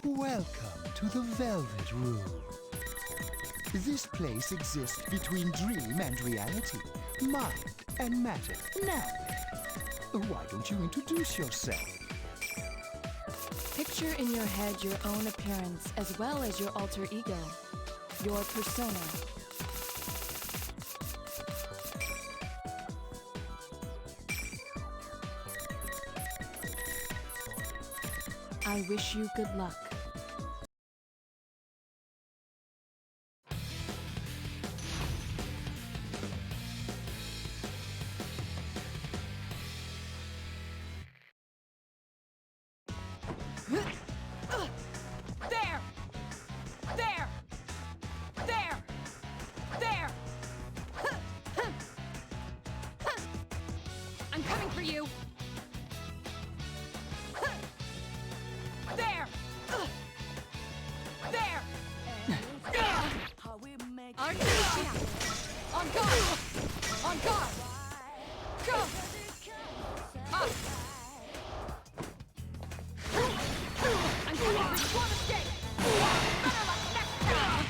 Welcome to the Velvet Room. This place exists between dream and reality, mind and matter. Now, why don't you introduce yourself? Picture in your head your own appearance as well as your alter ego, your persona. I wish you good luck. There! There! There! There! I'm coming for you! There! There! Artesia! On guard! On guard! Go! Up! I'm coming for you! Won't escape! Better luck next time!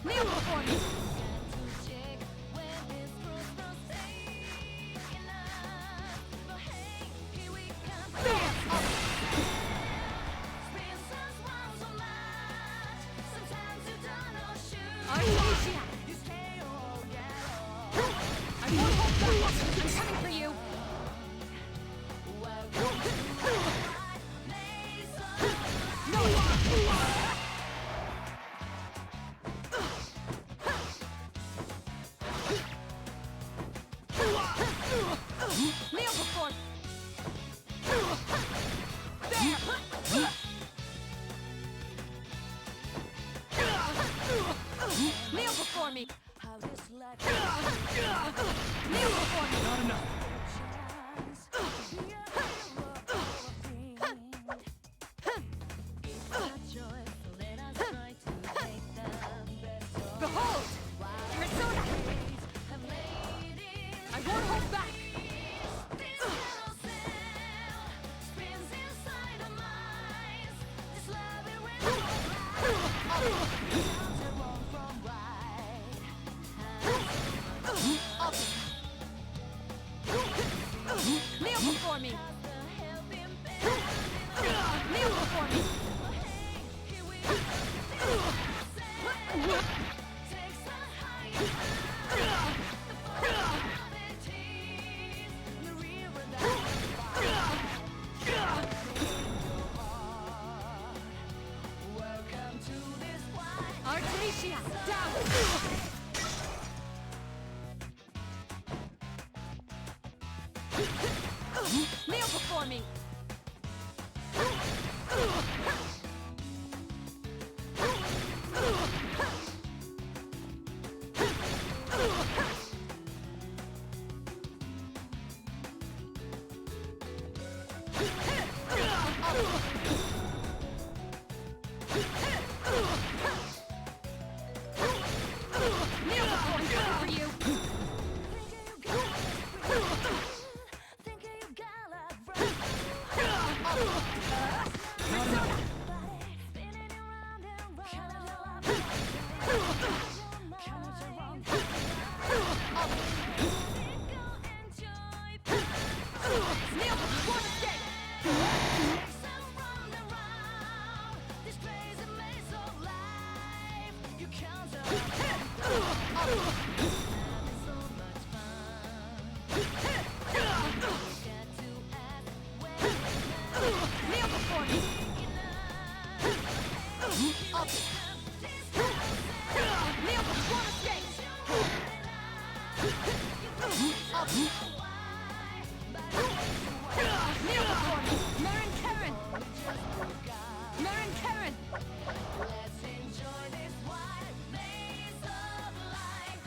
Kneel before me! Artesia! I won't hold back! I'm coming for you! Kneel before! There! Kneel before me! Kneel before me! Not enough. Behold! Persona! I won't hold back! Kneel before me! Kneel before me! Artesia, down! Kneel before me! Kneel before me! For you! Kneel before escape! Kneel before me! Up! Kneel before escape! Up! Kneel before me! Marin Karen! Marin Karen! Let's enjoy this wild maze of life.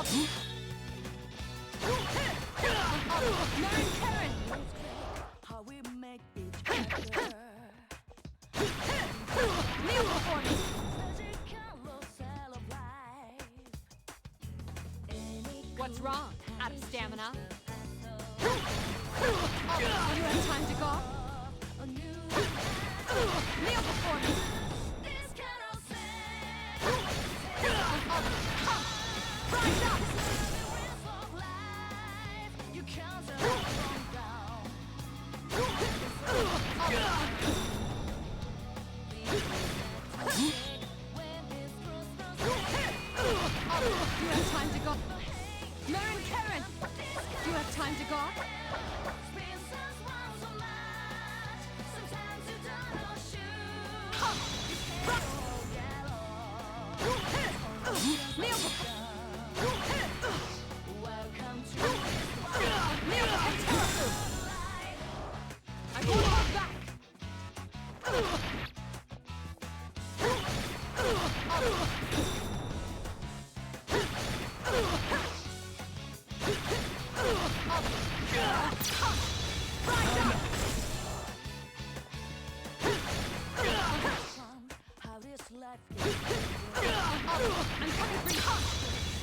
Learn Karen! How we make each other. Kneel before me! What's wrong? Out of stamina? Oh, you have time to go? Kneel before me! Rise up! You have time to go? Learn Karen! You have time to go? Kneel before Kneel before Terafu! I won't hold back! How this life I'm coming for you!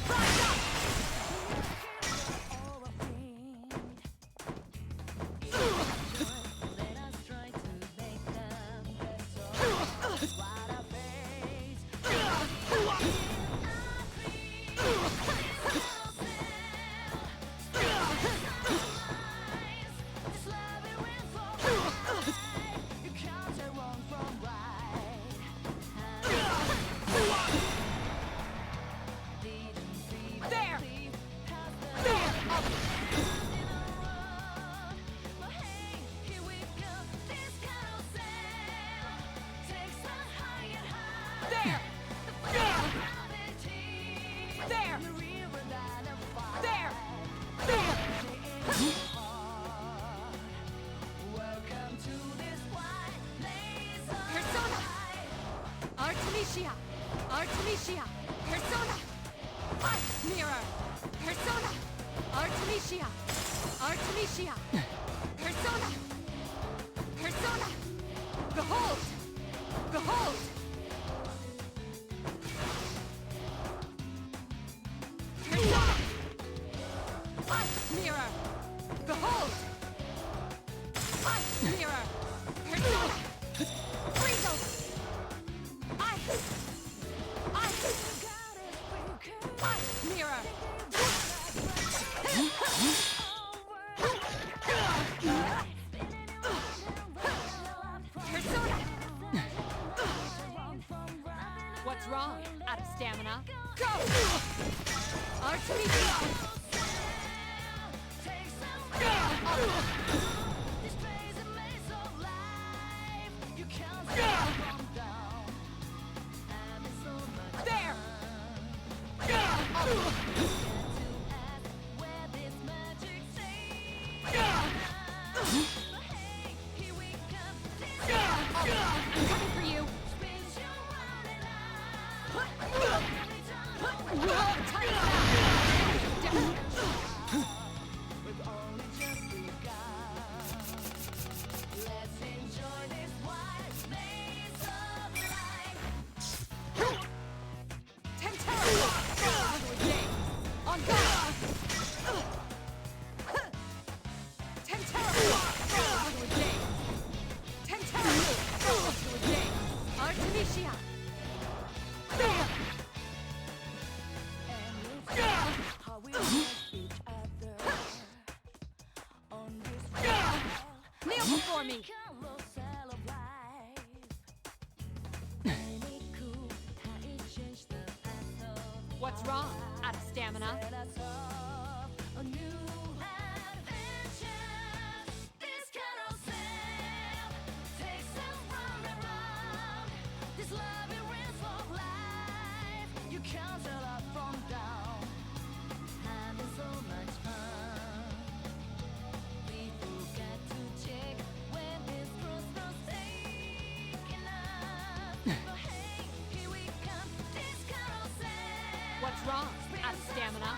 Rise up! Let us try to make them better. What I face. You can't tell wrong from right. There! There! There! There! There! There! There! Welcome to this white place of Persona! Artemisia! Artemisia! Persona! Ice mirror! Persona! Artemisia! Artemisia! Persona! Persona! Behold! Behold! Persona! Ice mirror! Behold! Ice mirror! Persona! Freeze! Ice! Ice! Ice mirror! Persona! What's wrong? Out of stamina? Go! Artemisia! There! I'm coming for you! Time is out! We've only just begun. Let's enjoy this white place of life. Tempera! On guard! Tempera! Tempera! Artemisia! There! How we make each other on this Kneel before me! carousel of life. Ain't it cool how it changed the path of What's wrong? Out of stamina? Set us off a new adventure. This carousel takes us round and round. This labyrinth of life, you can't tell up from down. Having so much fun. We forgot to check when this crossroads taking us. But hey, here we come. This carousel. What's wrong? Out of stamina.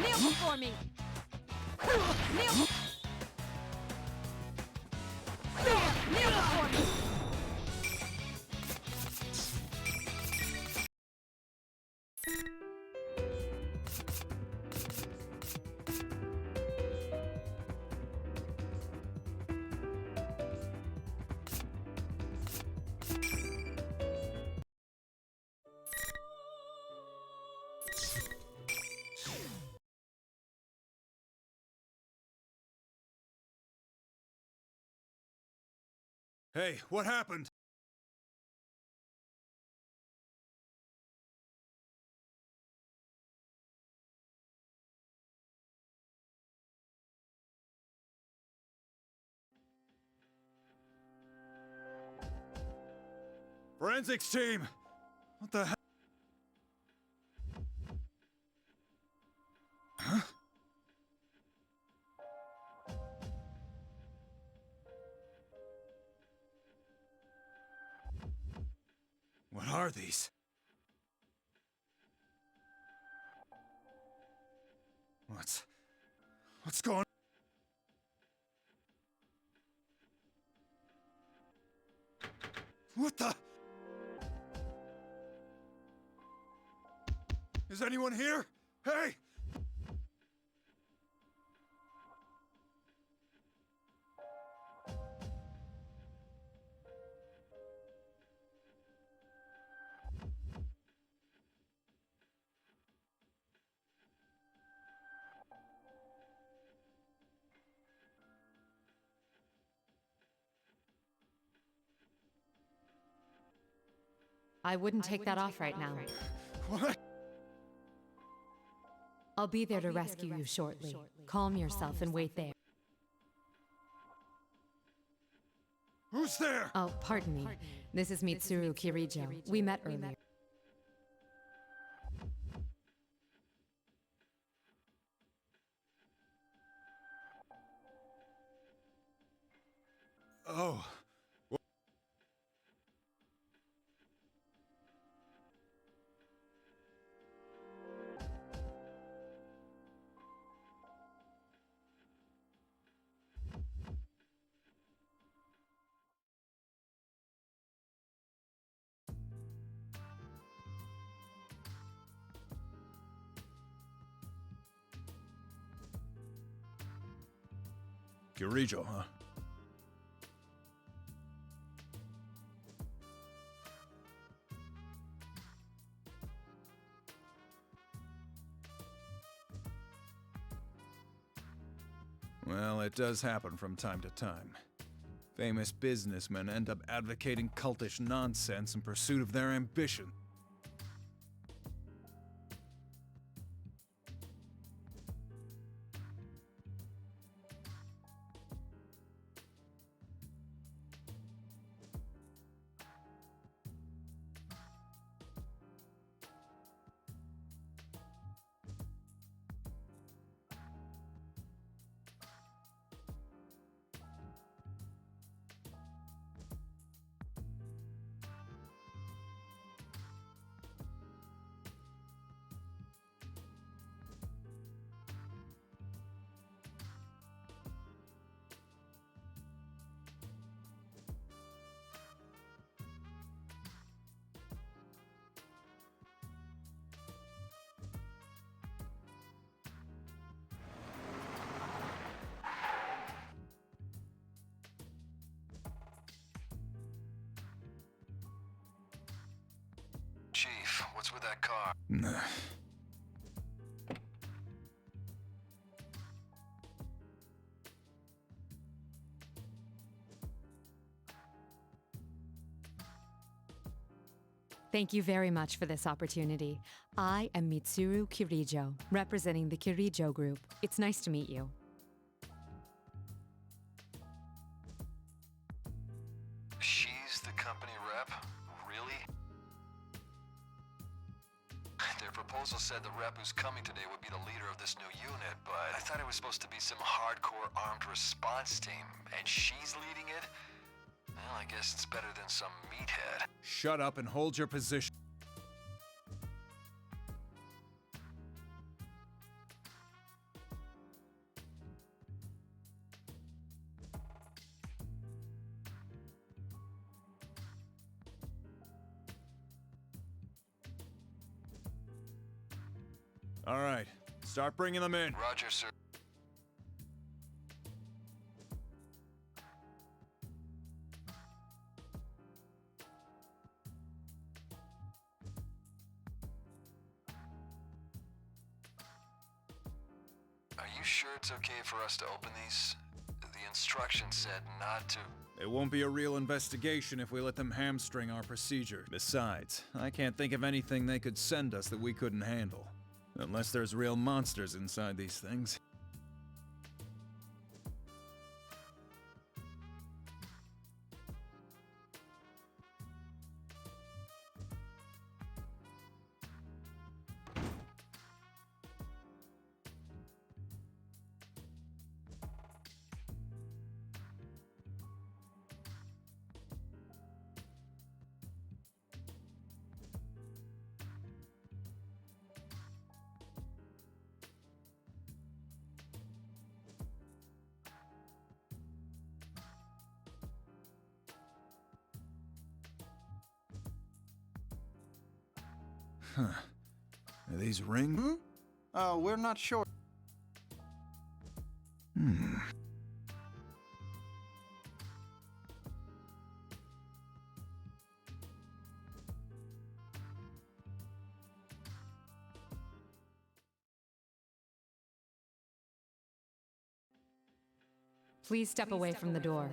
Kneel before me. Kneel. Kneel before me. Hey, what happened? Forensics team! What the hell? Huh? What are these? What's going on? What the? Is anyone here? Hey! I wouldn't take that off right now. What? I'll be there to rescue you shortly. Calm yourself and wait there. Who's there? Oh, pardon me. This is Mitsuru Kirijo. We met earlier. Oh. Kirijo, huh? Well, it does happen from time to time. Famous businessmen end up advocating cultish nonsense in pursuit of their ambition. Chief, what's with that car? Thank you very much for this opportunity. I am Mitsuru Kirijo, representing the Kirijo Group. It's nice to meet you. She's the company rep? Really? Your proposal said the rep who's coming today would be the leader of this new unit, but I thought it was supposed to be some hardcore armed response team, and she's leading it? Well, I guess it's better than some meathead. Shut up and hold your position. All right, start bringing them in. Roger, sir. Are you sure it's okay for us to open these? The instructions said not to. It won't be a real investigation if we let them hamstring our procedure. Besides, I can't think of anything they could send us that we couldn't handle. Unless there's real monsters inside these things. Huh. Are these rings? We're not sure. Please step away from the door.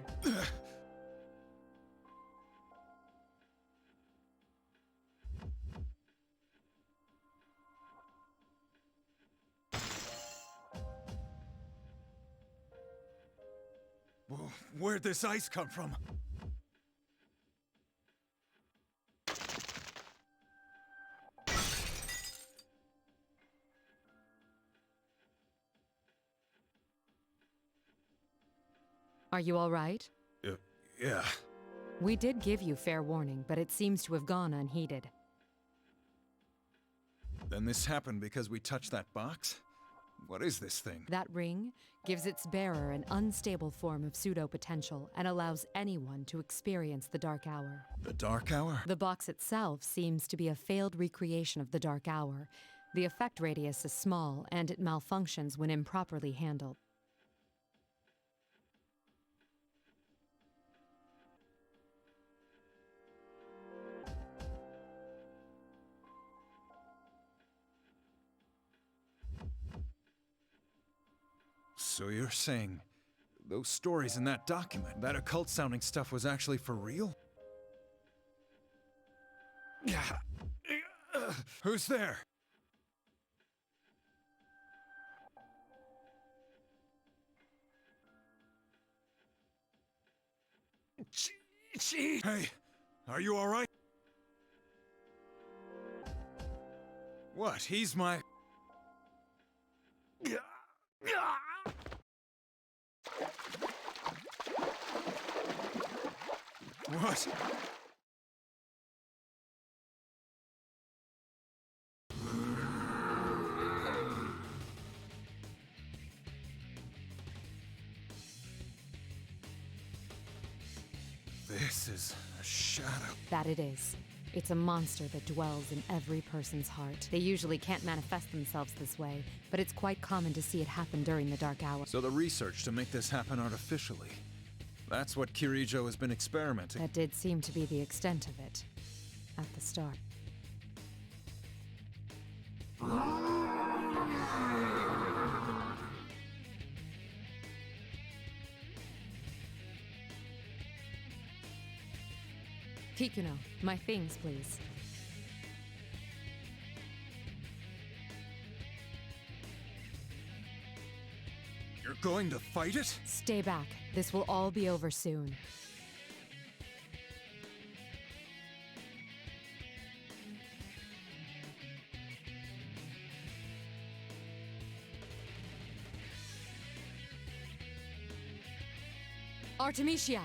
Where'd this ice come from? Are you all right? Yeah. We did give you fair warning, but it seems to have gone unheeded. Then this happened because we touched that box? What is this thing? That ring gives its bearer an unstable form of pseudo-potential and allows anyone to experience the Dark Hour. The Dark Hour? The box itself seems to be a failed recreation of the Dark Hour. The effect radius is small, and it malfunctions when improperly handled. So you're saying those stories in that document, that occult-sounding stuff was actually for real? Who's there? Hey, are you all right? What? He's my... What? This is a shadow. That it is. It's a monster that dwells in every person's heart. They usually can't manifest themselves this way, but it's quite common to see it happen during the Dark Hour. So the research to make this happen artificially. That's what Kirijo has been experimenting. That did seem to be the extent of it at the start. Kikuno, my things, please. You're going to fight it? Stay back. This will all be over soon. Artemisia!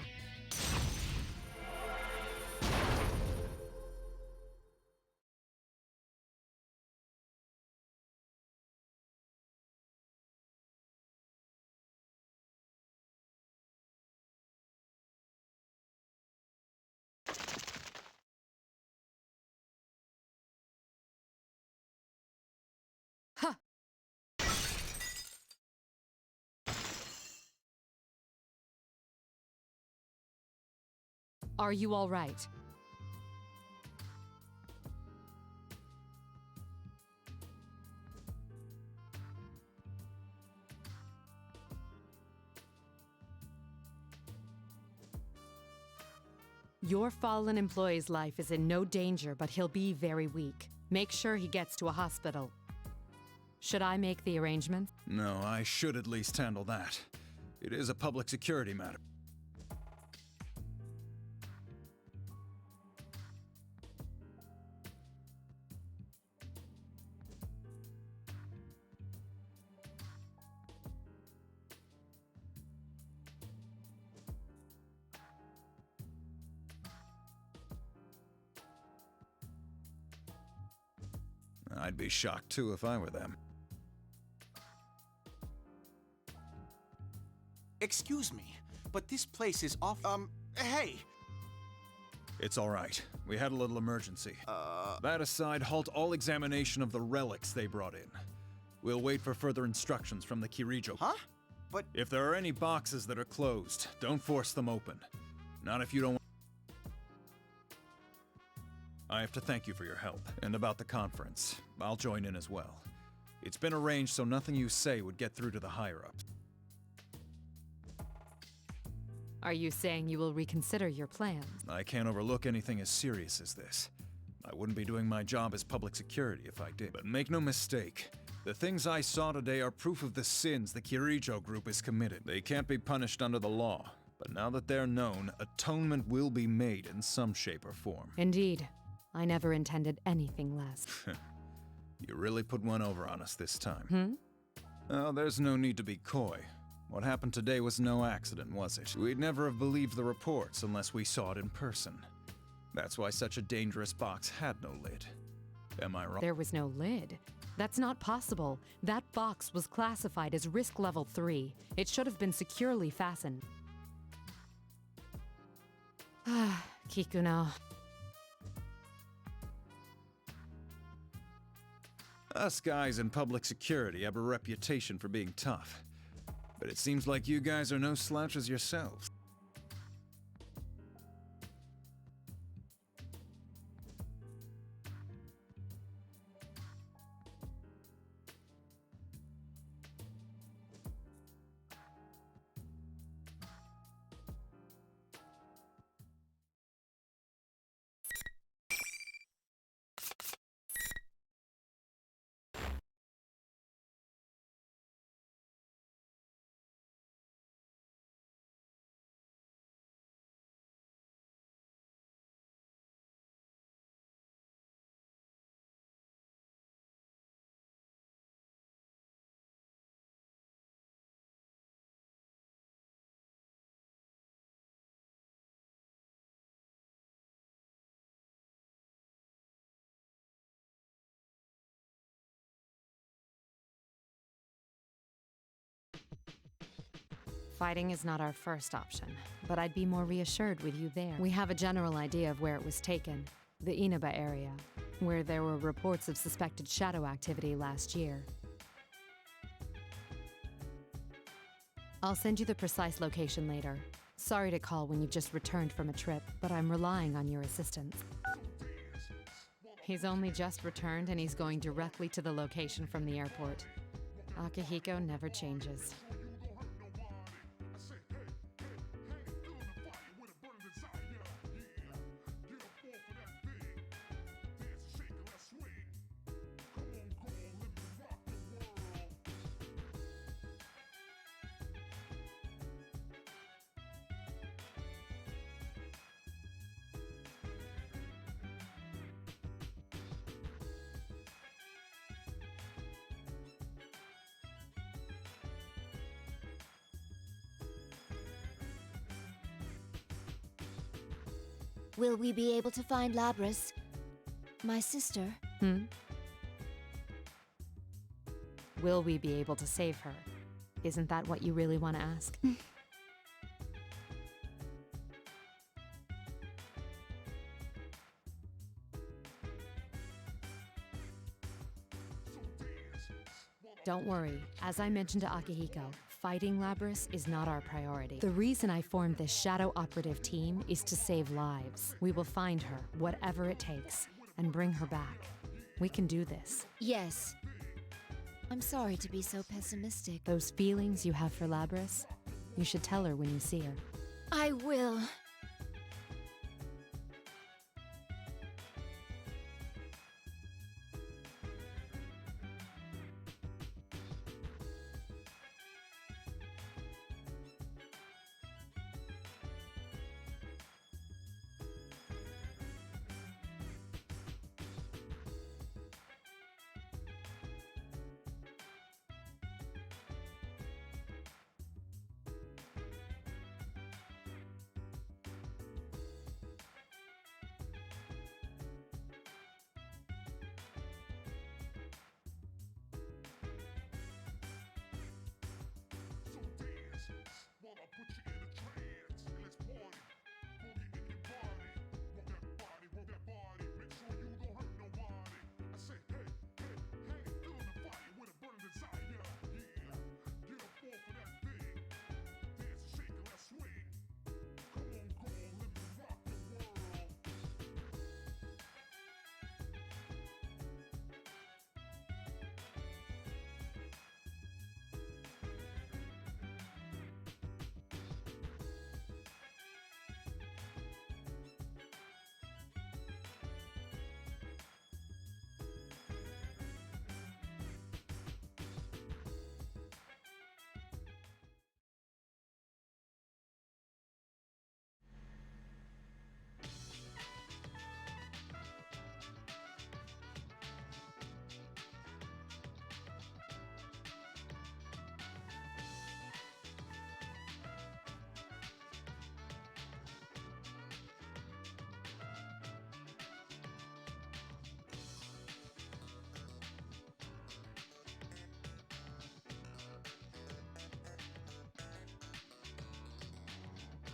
Huh! Are you all right? Your fallen employee's life is in no danger, but he'll be very weak. Make sure he gets to a hospital. Should I make the arrangements? No, I should at least handle that. It is a public security matter. I'd be shocked too if I were them. Excuse me, but this place is off. Hey! It's all right. We had a little emergency. That aside, halt all examination of the relics they brought in. We'll wait for further instructions from the Kirijo. Huh? But If there are any boxes that are closed, don't force them open. Not if you don't. I have to thank you for your help. And about the conference, I'll join in as well. It's been arranged so nothing you say would get through to the higher-ups. Are you saying you will reconsider your plans? I can't overlook anything as serious as this. I wouldn't be doing my job as public security if I did. But make no mistake, the things I saw today are proof of the sins the Kirijo group has committed. They can't be punished under the law, but now that they're known, atonement will be made in some shape or form. Indeed. I never intended anything less. You really put one over on us this time. Oh, there's no need to be coy. What happened today was no accident, was it? We'd never have believed the reports unless we saw it in person. That's why such a dangerous box had no lid. Am I wrong? There was no lid. That's not possible. That box was classified as risk level 3. It should have been securely fastened. Ah, Kikuno. Us guys in public security have a reputation for being tough. But it seems like you guys are no slouches yourselves. Fighting is not our first option, but I'd be more reassured with you there. We have a general idea of where it was taken, the Inaba area, where there were reports of suspected shadow activity last year. I'll send you the precise location later. Sorry to call when you've just returned from a trip, but I'm relying on your assistance. He's only just returned and he's going directly to the location from the airport. Akihiko never changes. Will we be able to find Labris, my sister? Will we be able to save her? Isn't that what you really want to ask? Don't worry. As I mentioned to Akihiko, fighting Labris is not our priority. The reason I formed this shadow operative team is to save lives. We will find her, whatever it takes, and bring her back. We can do this. Yes. I'm sorry to be so pessimistic. Those feelings you have for Labris, you should tell her when you see her. I will.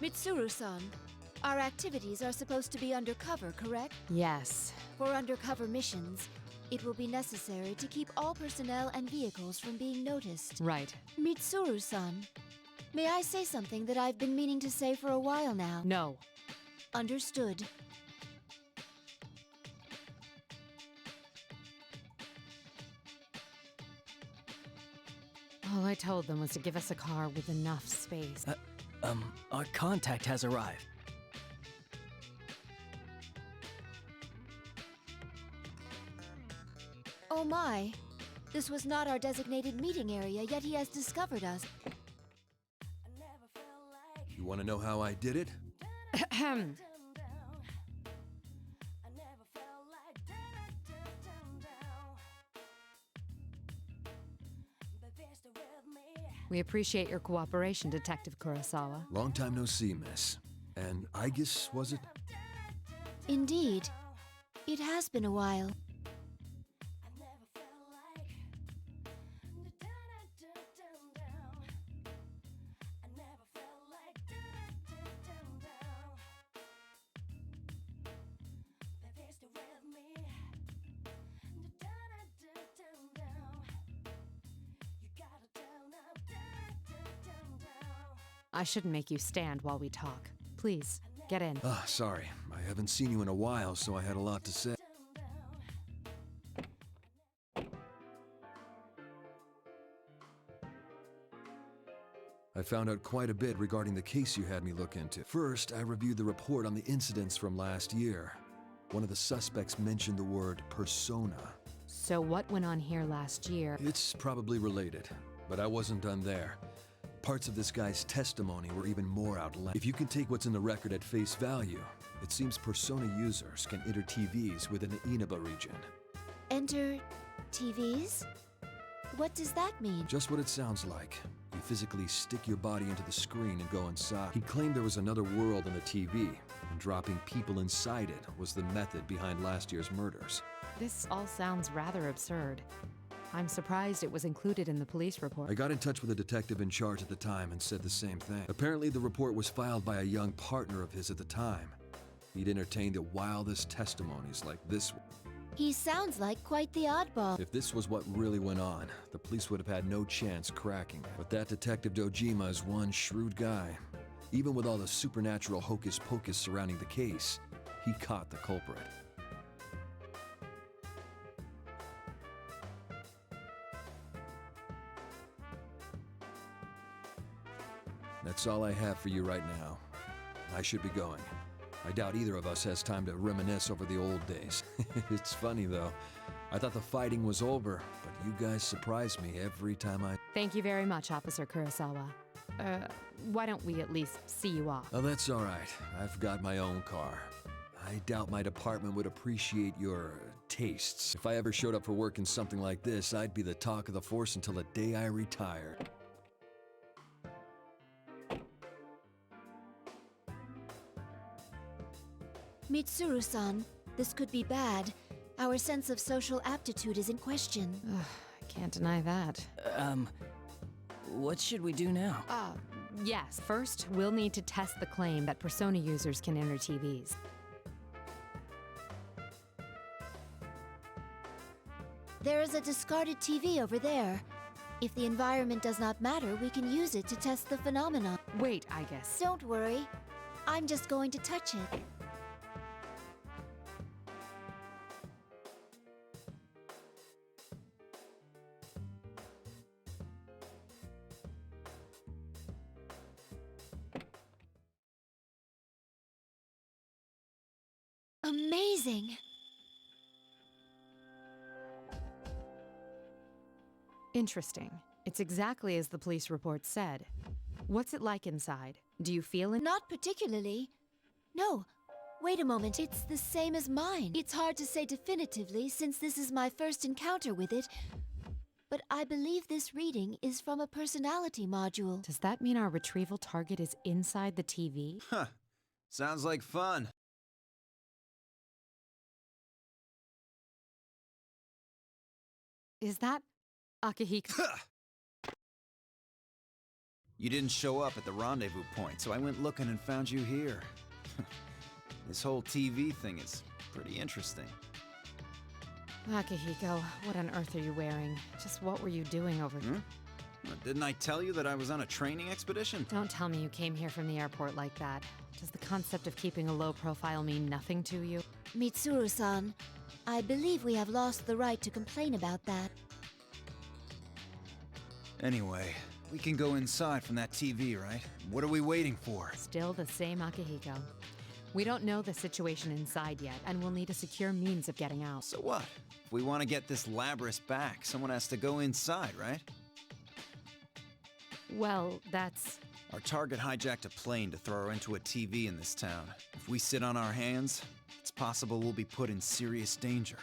Mitsuru-san, our activities are supposed to be undercover, correct? Yes. For undercover missions, it will be necessary to keep all personnel and vehicles from being noticed. Right. Mitsuru-san, may I say something that I've been meaning to say for a while now? No. Understood. All I told them was to give us a car with enough space. Our contact has arrived. Oh my. This was not our designated meeting area, yet he has discovered us. You want to know how I did it? Ahem. We appreciate your cooperation, Detective Kurosawa. Long time no see, miss. And Aegis, was it? Indeed. It has been a while. I shouldn't make you stand while we talk. Please, get in. Ah, sorry. I haven't seen you in a while, so I had a lot to say. I found out quite a bit regarding the case you had me look into. First, I reviewed the report on the incidents from last year. One of the suspects mentioned the word persona. So what went on here last year? It's probably related, but I wasn't done there. Parts of this guy's testimony were even more outlandish. If you can take what's in the record at face value, it seems persona users can enter TVs within the Inaba region. Enter TVs? What does that mean? Just what it sounds like. You physically stick your body into the screen and go inside. He claimed there was another world in the TV, and dropping people inside it was the method behind last year's murders. This all sounds rather absurd. I'm surprised it was included in the police report. I got in touch with a detective in charge at the time and said the same thing. Apparently, the report was filed by a young partner of his at the time. He'd entertained the wildest testimonies like this one. He sounds like quite the oddball. If this was what really went on, the police would have had no chance cracking it. But that Detective Dojima is one shrewd guy. Even with all the supernatural hocus-pocus surrounding the case, he caught the culprit. That's all I have for you right now. I should be going. I doubt either of us has time to reminisce over the old days. It's funny, though. I thought the fighting was over, but you guys surprise me every time I... Thank you very much, Officer Kurosawa. Why don't we at least see you off? Oh, that's all right. I've got my own car. I doubt my department would appreciate your tastes. If I ever showed up for work in something like this, I'd be the talk of the force until the day I retired. Mitsuru-san, this could be bad. Our sense of social aptitude is in question. I can't deny that. What should we do now? Yes. First, we'll need to test the claim that Persona users can enter TVs. There is a discarded TV over there. If the environment does not matter, we can use it to test the phenomenon. Wait, I guess. Don't worry. I'm just going to touch it. Amazing! Interesting. It's exactly as the police report said. What's it like inside? Do you feel it? Not particularly. No. Wait a moment. It's the same as mine. It's hard to say definitively since this is my first encounter with it, but I believe this reading is from a personality module. Does that mean our retrieval target is inside the TV? Huh. Sounds like fun. Is that Akihiko? You didn't show up at the rendezvous point, so I went looking and found you here. This whole TV thing is pretty interesting. Akihiko, what on earth are you wearing? Just what were you doing over there? Well, didn't I tell you that I was on a training expedition? Don't tell me you came here from the airport like that. Does the concept of keeping a low profile mean nothing to you? Mitsuru-san, I believe we have lost the right to complain about that. Anyway, we can go inside from that TV, right? What are we waiting for? Still the same Akihiko. We don't know the situation inside yet, and we'll need a secure means of getting out. So what? If we want to get this Labrys back, someone has to go inside, right? Well, that's... Our target hijacked a plane to throw her into a TV in this town. If we sit on our hands, it's possible we'll be put in serious danger.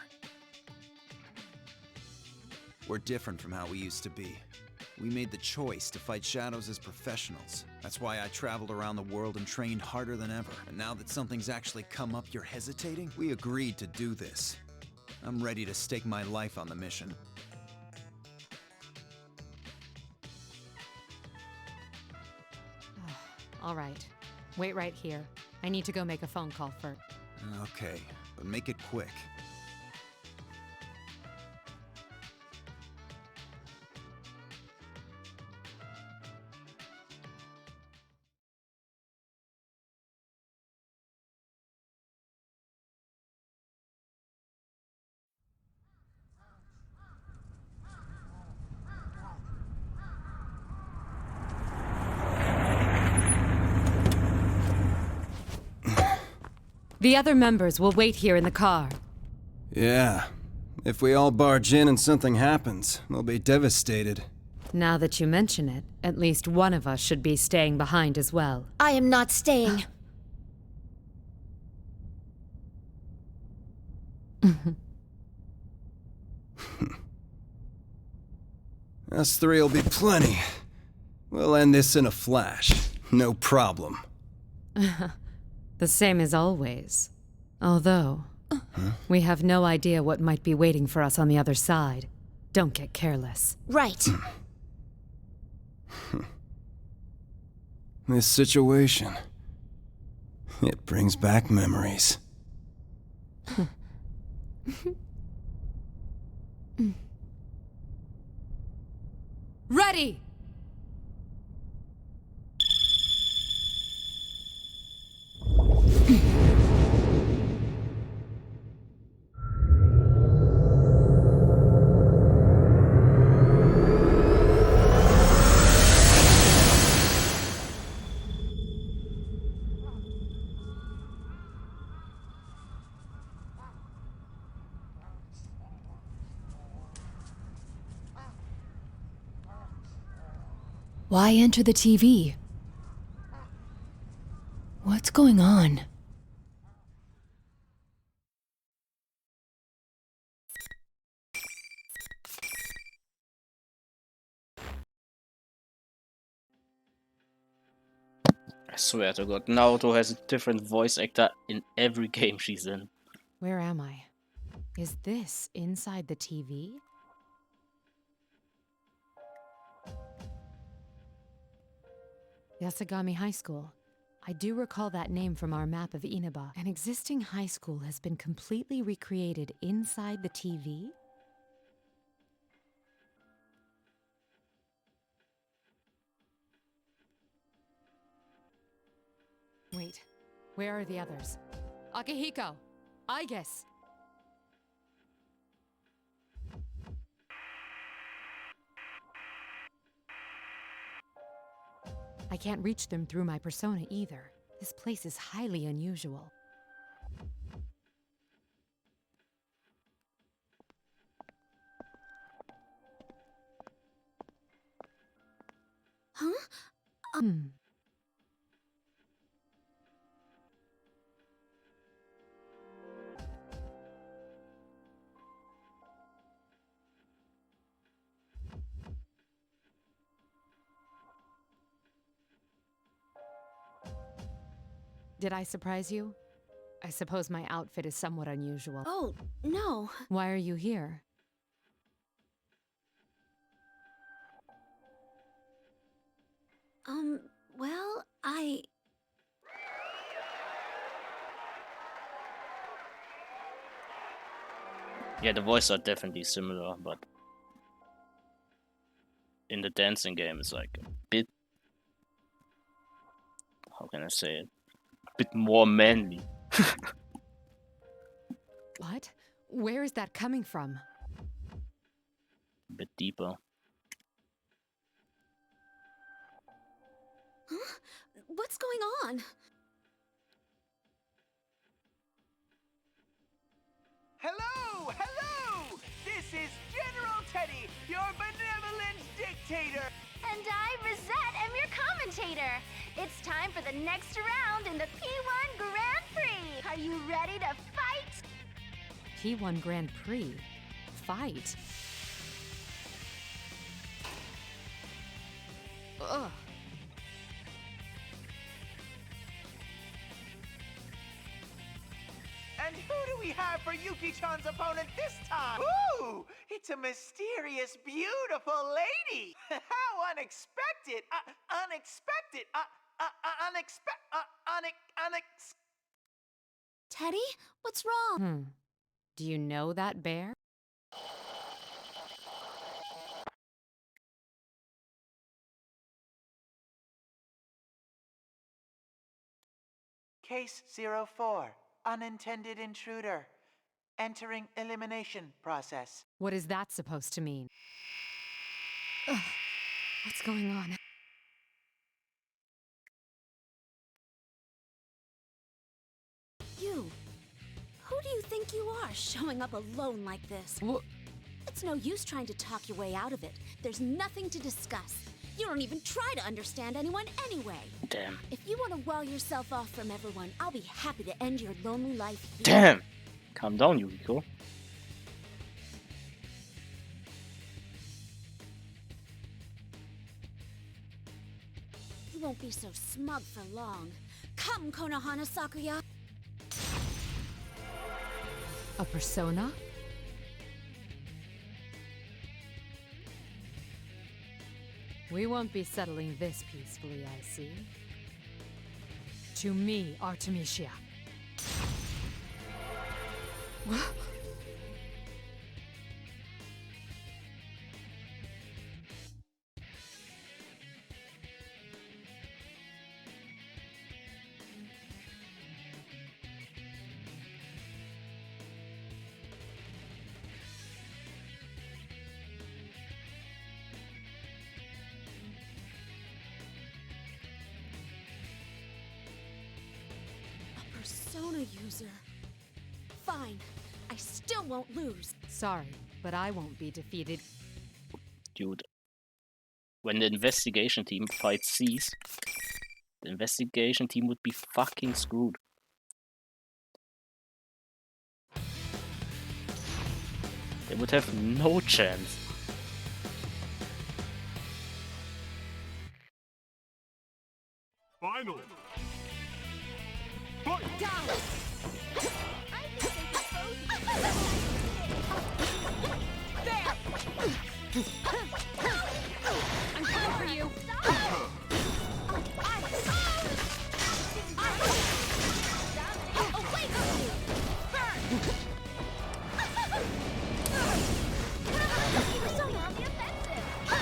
We're different from how we used to be. We made the choice to fight shadows as professionals. That's why I traveled around the world and trained harder than ever. And now that something's actually come up, you're hesitating? We agreed to do this. I'm ready to stake my life on the mission. All right. Wait right here. I need to go make a phone call first. Okay, but make it quick. The other members will wait here in the car. Yeah. If we all barge in and something happens, they'll be devastated. Now that you mention it, at least one of us should be staying behind as well. I am not staying. Us three'll be plenty. We'll end this in a flash. No problem. The same as always. Although, we have no idea what might be waiting for us on the other side. Don't get careless. Right. This situation, it brings back memories. Ready! Why enter the TV? What's going on? I swear to God, Naruto has a different voice actor in every game she's in. Where am I? Is this inside the TV? Yasagami High School. I do recall that name from our map of Inaba. An existing high school has been completely recreated inside the TV? Wait, where are the others? Akihiko! Aigis! I can't reach them through my persona either. This place is highly unusual. Huh? Did I surprise you? I suppose my outfit is somewhat unusual. Oh, no. Why are you here? Well, Yeah, the voices are definitely similar, but in the dancing game it's like a bit, how can I say it? A bit more manly. What? Where is that coming from? A bit deeper. Huh? What's going on? Hello! Hello! This is General Teddy, your benevolent dictator! And I, Rosette, am your commentator. It's time for the next round in the P1 Grand Prix. Are you ready to fight? P1 Grand Prix? Fight? Ugh. And who do we have for Yuki-chan's opponent this time? Ooh! It's a mysterious, beautiful lady! How unexpected! Teddy? What's wrong? Do you know that bear? Case 04, unintended intruder. Entering elimination process. What is that supposed to mean? Ugh. What's going on? You. Who do you think you are, showing up alone like this? It's no use trying to talk your way out of it. There's nothing to discuss. You don't even try to understand anyone anyway. Damn. If you want to wall yourself off from everyone, I'll be happy to end your lonely life here. Damn! Calm down, Yukiko. won't be so smug for long. Come, Konohana Sakuya. A persona? We won't be settling this peacefully, I see. To me, Artemisia. Persona user. Fine. I still won't lose. Sorry, but I won't be defeated. Dude. When the investigation team fights Cease, the investigation team would be fucking screwed. They would have no chance. Final. I'm coming for you. Persona on the offensive!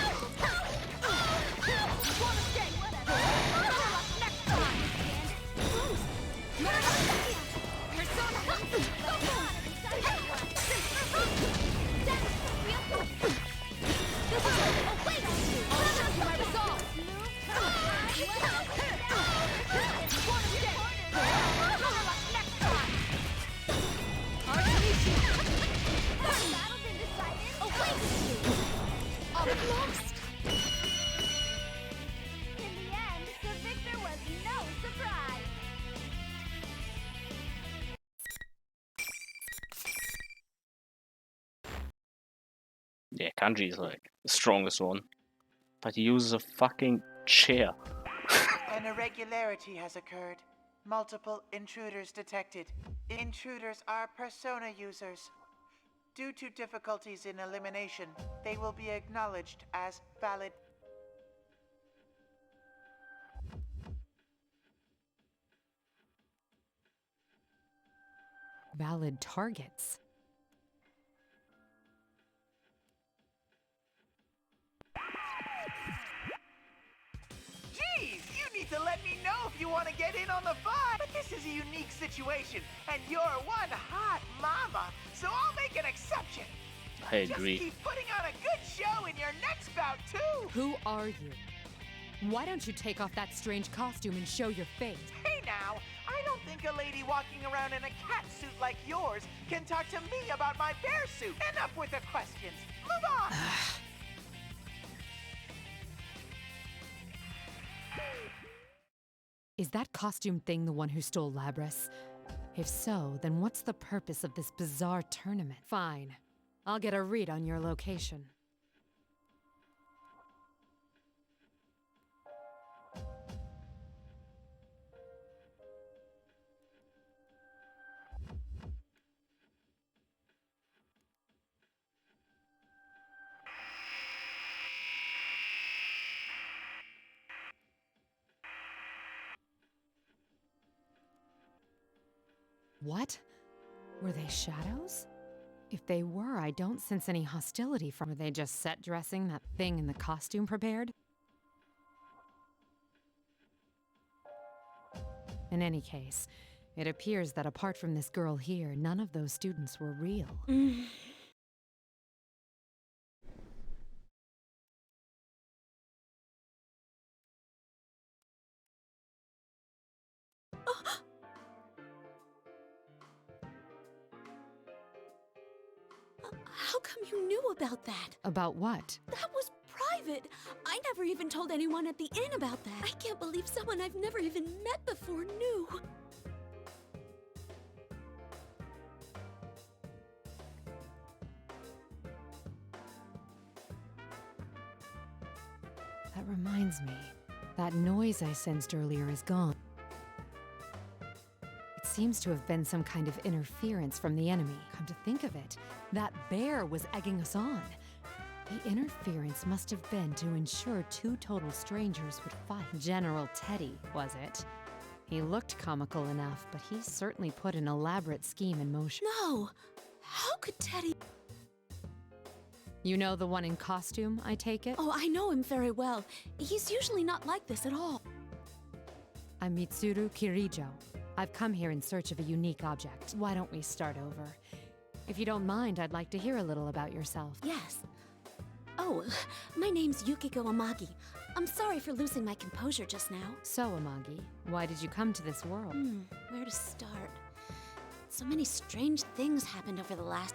Lost! In the end, the victor was no surprise! Yeah, Kanji is like the strongest one. But he uses a fucking chair. An irregularity has occurred. Multiple intruders detected. Intruders are persona users. Due to difficulties in elimination, they will be acknowledged as valid. Valid targets. Geez, you need to let me know if you want to get in on the fun. But this is a unique situation, and you're one hot mama, so I'll make an exception. I agree. Just keep putting on a good show in your next bout, too. Who are you? Why don't you take off that strange costume and show your face? Hey now, I don't think a lady walking around in a cat suit like yours can talk to me about my bear suit. Enough with the questions. Move on. Is that costume thing the one who stole Labras? If so, then what's the purpose of this bizarre tournament? Fine. I'll get a read on your location. What? Were they shadows? If they were, I don't sense any hostility from. Were they just set dressing that thing in the costume prepared? In any case, it appears that apart from this girl here, none of those students were real. How come you knew about that? About what? That was private. I never even told anyone at the inn about that. I can't believe someone I've never even met before knew. That reminds me. That noise I sensed earlier is gone. It seems to have been some kind of interference from the enemy. Come to think of it, that bear was egging us on. The interference must have been to ensure two total strangers would fight. General Teddy, was it? He looked comical enough, but he certainly put an elaborate scheme in motion. No! How could Teddy... You know the one in costume, I take it? Oh, I know him very well. He's usually not like this at all. I'm Mitsuru Kirijo. I've come here in search of a unique object. Why don't we start over? If you don't mind, I'd like to hear a little about yourself. Yes. Oh, my name's Yukiko Amagi. I'm sorry for losing my composure just now. So, Amagi, why did you come to this world? Where to start? So many strange things happened over the last...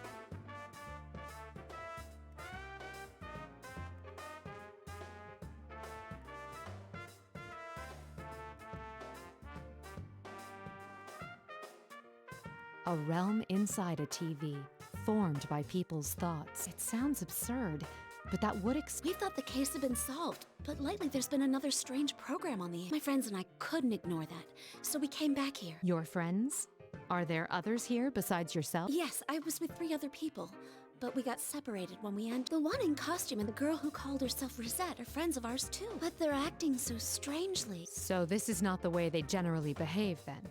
A realm inside a TV, formed by people's thoughts. It sounds absurd, but that would We thought the case had been solved, but lately there's been another strange program on the air. My friends and I couldn't ignore that, so we came back here. Your friends? Are there others here besides yourself? Yes, I was with 3 other people, but we got separated when we ended. The one in costume and the girl who called herself Rosette are friends of ours too. But they're acting so strangely. So this is not the way they generally behave, then?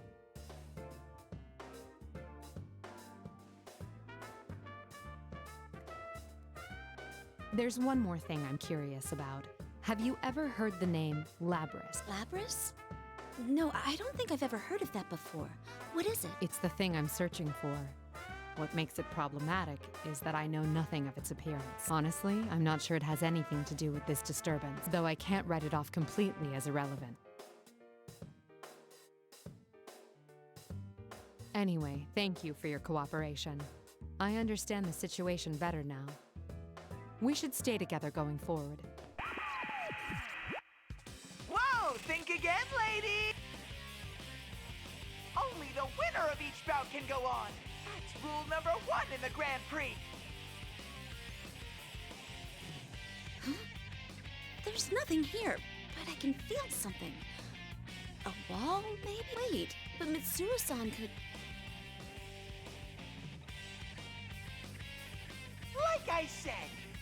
There's one more thing I'm curious about. Have you ever heard the name Labrys? Labrys? No, I don't think I've ever heard of that before. What is it? It's the thing I'm searching for. What makes it problematic is that I know nothing of its appearance. Honestly, I'm not sure it has anything to do with this disturbance, though I can't write it off completely as irrelevant. Anyway, thank you for your cooperation. I understand the situation better now. We should stay together going forward. Whoa! Think again, lady! Only the winner of each bout can go on. That's rule number 1 in the Grand Prix. Huh? There's nothing here, but I can feel something. A wall, maybe? Wait, but Mitsuru-san could... Like I said,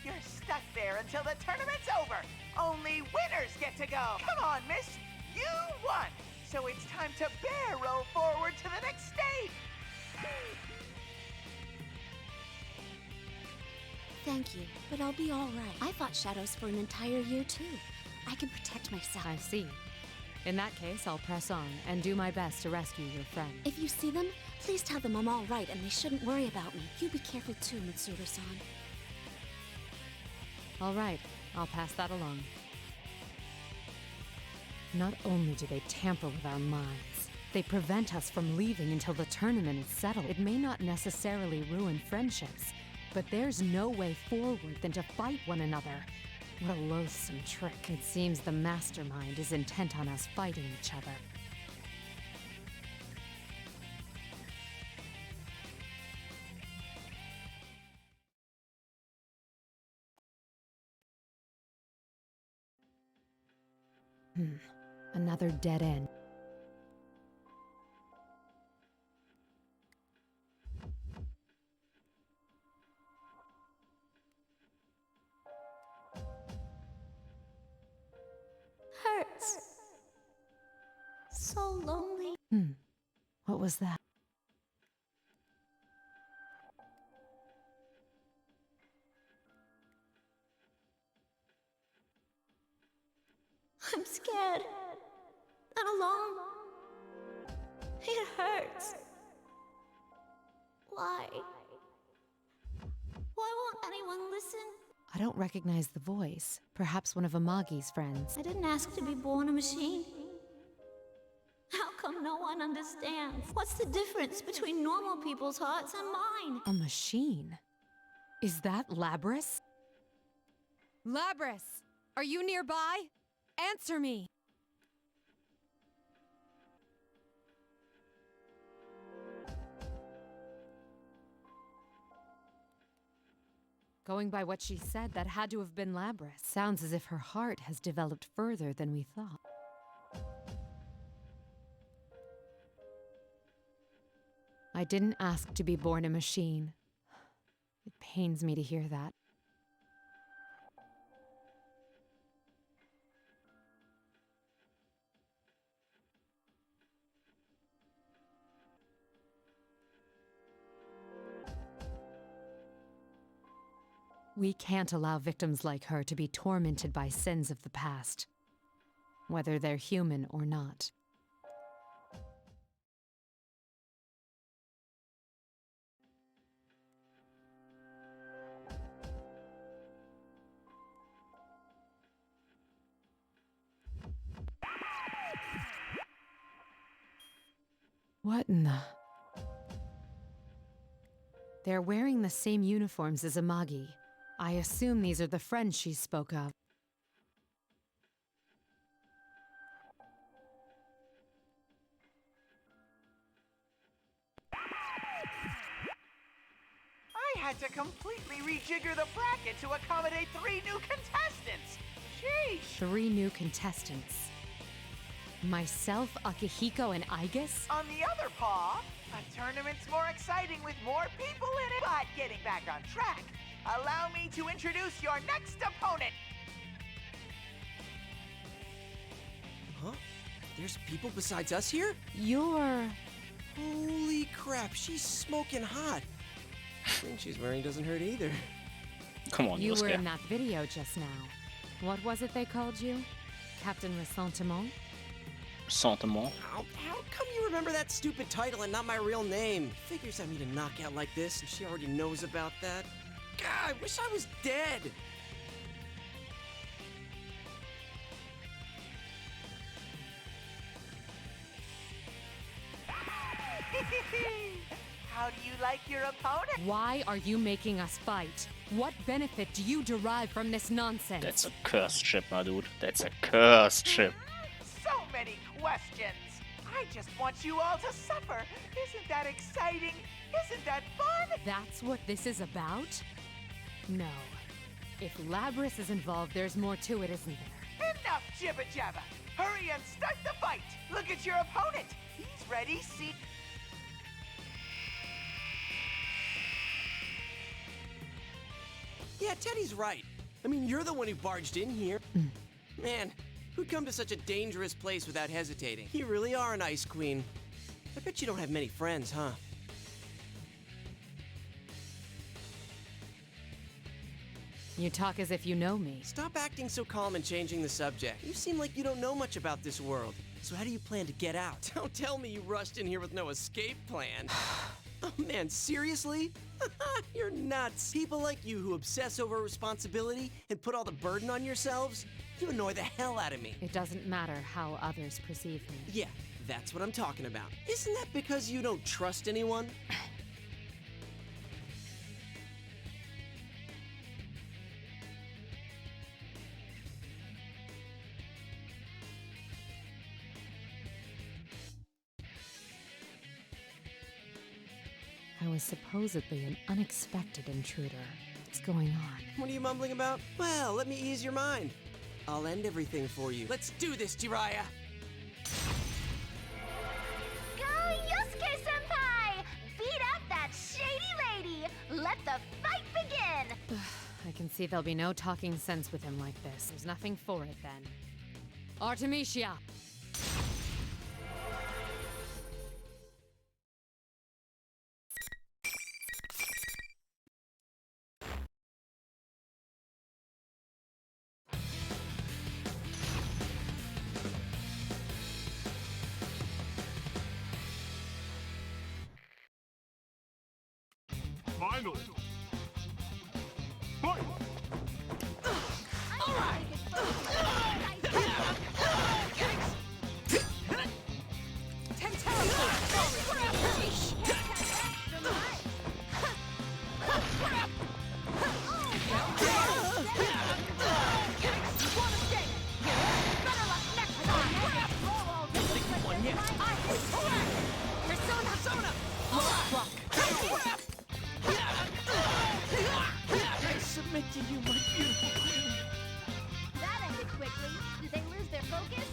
you're stuck there until the tournament's over. Only winners get to go. Come on, miss. You won. So it's time to barrel forward to the next stage. Thank you, but I'll be all right. I fought shadows for an entire year, too. I can protect myself. I see. In that case, I'll press on and do my best to rescue your friend. If you see them, please tell them I'm all right and they shouldn't worry about me. You be careful too, Mitsuru-san. All right, I'll pass that along. Not only do they tamper with our minds, they prevent us from leaving until the tournament is settled. It may not necessarily ruin friendships, but there's no way forward than to fight one another. What a loathsome trick. It seems the mastermind is intent on us fighting each other. Another dead end. Hurts. So lonely. What was that? I'm scared. And alone. It hurts. Why? Why won't anyone listen? I don't recognize the voice. Perhaps one of Amagi's friends. I didn't ask to be born a machine. How come no one understands? What's the difference between normal people's hearts and mine? A machine? Is that Labrys? Labrys! Are you nearby? Answer me! Going by what she said, that had to have been Labrys. Sounds as if her heart has developed further than we thought. I didn't ask to be born a machine. It pains me to hear that. We can't allow victims like her to be tormented by sins of the past, whether they're human or not. What in the... They're wearing the same uniforms as Amagi. I assume these are the friends she spoke of. I had to completely rejigger the bracket to accommodate 3 new contestants. Sheesh. 3 new contestants. Myself, Akihiko, and Aigis? On the other paw, a tournament's more exciting with more people in it. But getting back on track, allow me to introduce your next opponent. Huh? There's people besides us here? You're... Holy crap, she's smoking hot. The thing she's wearing doesn't hurt either. Come on, You were Yosuke. in that video just now. What was it they called you? Captain Ressentiment? Sentiment. How come you remember that stupid title and not my real name? Figures I meet a knockout like this, and she already knows about that. God, I wish I was dead. How do you like your opponent? Why are you making us fight? What benefit do you derive from this nonsense? That's a cursed ship, my dude. That's a cursed ship. So many questions. I just want you all to suffer. Isn't that exciting? Isn't that fun? That's what this is about? No. If Labrys is involved, there's more to it, isn't there? Enough jibba jabba. Hurry and start the fight. Look at your opponent. He's ready. See. Yeah, Teddy's right. I mean, you're the one who barged in here. Man, who'd come to such a dangerous place without hesitating? You really are an ice queen. I bet you don't have many friends, huh? You talk as if you know me. Stop acting so calm and changing the subject. You seem like you don't know much about this world. So how do you plan to get out? Don't tell me you rushed in here with no escape plan. Oh man, seriously? You're nuts. People like you who obsess over responsibility and put all the burden on yourselves, you annoy the hell out of me. It doesn't matter how others perceive me. Yeah, that's what I'm talking about. Isn't that because you don't trust anyone? I was supposedly an unexpected intruder. What's going on? What are you mumbling about? Well, let me ease your mind. I'll end everything for you. Let's do this, Jiraiya! Go, Yosuke-senpai! Beat up that shady lady! Let the fight begin! I can see there'll be no talking sense with him like this. There's nothing for it then. Artemisia! Finally! Fight! Submit to you, my beautiful queen. That ended quickly. Did they lose their focus?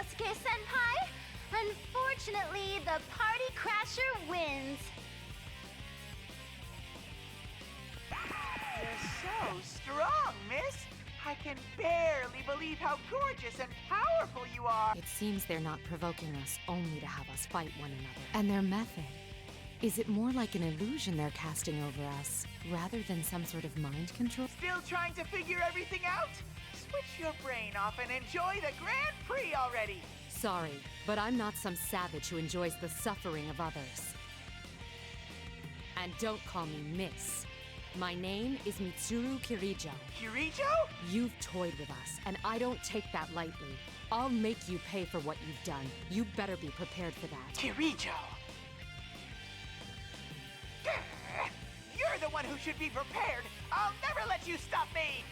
Yasuke-senpai. Unfortunately, the party crasher wins. You're so strong, miss. I can barely believe how gorgeous and powerful you are. It seems they're not provoking us only to have us fight one another. And their method. Is it more like an illusion they're casting over us, rather than some sort of mind control? Still trying to figure everything out? Switch your brain off and enjoy the Grand Prix already. Sorry, but I'm not some savage who enjoys the suffering of others. And don't call me Miss. My name is Mitsuru Kirijo. Kirijo? You've toyed with us, and I don't take that lightly. I'll make you pay for what you've done. You better be prepared for that. Kirijo! You're the one who should be prepared! I'll never let you stop me!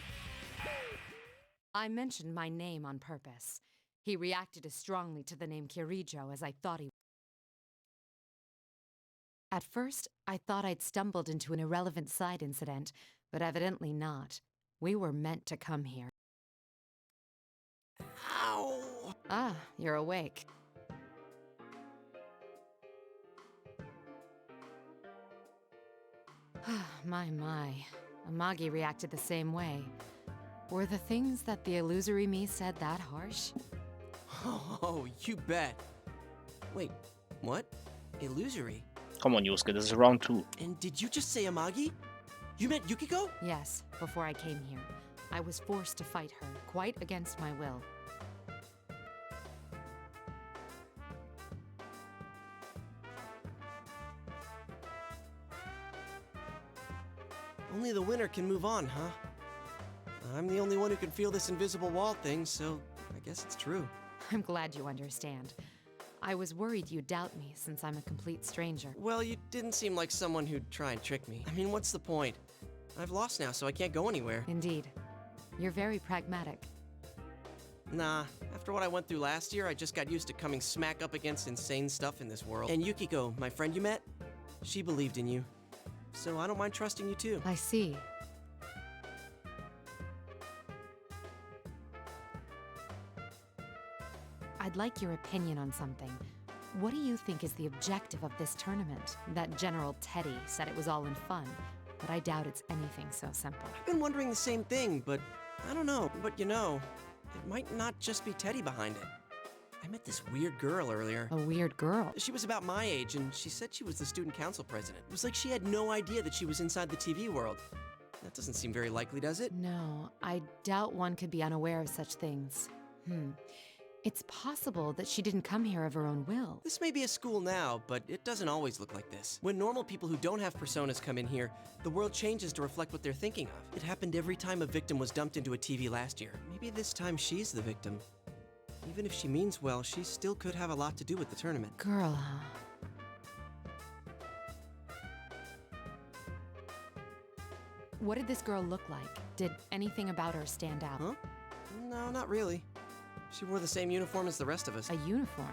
I mentioned my name on purpose. He reacted as strongly to the name Kirijo as I thought he would. At first, I thought I'd stumbled into an irrelevant side incident, but evidently not. We were meant to come here. Ow! Ah, you're awake. My. Amagi reacted the same way. Were the things that the illusory me said that harsh? Oh, you bet. Wait, what? Illusory? Come on, Yosuke, this is round 2. And did you just say Amagi? You meant Yukiko? Yes, before I came here. I was forced to fight her, quite against my will. Only the winner can move on, huh? I'm the only one who can feel this invisible wall thing, so I guess it's true. I'm glad you understand. I was worried you'd doubt me since I'm a complete stranger. Well, you didn't seem like someone who'd try and trick me. I mean, what's the point? I've lost now, so I can't go anywhere. Indeed. You're very pragmatic. Nah, after what I went through last year, I just got used to coming smack up against insane stuff in this world. And Yukiko, my friend you met, she believed in you. So I don't mind trusting you too. I see. I'd like your opinion on something. What do you think is the objective of this tournament? That General Teddy said it was all in fun, but I doubt it's anything so simple. I've been wondering the same thing, but I don't know. But you know, it might not just be Teddy behind it. I met this weird girl earlier. A weird girl? She was about my age, and she said she was the student council president. It was like she had no idea that she was inside the TV world. That doesn't seem very likely, does it? No, I doubt one could be unaware of such things. It's possible that she didn't come here of her own will. This may be a school now, but it doesn't always look like this. When normal people who don't have personas come in here, the world changes to reflect what they're thinking of. It happened every time a victim was dumped into a TV last year. Maybe this time she's the victim. Even if she means well, she still could have a lot to do with the tournament. Girl, huh? What did this girl look like? Did anything about her stand out? Huh? No, not really. She wore the same uniform as the rest of us. A uniform?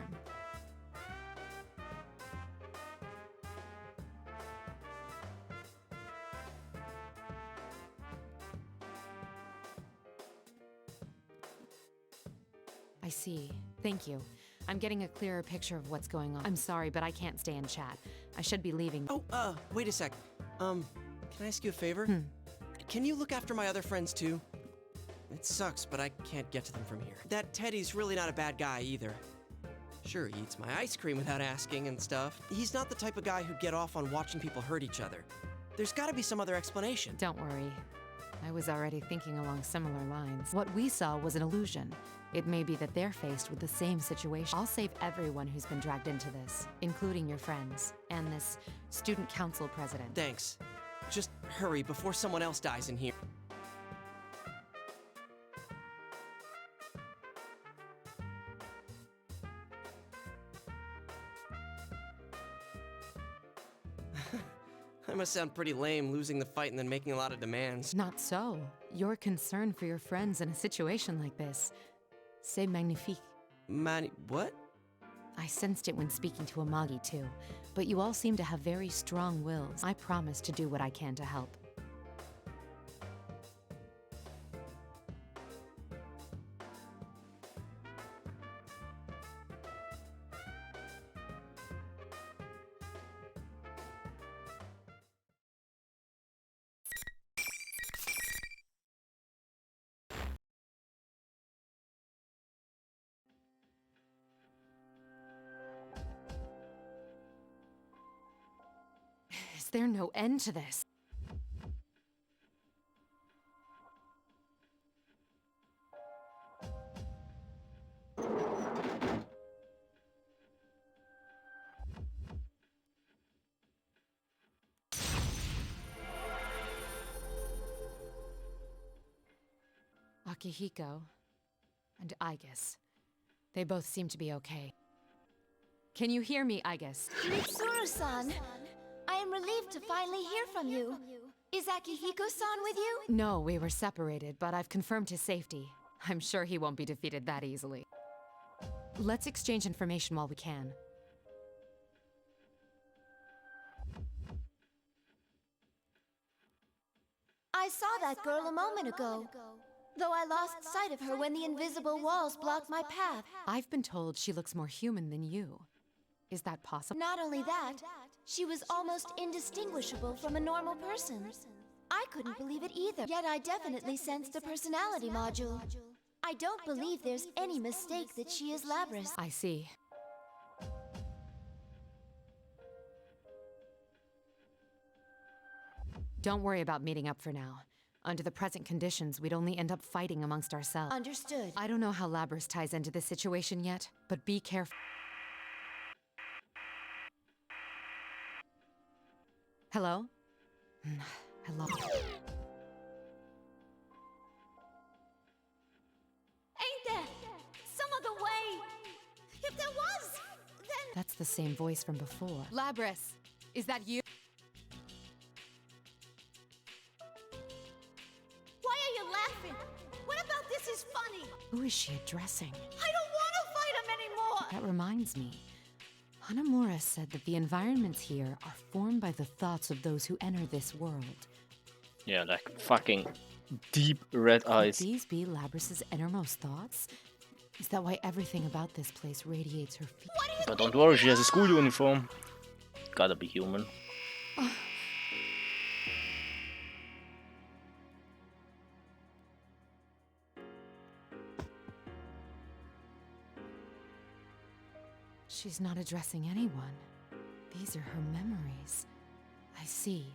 I see. Thank you. I'm getting a clearer picture of what's going on. I'm sorry, but I can't stay and chat. I should be leaving. Oh, wait a sec. Can I ask you a favor? Can you look after my other friends too? It sucks, but I can't get to them from here. That Teddy's really not a bad guy either. Sure, he eats my ice cream without asking and stuff. He's not the type of guy who'd get off on watching people hurt each other. There's gotta be some other explanation. Don't worry. I was already thinking along similar lines. What we saw was an illusion. It may be that they're faced with the same situation. I'll save everyone who's been dragged into this, including your friends, and this student council president. Thanks. Just hurry before someone else dies in here. I must sound pretty lame, losing the fight and then making a lot of demands. Not so. Your concern for your friends in a situation like this. C'est magnifique. What? I sensed it when speaking to Amagi too, but you all seem to have very strong wills. I promise to do what I can to help. there no end to this? Akihiko and Aigis. They both seem to be okay. Can you hear me, Aigis? Mitsuru-san, I am relieved to finally hear from you. Is Akihiko-san with you? No, we were separated, but I've confirmed his safety. I'm sure he won't be defeated that easily. Let's exchange information while we can. I saw that girl a moment ago, though I lost sight of her when the invisible walls blocked my path. I've been told she looks more human than you. Is that possible? Not only that, she was almost indistinguishable from a normal person. I couldn't believe it either, yet I definitely sensed a personality module. I don't believe there's any mistake that she is Labrys. I see. Don't worry about meeting up for now. Under the present conditions, we'd only end up fighting amongst ourselves. Understood. I don't know how Labrys ties into this situation yet, but be careful. Hello? Hello? Ain't there some other way? If there was, then... That's the same voice from before. Labrys! Is that you? Why are you laughing? What about this is funny? Who is she addressing? I don't want to fight him anymore! That reminds me. Hanamura said that the environments here are formed by the thoughts of those who enter this world. Yeah, like fucking deep red eyes. Could these be Labrys's innermost thoughts? Is that why everything about this place radiates her fear? But don't worry, she has a school uniform. Gotta be human. She's not addressing anyone. These are her memories. I see.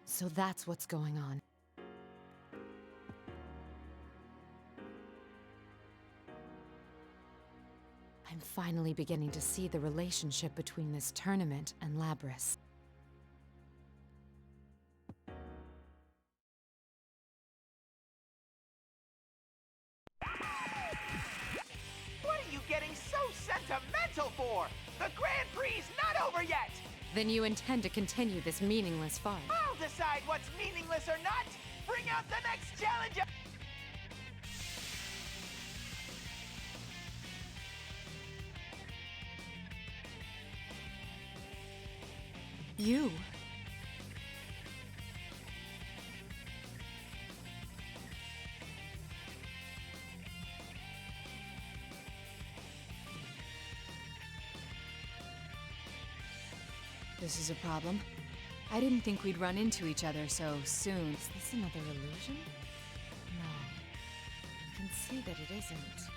So that's what's going on. I'm finally beginning to see the relationship between this tournament and Labrys. What are you getting so sentimental for? The Grand Prix's not over yet! Then you intend to continue this meaningless farce? I'll decide what's meaningless or not! Bring out the next challenger! You? This is a problem. I didn't think we'd run into each other so soon. Is this another illusion? No. I can see that it isn't.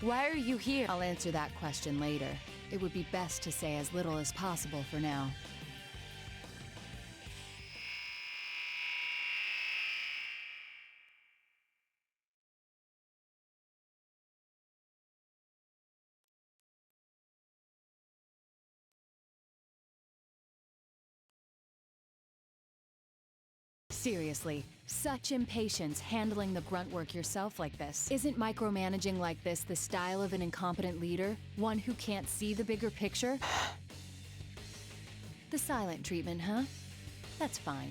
Why are you here? I'll answer that question later. It would be best to say as little as possible for now. Seriously, such impatience handling the grunt work yourself like this. Isn't micromanaging like this the style of an incompetent leader? One who can't see the bigger picture? The silent treatment, huh? That's fine.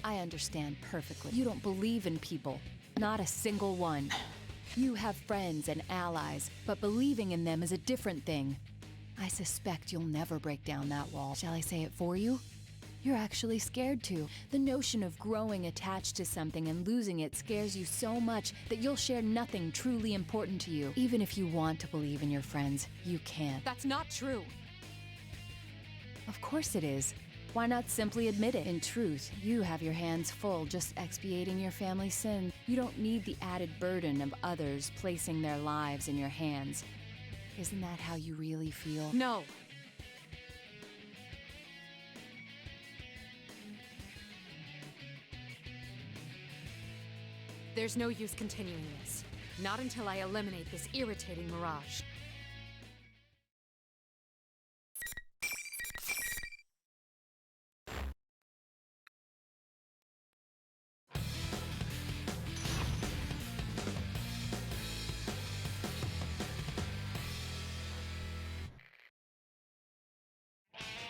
I understand perfectly. You don't believe in people. Not a single one. You have friends and allies, but believing in them is a different thing. I suspect you'll never break down that wall. Shall I say it for you? You're actually scared to. The notion of growing attached to something and losing it scares you so much that you'll share nothing truly important to you. Even if you want to believe in your friends, you can't. That's not true. Of course it is. Why not simply admit it? In truth, you have your hands full just expiating your family's sin. You don't need the added burden of others placing their lives in your hands. Isn't that how you really feel? No. There's no use continuing this. Not until I eliminate this irritating mirage.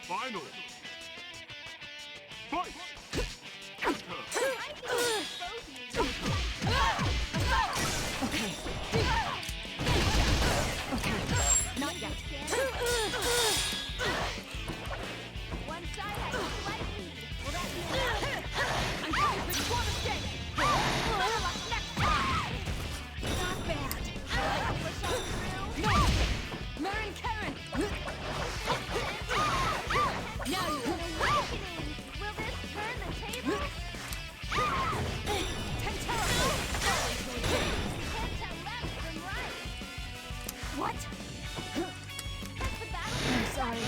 Final. Fight! Okay. Not yet. One side has a slight lead. Will that be enough? I'm coming for you. Want to stay? Better luck next time! Not bad. Push on through. No. Marin Karen. Now you. Awakening! Will this turn the tables? Can't tell left from right. What? That's the battle. I'm sorry.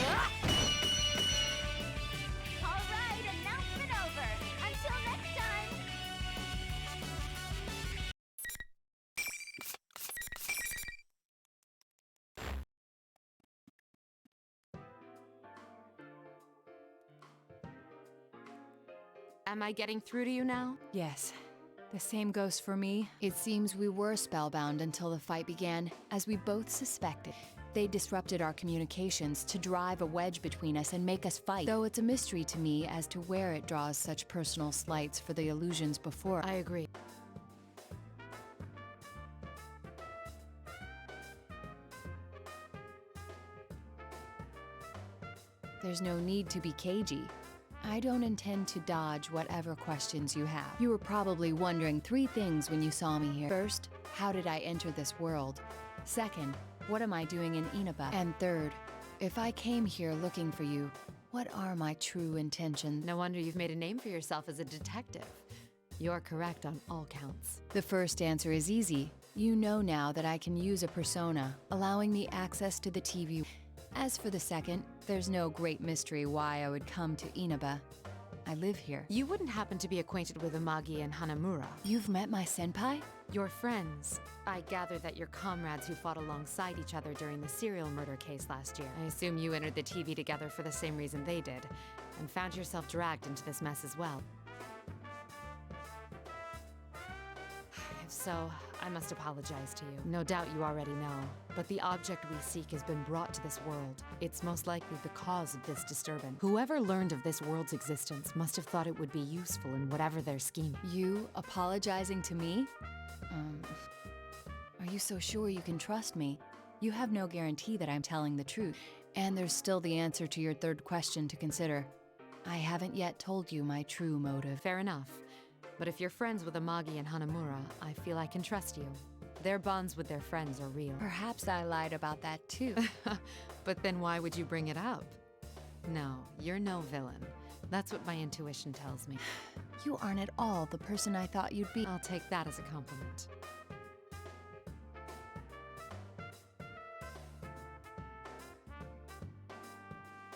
All right, announcement over. Until next time. Am I getting through to you now? Yes. The same goes for me. It seems we were spellbound until the fight began, as we both suspected. They disrupted our communications to drive a wedge between us and make us fight, though it's a mystery to me as to where it draws such personal slights for the illusions before. I agree. There's no need to be cagey. I don't intend to dodge whatever questions you have. You were probably wondering 3 things when you saw me here. First, how did I enter this world? Second, what am I doing in Inaba? And third, if I came here looking for you, what are my true intentions? No wonder you've made a name for yourself as a detective. You're correct on all counts. The first answer is easy. You know now that I can use a persona, allowing me access to the TV. As for the second, there's no great mystery why I would come to Inaba. I live here. You wouldn't happen to be acquainted with Amagi and Hanamura. You've met my senpai? Your friends. I gather that you're comrades who fought alongside each other during the serial murder case last year. I assume you entered the TV together for the same reason they did, and found yourself dragged into this mess as well. If so, I must apologize to you. No doubt you already know, but the object we seek has been brought to this world. It's most likely the cause of this disturbance. Whoever learned of this world's existence must have thought it would be useful in whatever their scheme. You apologizing to me? Are you so sure you can trust me? You have no guarantee that I'm telling the truth. And there's still the answer to your third question to consider. I haven't yet told you my true motive. Fair enough. But if you're friends with Amagi and Hanamura, I feel I can trust you. Their bonds with their friends are real. Perhaps I lied about that too. But then why would you bring it up? No, you're no villain. That's what my intuition tells me. You aren't at all the person I thought you'd be. I'll take that as a compliment.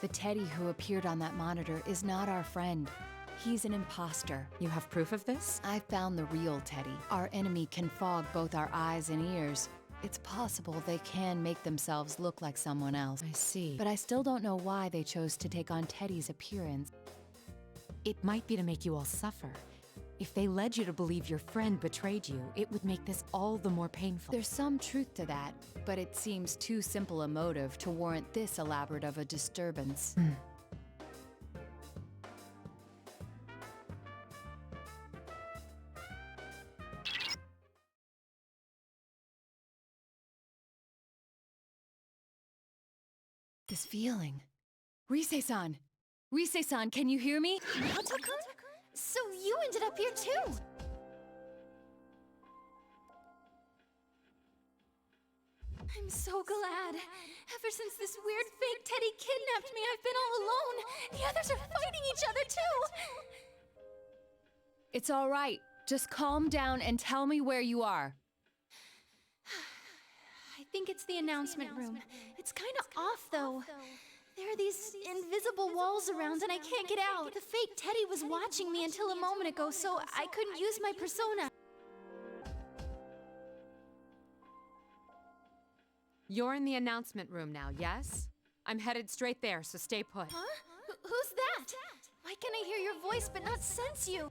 The Teddy who appeared on that monitor is not our friend. He's an imposter. You have proof of this? I found the real Teddy. Our enemy can fog both our eyes and ears. It's possible they can make themselves look like someone else. I see. But I still don't know why they chose to take on Teddy's appearance. It might be to make you all suffer. If they led you to believe your friend betrayed you, it would make this all the more painful. There's some truth to that, but it seems too simple a motive to warrant this elaborate of a disturbance. This feeling. Rise-san! Rise-san, can you hear me? Otakun? So you ended up here too! I'm so glad. Ever since this weird fake Teddy kidnapped me, I've been all alone. The others are fighting each other too. It's all right. Just calm down and tell me where you are. I think it's the announcement room. It's kind of off though. There are these invisible walls around and I can't get out. The fake Teddy was watching me until a moment ago, so I couldn't use my persona. You're in the announcement room now, yes? I'm headed straight there, so stay put. Huh? Who's that? Why can I hear your voice but not sense you?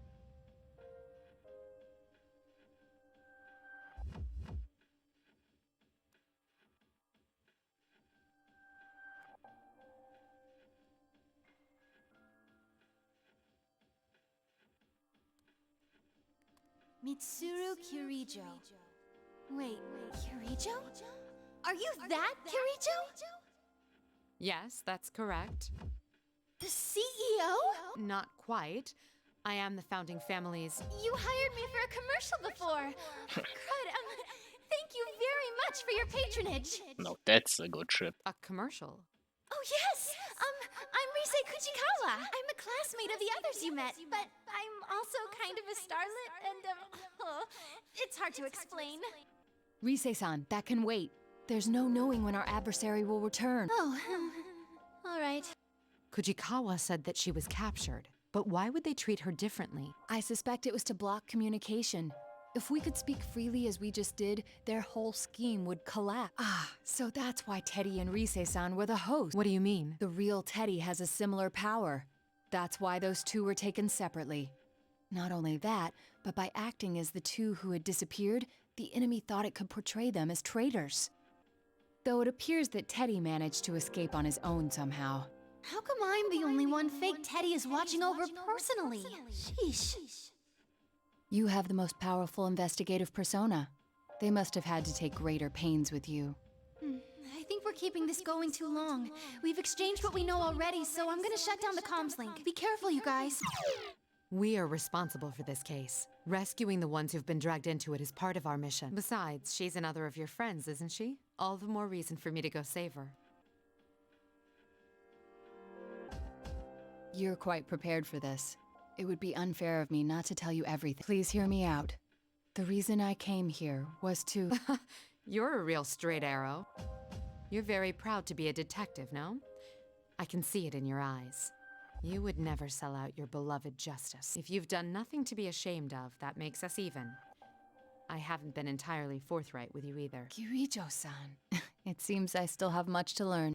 Mitsuru Kirijo. Wait, Kirijo? Are you that Kirijo? Yes, that's correct. The CEO? Not quite. I am the founding family's... You hired me for a commercial before. Good, thank you very much for your patronage. No, that's a good trip. A commercial? Oh yes! I'm Rise Kuchikawa. I'm a classmate of the others you met, but I'm also kind of a starlet, and it's hard to explain. Rise-san, that can wait. There's no knowing when our adversary will return. Oh, all right. Kujikawa said that she was captured, but why would they treat her differently? I suspect it was to block communication. If we could speak freely as we just did, their whole scheme would collapse. Ah, so that's why Teddy and Rise-san were the hosts. What do you mean? The real Teddy has a similar power. That's why those two were taken separately. Not only that, but by acting as the two who had disappeared, the enemy thought it could portray them as traitors. Though it appears that Teddy managed to escape on his own somehow. How come I'm the only one fake Teddy is watching over personally? Sheesh. You have the most powerful investigative persona. They must have had to take greater pains with you. I think we're keeping this going too long. We've exchanged what we know already, so I'm gonna shut down the comms link. Be careful, you guys. We are responsible for this case. Rescuing the ones who've been dragged into it is part of our mission. Besides, she's another of your friends, isn't she? All the more reason for me to go save her. You're quite prepared for this. It would be unfair of me not to tell you everything. Please hear me out. The reason I came here was to... You're a real straight arrow. You're very proud to be a detective, no? I can see it in your eyes. You would never sell out your beloved justice. If you've done nothing to be ashamed of, that makes us even. I haven't been entirely forthright with you either. Kirijo-san. It seems I still have much to learn.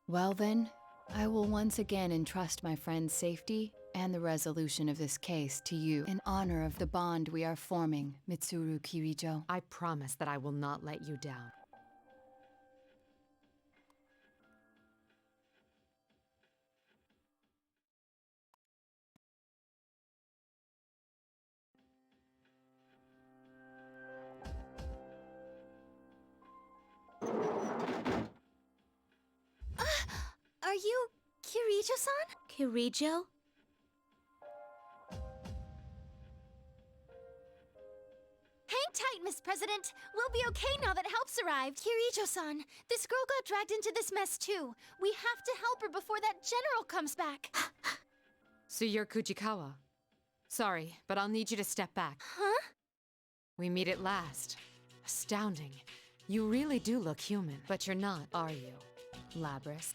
Well then, I will once again entrust my friend's safety and the resolution of this case to you in honor of the bond we are forming, Mitsuru Kirijo. I promise that I will not let you down. Are you Kirijo-san? Kirijo? Hang tight, Miss President. We'll be okay now that help's arrived. Kirijo-san, this girl got dragged into this mess too. We have to help her before that general comes back. So you're Kujikawa. Sorry, but I'll need you to step back. Huh? We meet at last. Astounding. You really do look human, but you're not, are you, Labrys?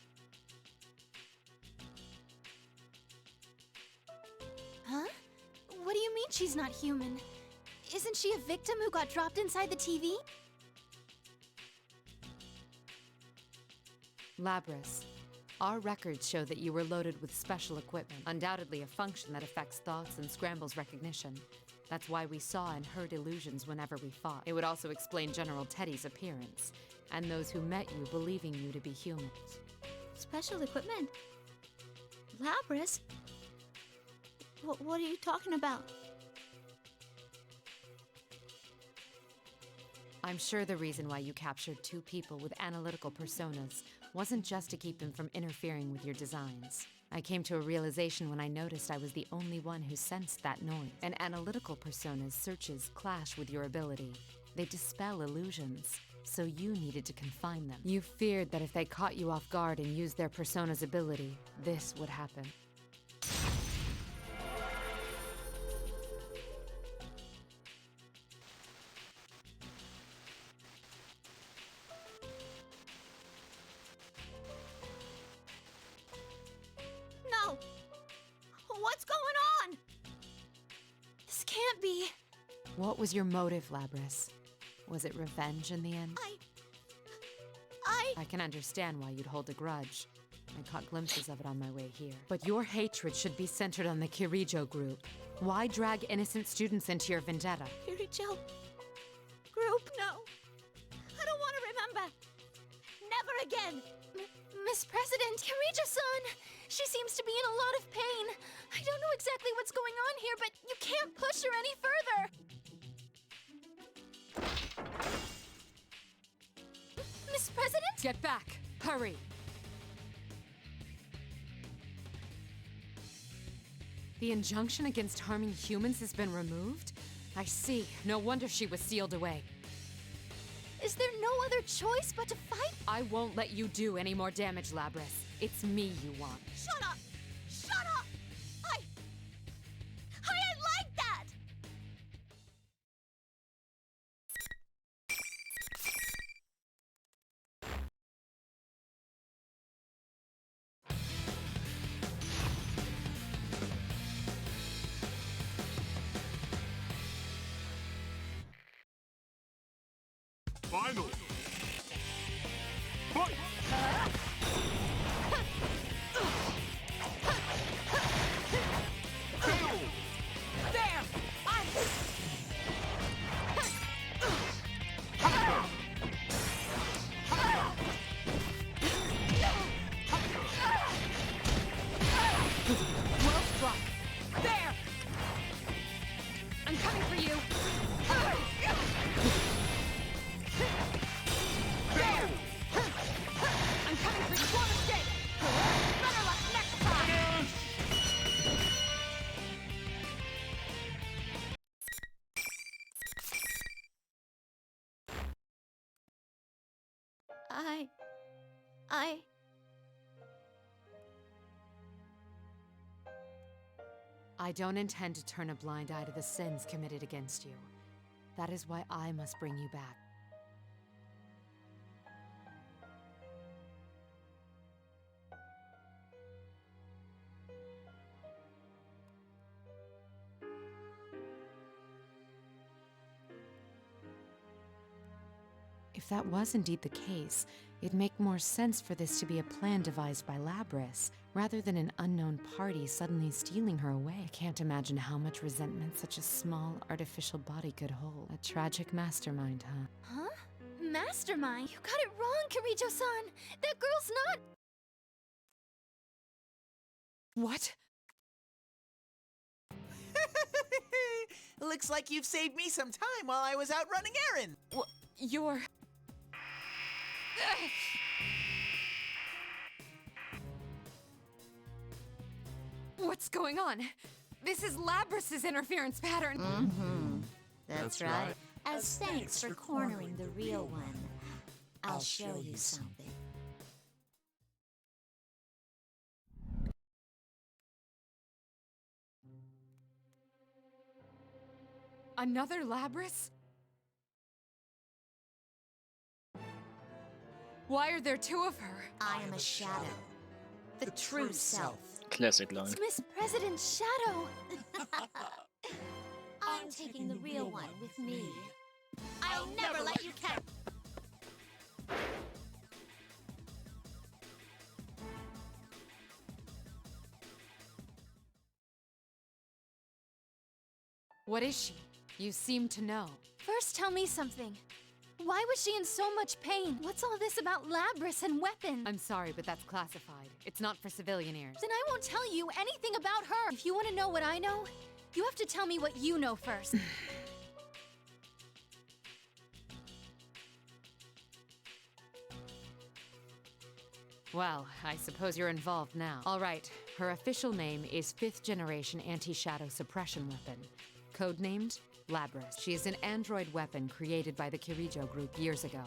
Huh? What do you mean she's not human? Isn't she a victim who got dropped inside the TV? Labrys, our records show that you were loaded with special equipment, undoubtedly a function that affects thoughts and scrambles recognition. That's why we saw and heard illusions whenever we fought. It would also explain General Teddy's appearance, and those who met you believing you to be human. Special equipment? Labrys? What are you talking about? I'm sure the reason why you captured two people with analytical personas wasn't just to keep them from interfering with your designs. I came to a realization when I noticed I was the only one who sensed that noise. An analytical persona's searches clash with your ability. They dispel illusions, so you needed to confine them. You feared that if they caught you off guard and used their persona's ability, this would happen. What was your motive, Labrys? Was it revenge in the end? I can understand why you'd hold a grudge. I caught glimpses of it on my way here. But your hatred should be centered on the Kirijo group. Why drag innocent students into your vendetta? Kirijo group? No. I don't want to remember. Never again. Miss President, Kirijo-san! She seems to be in a lot of pain. I don't know exactly what's going on here, but you can't push her any further. Miss President? Get back! Hurry! The injunction against harming humans has been removed? I see. No wonder she was sealed away. Is there no other choice but to fight? I won't let you do any more damage, Labrys. It's me you want. Shut up! Shut up! I like that! Final. Fight! There! Rope drop! There! I'm coming for you! There! I'm coming for you! Won't escape! Better luck next time! I don't intend to turn a blind eye to the sins committed against you. That is why I must bring you back. If that was indeed the case, it'd make more sense for this to be a plan devised by Labrys, rather than an unknown party suddenly stealing her away. I can't imagine how much resentment such a small, artificial body could hold. A tragic mastermind, huh? Huh? Mastermind? You got it wrong, Kirijo-san! That girl's not— What? Looks like you've saved me some time while I was out running errands. You're... What's going on? This is Labrys' interference pattern. Mm-hmm. That's right. As thanks for cornering the real one, I'll show you something. Another Labrys? Why are there two of her? I am a shadow. The true self. Classic line. It's Miss President's shadow! I'm taking the real one with me. I'll never let you catch. What is she? You seem to know. First, tell me something. Why was she in so much pain? What's all this about Labrys and weapons? I'm sorry, but that's classified. It's not for civilian ears. Then I won't tell you anything about her. If you want to know what I know, you have to tell me what you know first. Well, I suppose you're involved now. All right, her official name is 5th Generation Anti-Shadow Suppression Weapon. Codenamed Labrys. She is an android weapon created by the Kirijo group years ago.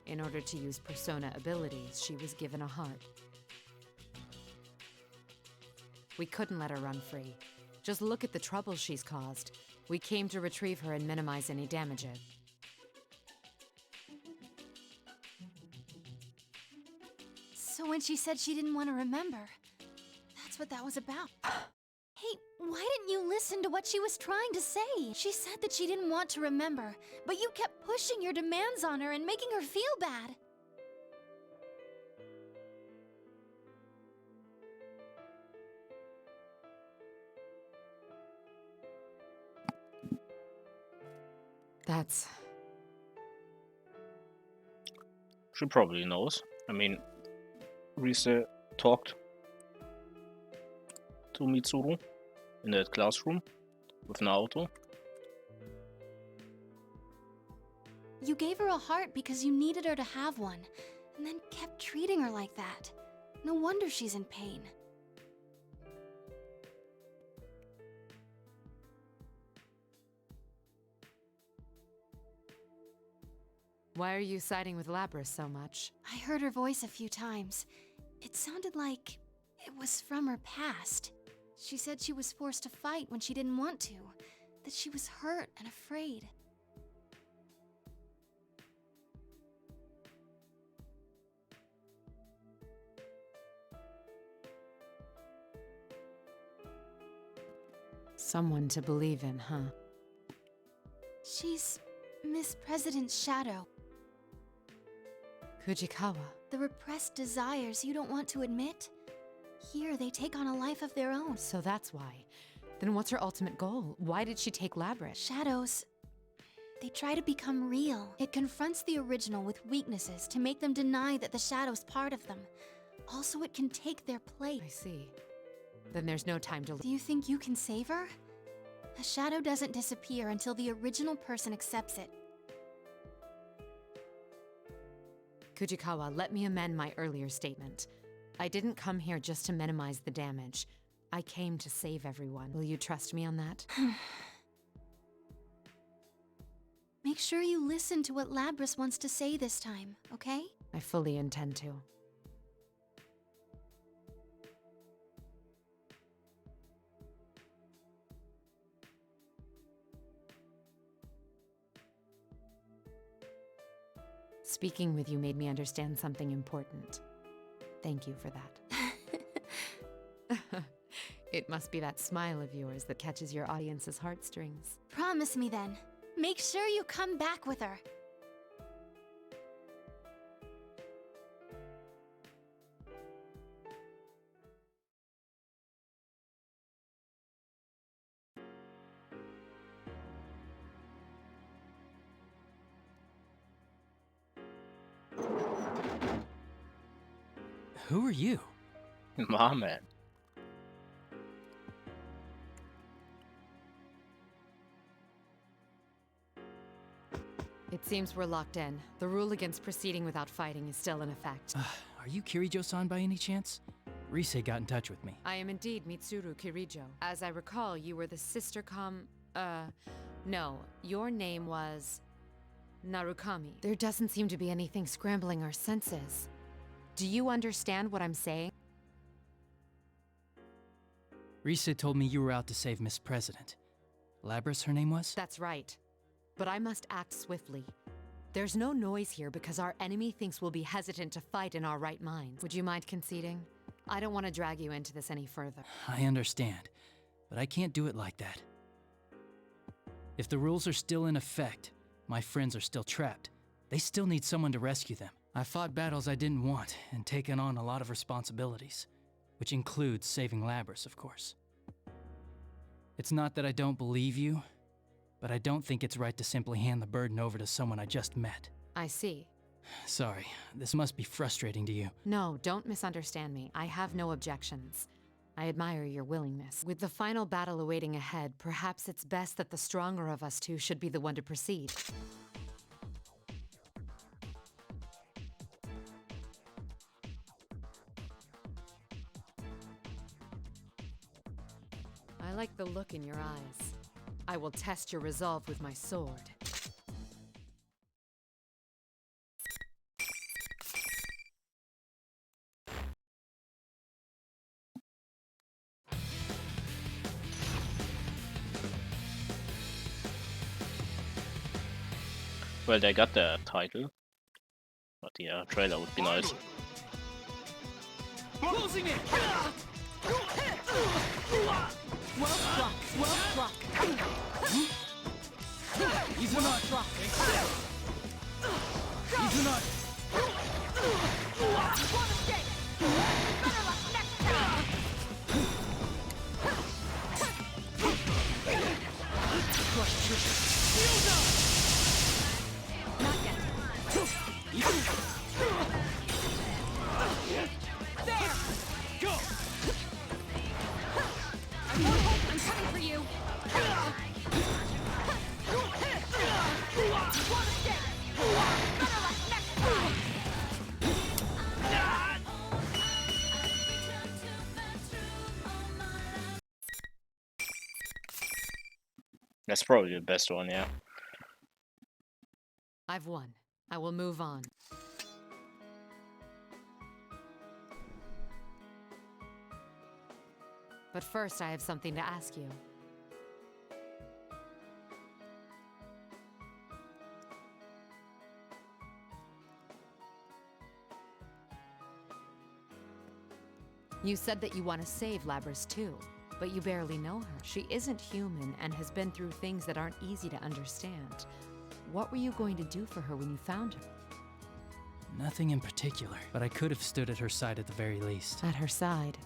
In order to use persona abilities, she was given a heart. We couldn't let her run free. Just look at the trouble she's caused. We came to retrieve her and minimize any damages. So when she said she didn't want to remember, that's what that was about. Hey, why didn't you listen to what she was trying to say? She said that she didn't want to remember, but you kept pushing your demands on her and making her feel bad. That's... She probably knows. I mean, Rise talked to Mitsuru in that classroom with Naoto. You gave her a heart because you needed her to have one, and then kept treating her like that. No wonder she's in pain. Why are you siding with Labris so much? I heard her voice a few times. It sounded like it was from her past. She said she was forced to fight when she didn't want to, that she was hurt and afraid. Someone to believe in, huh? She's Miss President's shadow. Fujikawa. The repressed desires you don't want to admit? Here, they take on a life of their own. So that's why. Then what's her ultimate goal? Why did she take Labris? Shadows. They try to become real. It confronts the original with weaknesses to make them deny that the shadow's part of them. Also, it can take their place. I see. Then there's no time to... Do you think you can save her? A shadow doesn't disappear until the original person accepts it. Fujikawa, let me amend my earlier statement. I didn't come here just to minimize the damage. I came to save everyone. Will you trust me on that? Make sure you listen to what Labris wants to say this time, okay? I fully intend to. Speaking with you made me understand something important. Thank you for that. It must be that smile of yours that catches your audience's heartstrings. Promise me then. Make sure you come back with her. Who are you? My man. It seems we're locked in. The rule against proceeding without fighting is still in effect. Are you Kirijo-san by any chance? Rise got in touch with me. I am indeed Mitsuru Kirijo. As I recall, you were the sister no, your name was... Narukami. There doesn't seem to be anything scrambling our senses. Do you understand what I'm saying? Rise told me you were out to save Miss President. Labris, her name was? That's right. But I must act swiftly. There's no noise here because our enemy thinks we'll be hesitant to fight in our right minds. Would you mind conceding? I don't want to drag you into this any further. I understand, but I can't do it like that. If the rules are still in effect, my friends are still trapped. They still need someone to rescue them. I fought battles I didn't want and taken on a lot of responsibilities, which includes saving Labris, of course. It's not that I don't believe you, but I don't think it's right to simply hand the burden over to someone I just met. I see. Sorry, this must be frustrating to you. No, don't misunderstand me. I have no objections. I admire your willingness. With the final battle awaiting ahead, perhaps it's best that the stronger of us two should be the one to proceed. I like the look in your eyes. I will test your resolve with my sword. Well, they got the title, but yeah, trailer would be nice. Closing it! That's probably the best one, yeah. I've won. I will move on. But first, I have something to ask you. You said that you want to save Labrys too, but you barely know her. She isn't human and has been through things that aren't easy to understand. What were you going to do for her when you found her? Nothing in particular, but I could have stood at her side at the very least. At her side?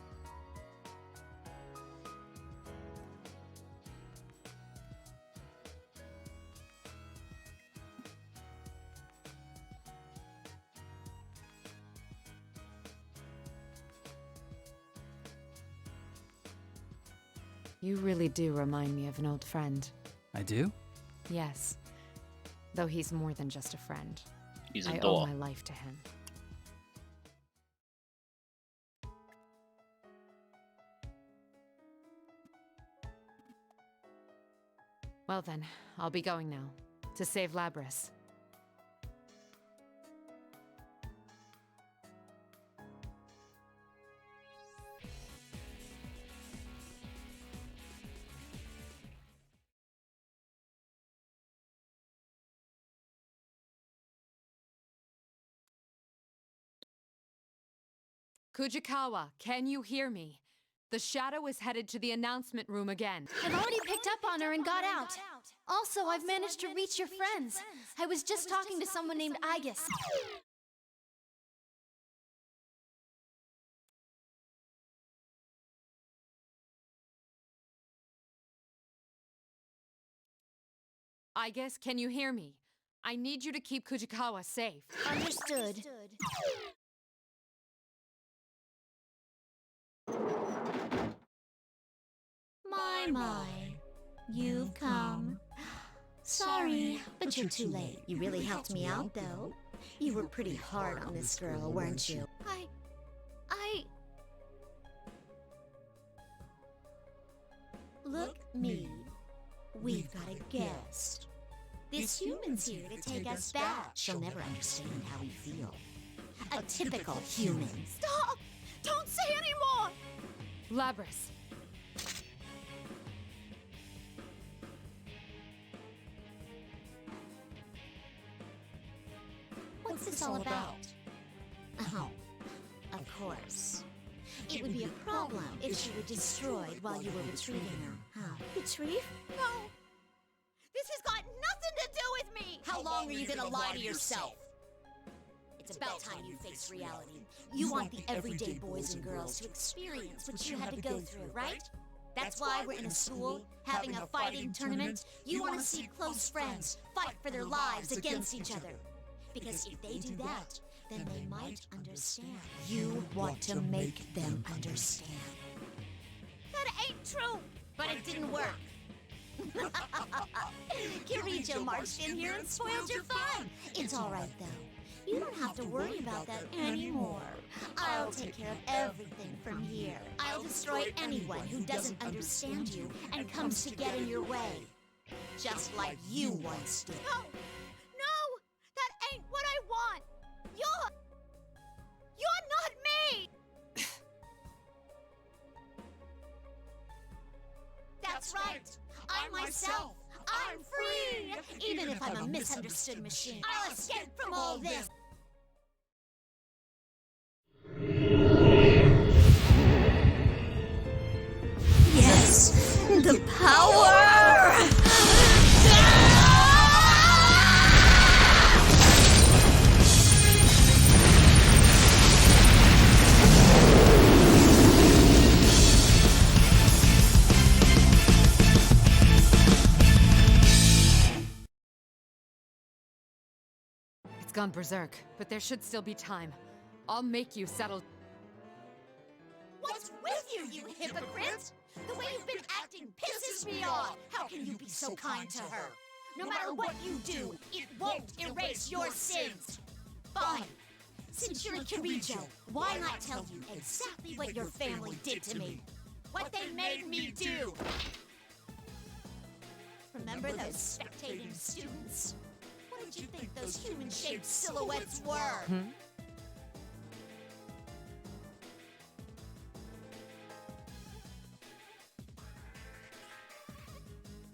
You really do remind me of an old friend. I do? Yes. Though he's more than just a friend. He's a I door. owe my life to him. Well then, I'll be going now. To save Labrys. Kujikawa, can you hear me? The Shadow is headed to the announcement room again. I've already picked up on her and got out. Also, I've managed to reach your friends. I was just talking to someone named Aegis. Aegis, can you hear me? I need you to keep Kujikawa safe. Understood. My, you've come. Sorry, but you're too late. You really helped me out, though. You were pretty hard on this girl, weren't you? Look, me. We've got a guest. This human's here to take us back. She'll never understand how we feel. A typical human. Stop! Don't say any more! Labrys. What's this all about? Oh, of course. It would be a problem if she were destroyed while you were retrieving her, huh? Retrieve? No! This has got nothing to do with me! How long are you gonna lie to yourself? It's about time you face reality. You want the everyday boys and girls to experience what you had to go through, right? That's why we're in a school, having a fighting tournament. You want to see close friends fight for their lives against each other. Because if they do that, then they might understand. You want to make them understand. That ain't true! But it didn't work. Kirijo marched in here and spoiled your fun. It's all right, though. You don't have to worry about that anymore. I'll take care of everything from here. I'll destroy anyone who doesn't understand you and comes to get in your way. Just like you once did. No! No! That ain't what I want! You're not me! That's right! I'm myself! I'm free! Even if I'm a misunderstood machine, I'll escape from all this! Yes! The power! It's gone berserk, but there should still be time. I'll make you settle. What's with you, you hypocrite? The way you've been acting pisses me off! How can you be so kind to her? No matter what you do, it won't erase your sins. Fine. Since you're a Kirijo, why not tell you exactly what your family did to me? What they made me do? Remember those spectating students? What did you think those human-shaped silhouettes were?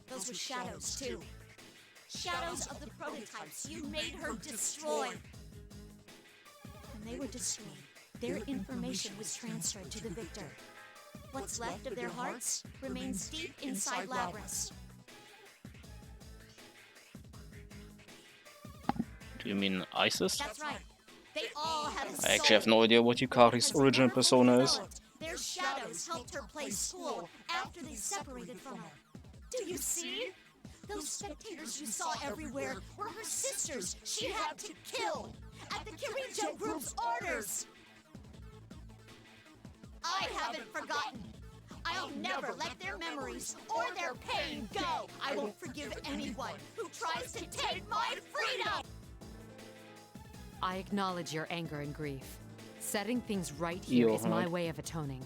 Those were shadows, too. Shadows of the prototypes you made her destroy. When they were destroyed, their information was transferred to the victor. What's left of their hearts remains deep inside Labras. Do you mean ISIS? That's right. They all had a I actually have no idea what Yukari's original persona is. Their shadows helped her play school after they separated from her. Do you see? Those spectators you saw everywhere were her sisters she had to kill at the Kirijo group's orders. I haven't forgotten. I'll never let their memories or their pain go. I won't forgive anyone who tries to take my freedom. I acknowledge your anger and grief. Setting things right here is my way of atoning.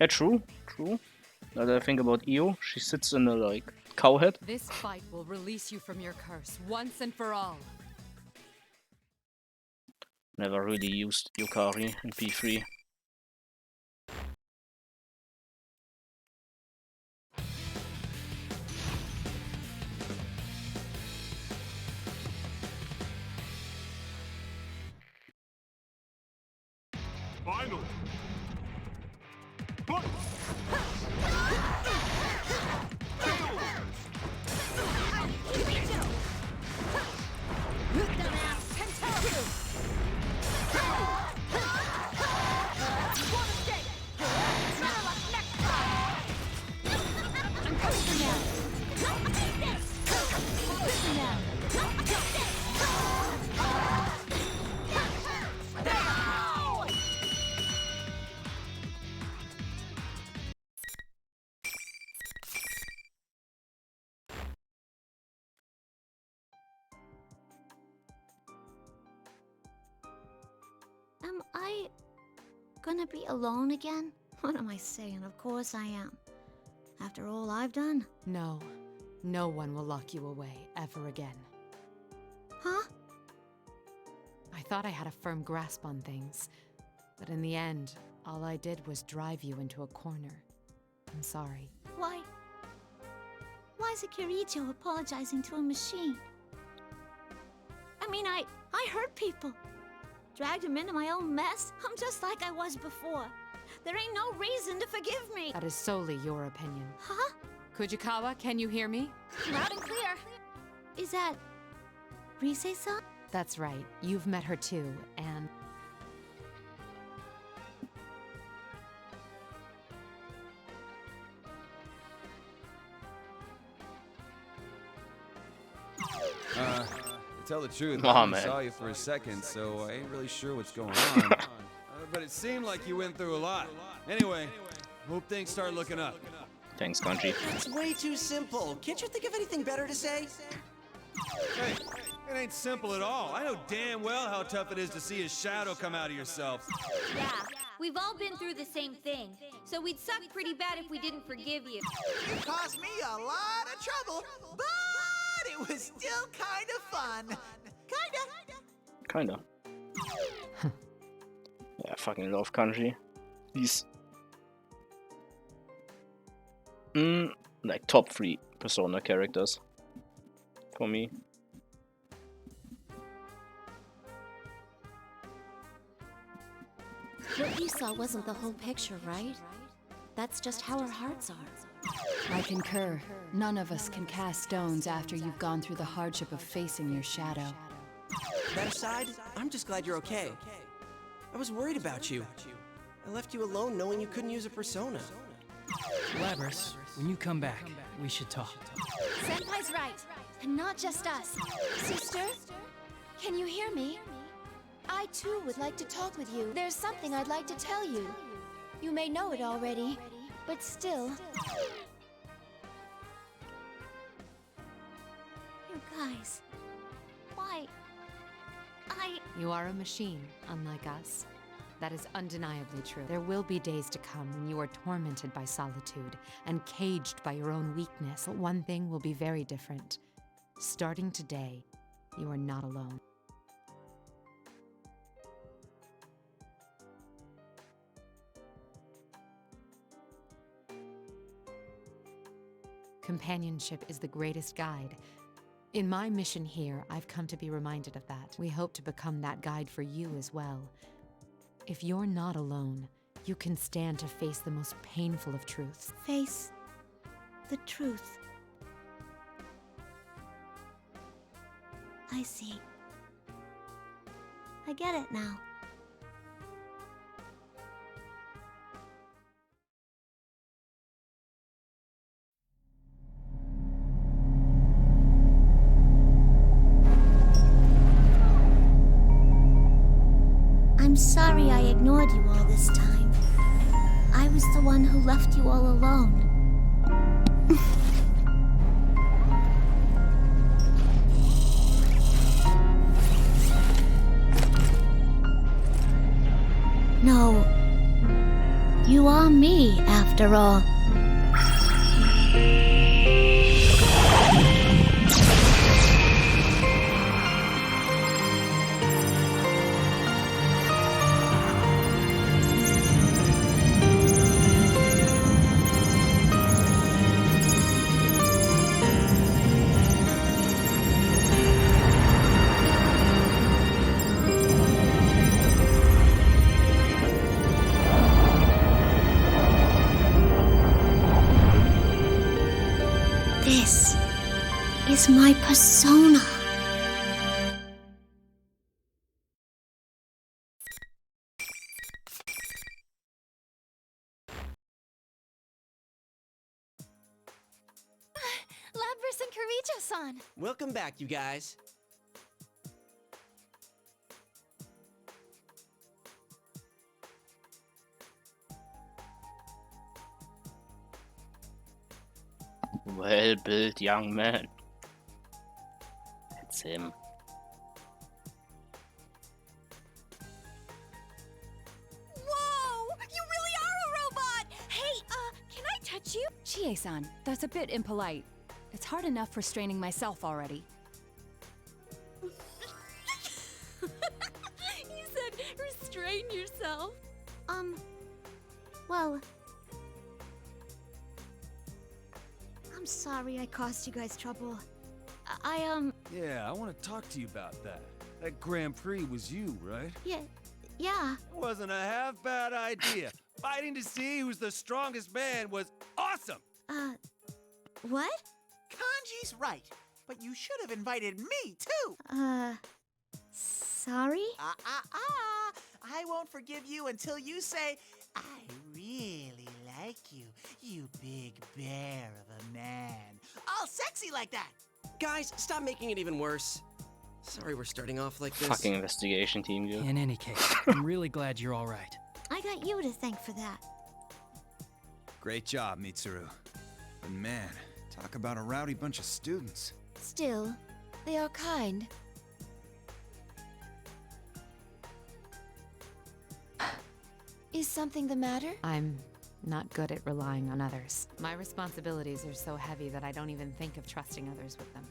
Yeah, true. Now that I think about Io, she sits in a, like, cow head. This fight will release you from your curse once and for all. Never really used Yukari in P3. Final. Am I gonna be alone again? What am I saying? Of course I am. After all I've done. No. No one will lock you away ever again. Huh? I thought I had a firm grasp on things, but in the end, all I did was drive you into a corner. I'm sorry. Why is a Kirijo apologizing to a machine? I mean, I hurt people. Dragged him into my own mess. I'm just like I was before. There ain't no reason to forgive me. That is solely your opinion. Huh? Kujikawa, can you hear me? Loud and clear. Is that Rise-san? That's right. You've met her too, and... To tell the truth, Aw, I only man. saw you for a second, so I ain't really sure what's going on. But it seemed like you went through a lot. Anyway, hope things start looking up. Thanks, Kanji. That's way too simple. Can't you think of anything better to say? Hey, it ain't simple at all. I know damn well how tough it is to see a shadow come out of yourself. Yeah, we've all been through the same thing, so we'd suck pretty bad if we didn't forgive you. You caused me a lot of trouble, but it was still kind of fun. Kinda. Yeah, I fucking love Kanji. He's... like top 3 Persona characters. For me. What you saw wasn't the whole picture, right? That's just how our hearts are. I concur. None of us can cast stones after you've gone through the hardship of facing your shadow. That aside, I'm just glad you're okay. I was worried about you. I left you alone knowing you couldn't use a persona. Labras, when you come back, we should talk. Senpai's right. And not just us. Sister? Can you hear me? I too would like to talk with you. There's something I'd like to tell you. You may know it already, but still. You guys. Why? You are a machine, unlike us. That is undeniably true. There will be days to come when you are tormented by solitude and caged by your own weakness. But one thing will be very different. Starting today, you are not alone. Companionship is the greatest guide. In my mission here, I've come to be reminded of that. We hope to become that guide for you as well. If you're not alone, you can stand to face the most painful of truths. Face the truth. I see. I get it now. I'm sorry I ignored you all this time. I was the one who left you all alone. No, you are me, after all. This is my persona. Labris and Kirijo-san! Welcome back, you guys. Well-built young man. That's him. Whoa! You really are a robot! Hey, can I touch you? Chie-san, that's a bit impolite. It's hard enough restraining myself already. You said restrain yourself. Well... I'm sorry I caused you guys trouble. Yeah, I want to talk to you about that. That Grand Prix was you, right? Yeah. Wasn't a half bad idea. Fighting to see who's the strongest man was awesome! What? Kanji's right, but you should have invited me, too! Sorry? I won't forgive you until you say, I really like you, you big bear of a man. All sexy like that! Guys, stop making it even worse. Sorry we're starting off like this. Fucking investigation team, you. In any case, I'm really glad you're all right. I got you to thank for that. Great job, Mitsuru. But man, talk about a rowdy bunch of students. Still, they are kind. Is something the matter? I'm not good at relying on others. My responsibilities are so heavy that I don't even think of trusting others with them.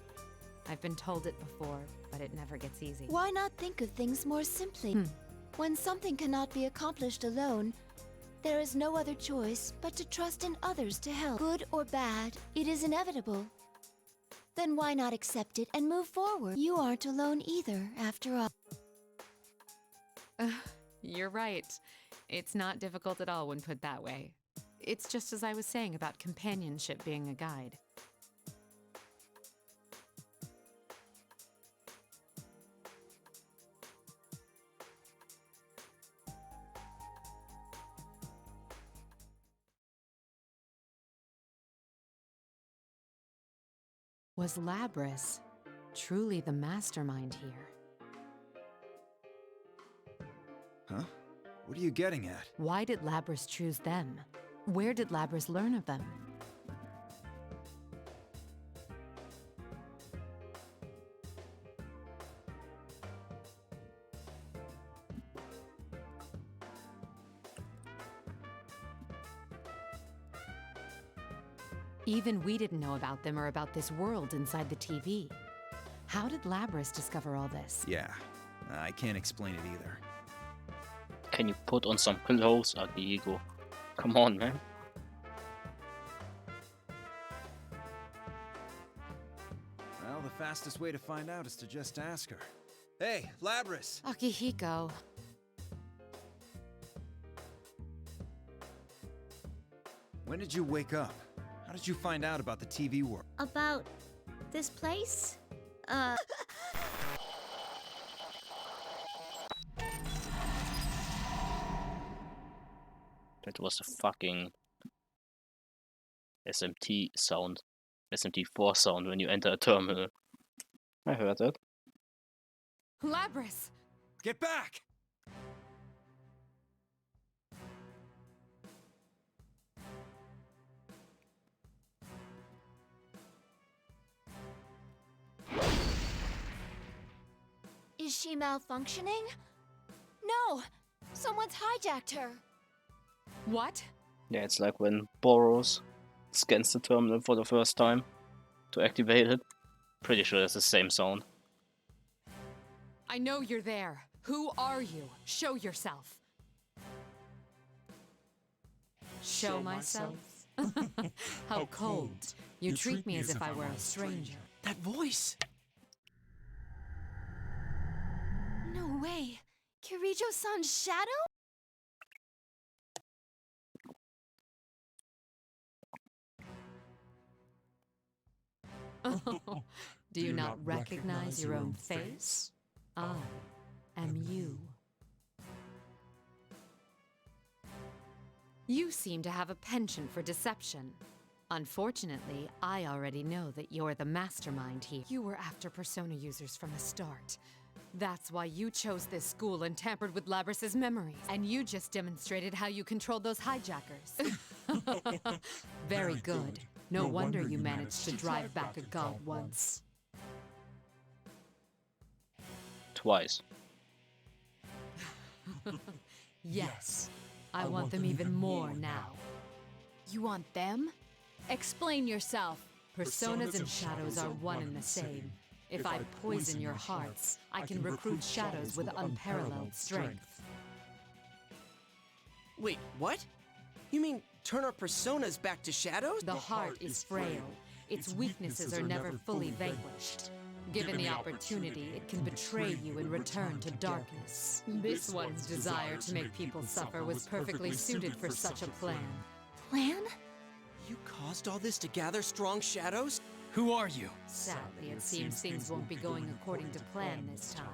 I've been told it before, but it never gets easy. Why not think of things more simply? When something cannot be accomplished alone, there is no other choice but to trust in others to help. Good or bad, it is inevitable. Then why not accept it and move forward? You aren't alone either, after all. You're right. It's not difficult at all when put that way. It's just as I was saying about companionship being a guide. Was Labris truly the mastermind here? Huh? What are you getting at? Why did Labris choose them? Where did Labris learn of them? Even we didn't know about them or about this world inside the TV. How did Labris discover all this? Yeah, I can't explain it either. Can you put on some clothes, Akihiko? Come on, man. Well, the fastest way to find out is to just ask her. Hey, Labris! Akihiko. When did you wake up? How did you find out about the TV world? About this place? That was the fucking SMT sound. SMT4 sound when you enter a terminal. I heard that. Labris! Get back! Is she malfunctioning? No! Someone's hijacked her! What? Yeah, it's like when Boros scans the terminal for the first time to activate it. Pretty sure that's the same sound. I know you're there. Who are you? Show yourself. Show myself? How cold. You treat me as if I were a stranger. That voice! No way. Kirijo-san's shadow? Do you not recognize your own face? I am you. You seem to have a penchant for deception. Unfortunately, I already know that you're the mastermind here. You were after Persona users from the start. That's why you chose this school and tampered with Labris's memories. And you just demonstrated how you controlled those hijackers. Very good. No wonder you managed to drive back a god once. Twice. Yes. I want them even more now. You want them? Explain yourself. Personas and shadows are one and the same. If I poison your hearts, I can recruit shadows with unparalleled strength. Wait, what? You mean turn our personas back to shadows? The heart is frail. Its weaknesses are never fully vanquished. Given the opportunity, it can betray you and return to darkness. This one's desire to make people suffer was perfectly suited for such a plan. Plan? You caused all this to gather strong shadows? Who are you? Sadly, it seems things won't be going according to plan this time.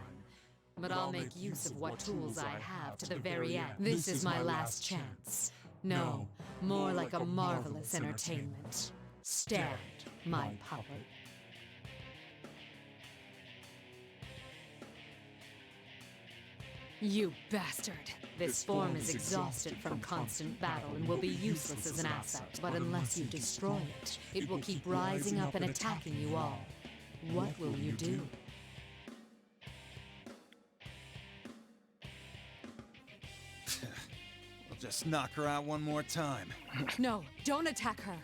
But I'll make use of what tools I have to the very end. This is my last chance. No, more like a marvelous entertainment. Stand, my puppet. You bastard! This form is exhausted from constant battle and will be useless as an asset. But unless you destroy it, it will keep rising up and attacking you all. What will you do? We'll just knock her out one more time. No, don't attack her.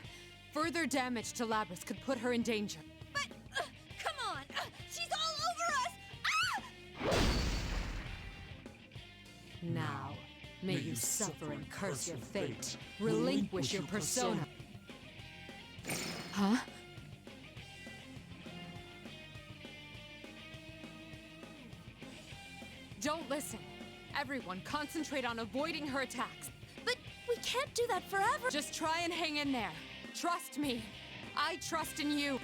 Further damage to Labris could put her in danger. But, come on! She's all over us! Ah! Now, may you suffer and curse your fate. Relinquish your persona. Huh? Don't listen. Everyone, concentrate on avoiding her attacks. But we can't do that forever. Just try and hang in there. Trust me. I trust in you.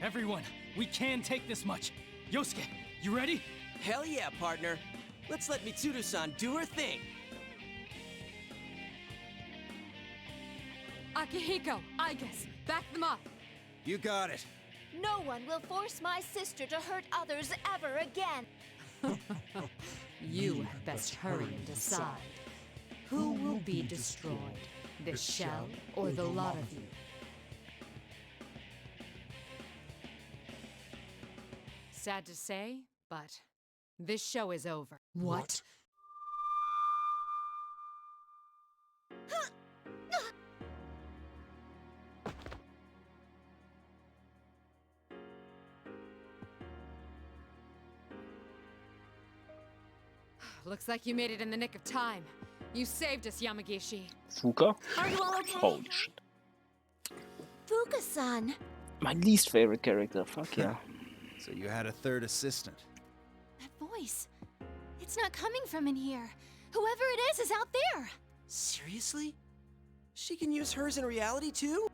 Everyone, we can take this much. Yosuke, you ready? Hell yeah, partner. Let's let Mitsuru-san do her thing. Akihiko, Igus, back them up. You got it. No one will force my sister to hurt others ever again. You had best hurry and decide. Who will be destroyed? This shell or the lot of you? Sad to say, but this show is over. What? Looks like you made it in the nick of time. You saved us, Yamagishi. Fuka? Are you all okay? Holy shit. Fuka-san. My least favorite character, fuck yeah. So you had a third assistant. That voice. It's not coming from in here. Whoever it is out there. Seriously? She can use hers in reality too?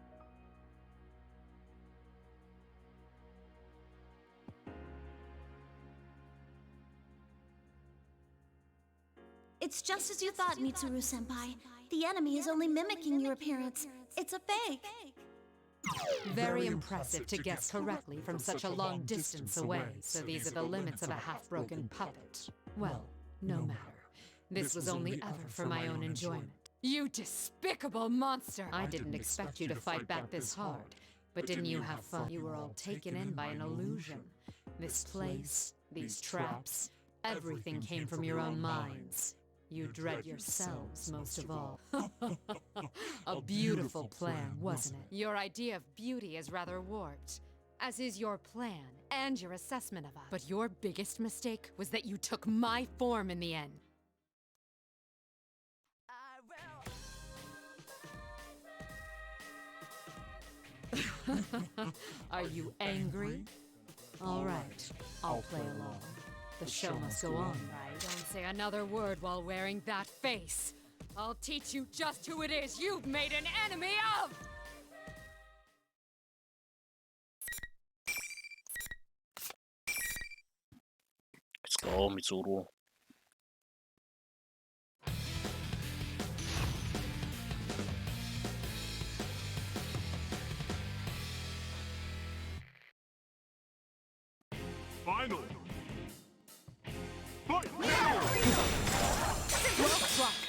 It's just as you thought, Mitsuru-senpai. The enemy is only mimicking your appearance. It's a fake. Very impressive to guess correctly from such a long distance away. So these are the limits of a half-broken puppet. Well, no matter. This was only ever for my own enjoyment. You despicable monster! I didn't expect you to fight back this hard. But didn't you have fun? You were all taken in by an illusion. This place, these traps, everything came from your own minds. You dread yourselves most of all. A beautiful plan, wasn't it? Your idea of beauty is rather warped, as is your plan and your assessment of us. But your biggest mistake was that you took my form in the end. Are you angry? All right, I'll play along. The show must go on, right? Don't say another word while wearing that face. I'll teach you just who it is you've made an enemy of! Let's go, Mitsuru. Final. Fight!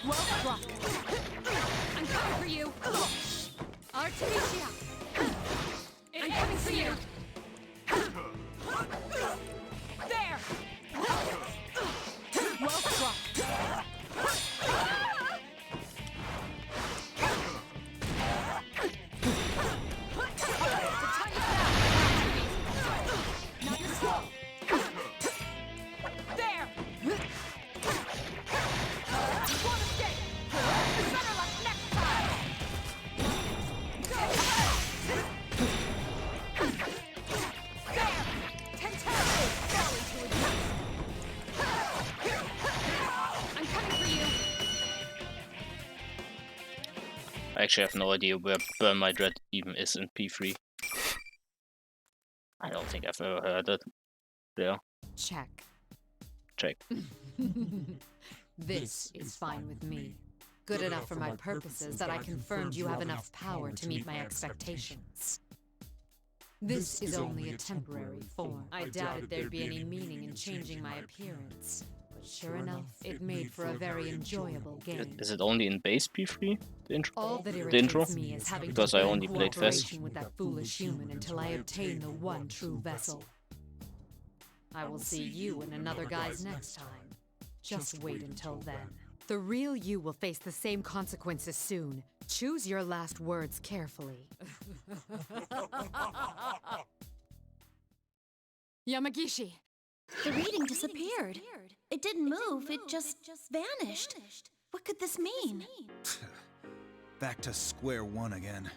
Well struck! I'm coming for you! Artemisia! I'm coming for you! There! Well struck! I actually have no idea where Burn My Dread even is in P3. I don't think I've ever heard it. There. Check. Check. This is fine with me. Good enough for my purposes that I confirmed you have enough power to meet my expectations. This is only a temporary form. I doubted there'd be any meaning in changing my appearance. But sure enough, it made for a very enjoyable game. Is it only in base P3? The intro? All that The intro? irritates me is having Because to I be in only played Fest. cooperation with that foolish human until I obtain the one true vessel. I will see you and another guy's next time. Just wait until then. The real you will face the same consequences soon. Choose your last words carefully. Yamagishi! The reading disappeared. It didn't move, it just vanished. What could this mean? Back to square one again.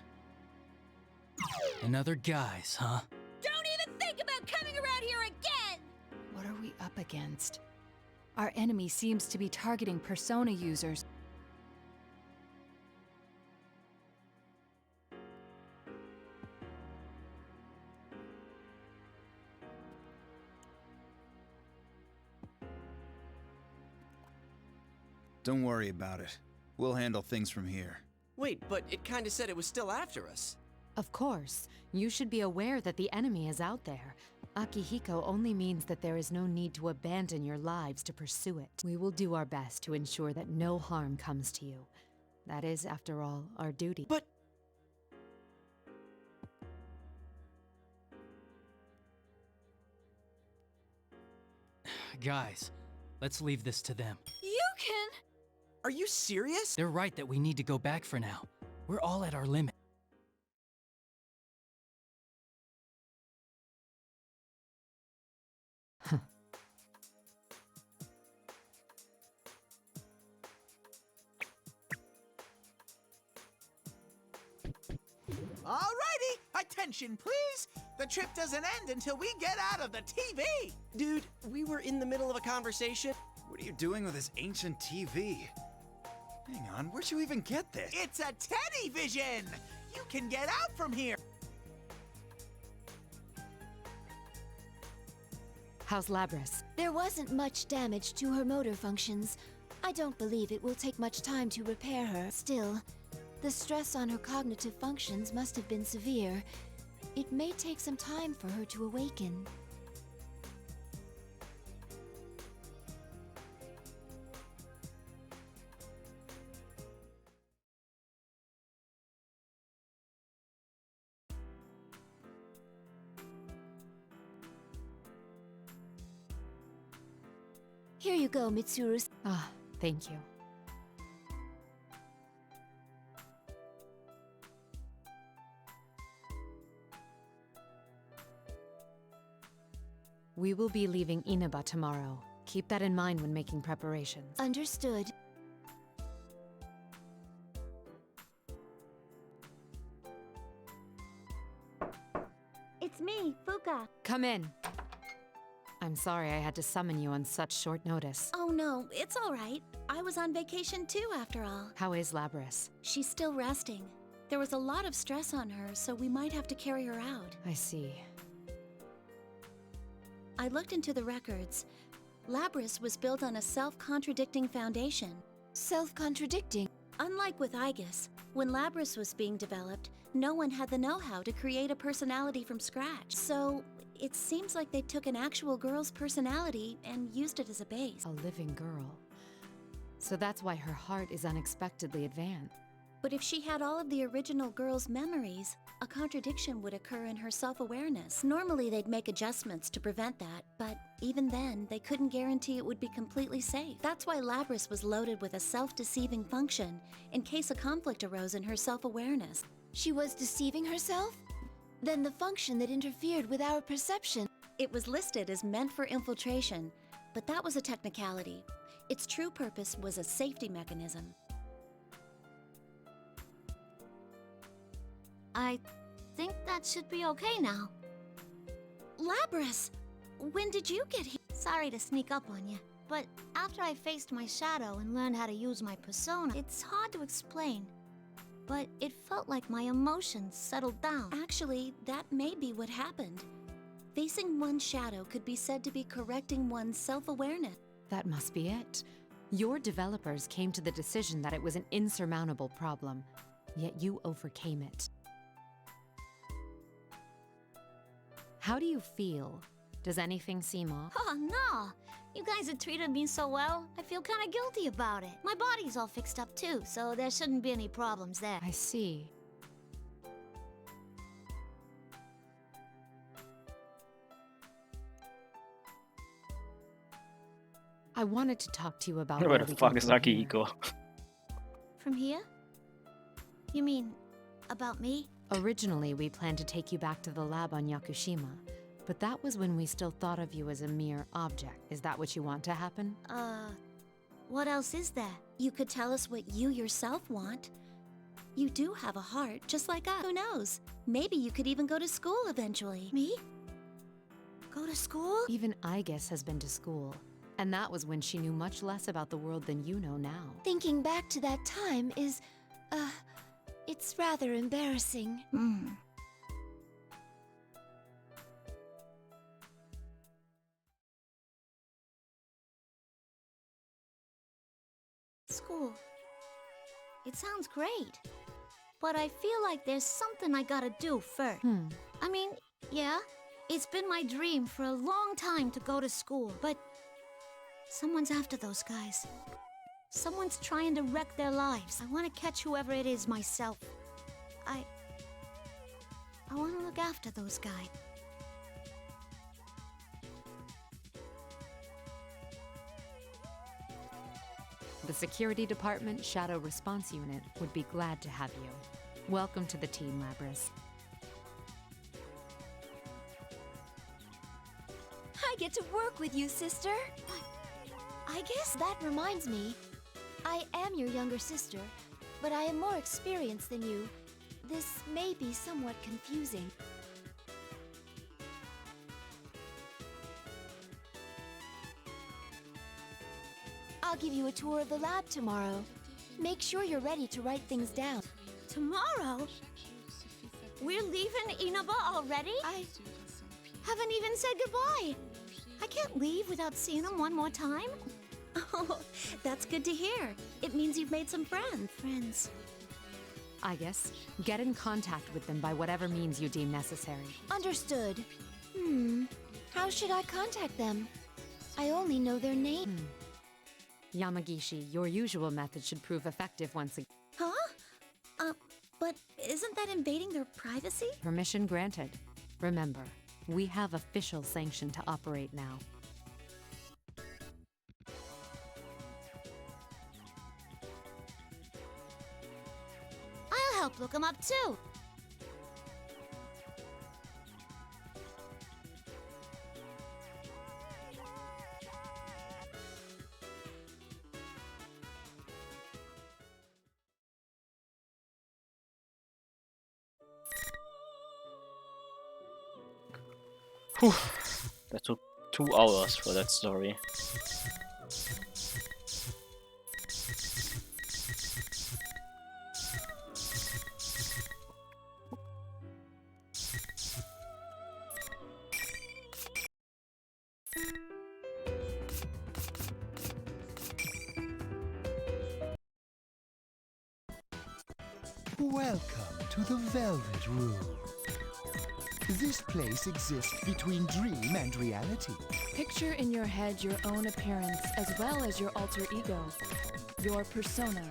Another guys, huh? Don't even think about coming around here again! What are we up against? Our enemy seems to be targeting Persona users. Don't worry about it. We'll handle things from here. Wait, but it kinda said it was still after us. Of course, you should be aware that the enemy is out there. Akihiko only means that there is no need to abandon your lives to pursue it. We will do our best to ensure that no harm comes to you. That is, after all, our duty. But... Guys, let's leave this to them. You can... Are you serious? They're right that we need to go back for now. We're all at our limit. Alrighty, attention please! The trip doesn't end until we get out of the TV! Dude, we were in the middle of a conversation. What are you doing with this ancient TV? Hang on, where'd you even get this? It's a Teddy Vision! You can get out from here! How's Labris? There wasn't much damage to her motor functions. I don't believe it will take much time to repair her. Still, the stress on her cognitive functions must have been severe. It may take some time for her to awaken. Here you go, Mitsuru. Ah, thank you. We will be leaving Inaba tomorrow. Keep that in mind when making preparations. Understood. It's me, Fuka. Come in. I'm sorry I had to summon you on such short notice. Oh no, it's all right. I was on vacation too, after all. How is Labris? She's still resting. There was a lot of stress on her, so we might have to carry her out. I see. I looked into the records. Labris was built on a self-contradicting foundation. Self-contradicting? Unlike with Aegis, when Labris was being developed, no one had the know-how to create a personality from scratch. So, it seems like they took an actual girl's personality and used it as a base. A living girl. So that's why her heart is unexpectedly advanced. But if she had all of the original girl's memories, a contradiction would occur in her self-awareness. Normally they'd make adjustments to prevent that, but even then, they couldn't guarantee it would be completely safe. That's why Labris was loaded with a self-deceiving function, in case a conflict arose in her self-awareness. She was deceiving herself? Then the function that interfered with our perception. It was listed as meant for infiltration, but that was a technicality. Its true purpose was a safety mechanism. I think that should be okay now. Labris! When did you get here? Sorry to sneak up on you, but after I faced my shadow and learned how to use my persona, it's hard to explain. But it felt like my emotions settled down. Actually, that may be what happened. Facing one's shadow could be said to be correcting one's self-awareness. That must be it. Your developers came to the decision that it was an insurmountable problem, yet you overcame it. How do you feel? Does anything seem off? Oh, no! You guys have treated me so well, I feel kind of guilty about it. My body's all fixed up too, so there shouldn't be any problems there. I see. I wanted to talk to you about Where the fuck is Akihiko? From here? You mean, about me? Originally, we planned to take you back to the lab on Yakushima, but that was when we still thought of you as a mere object. Is that what you want to happen? What else is there? You could tell us what you yourself want. You do have a heart, just like us. Who knows? Maybe you could even go to school eventually. Me? Go to school? Even Aegis has been to school, and that was when she knew much less about the world than you know now. Thinking back to that time is, it's rather embarrassing. School. It sounds great. But I feel like there's something I gotta do first. I mean, yeah, it's been my dream for a long time to go to school, but someone's after those guys. Someone's trying to wreck their lives. I want to catch whoever it is myself. I want to look after those guys. The Security Department Shadow Response Unit would be glad to have you. Welcome to the team, Labris. I get to work with you, sister. I guess that reminds me. I am your younger sister, but I am more experienced than you. This may be somewhat confusing. I'll give you a tour of the lab tomorrow. Make sure you're ready to write things down. Tomorrow? We're leaving Inaba already? I haven't even said goodbye. I can't leave without seeing him one more time. Oh, that's good to hear. It means you've made some friends. I guess get in contact with them by whatever means you deem necessary. Understood. How should I contact them? I only know their name. Yamagishi, your usual method should prove effective once again. Huh? But isn't that invading their privacy? Permission granted. Remember, we have official sanction to operate now. I'll help look them up too. Whew. That took 2 hours for that story. Welcome to the Velvet Room. This place exists between dream and reality. Picture in your head your own appearance as well as your alter ego, your persona.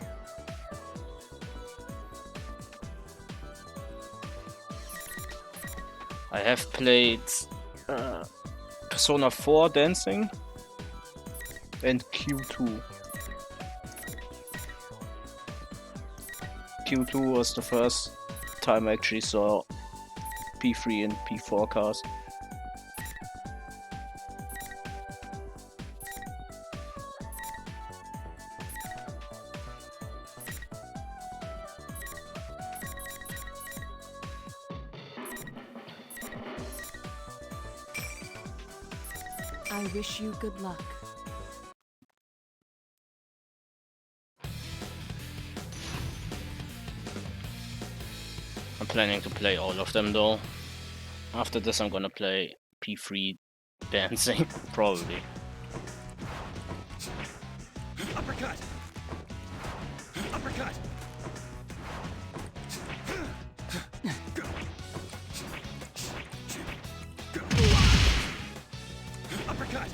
I have played Persona 4 Dancing and Q2. Q2 was the first time I actually saw P3 and P4 cars. I wish you good luck. I'm planning to play all of them though. After this I'm gonna play P3 Dancing, probably. Uppercut! Uppercut! Uppercut!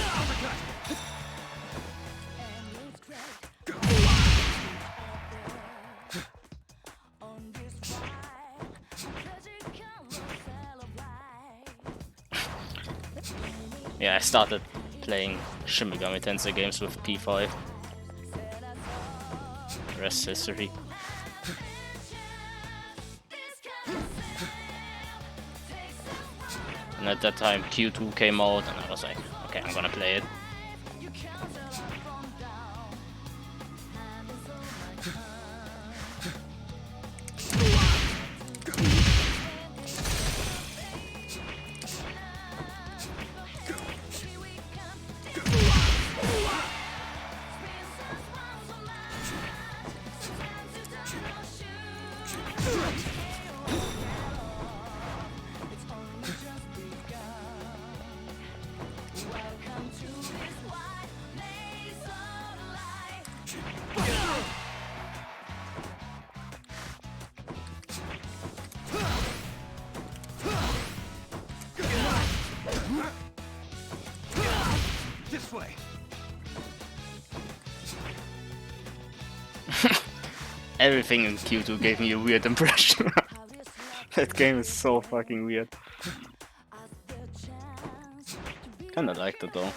Uppercut! Yeah, I started playing Shin Megami Tensei games with P5. The rest is history. And at that time Q2 came out and I was like, okay, I'm gonna play it. This way. Everything in Q2 gave me a weird impression. That game is so fucking weird. Kinda liked it though.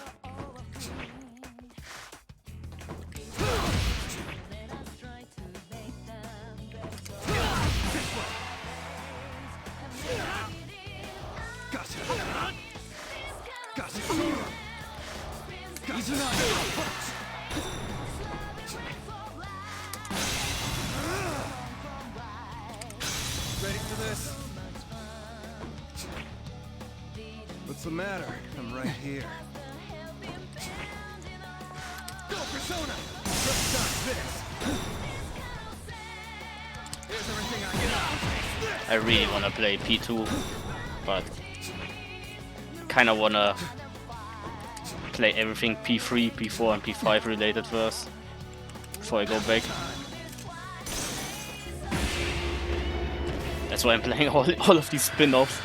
Ready for this? What's the matter? I'm right here. Go, Persona! Just like this. Here's everything I got. I really wanna play P2, but kinda wanna play everything P3, P4 and P5 related first before I go back. That's why I'm playing all of these spin-offs.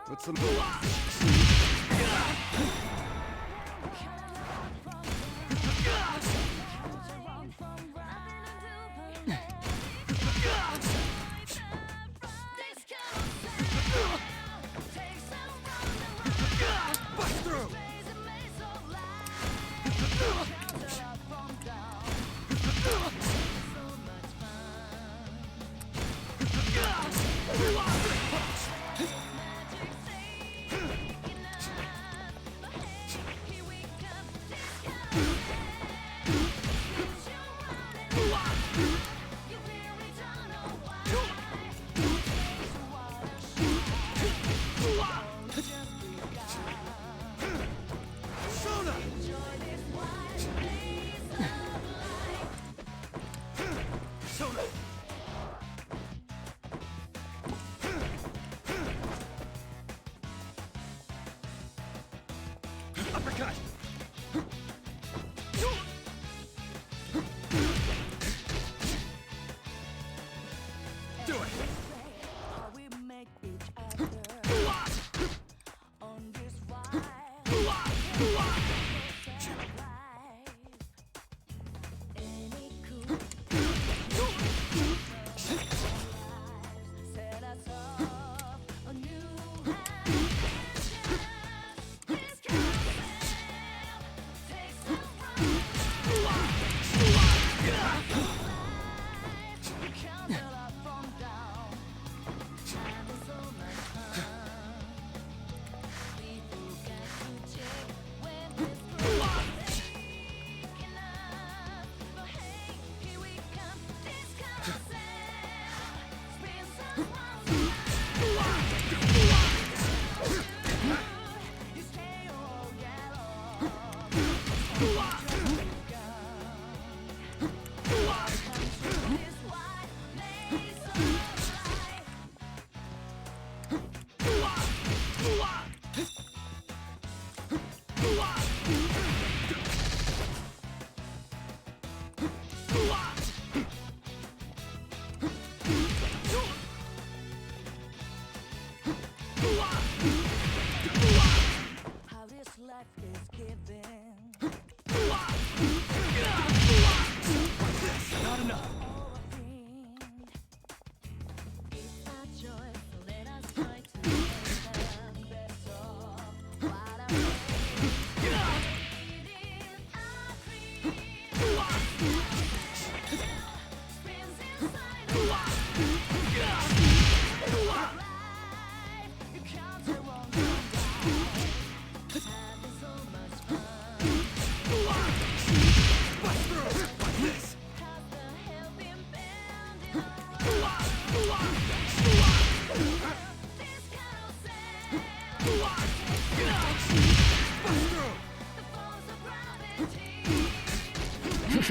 What's the Bust through.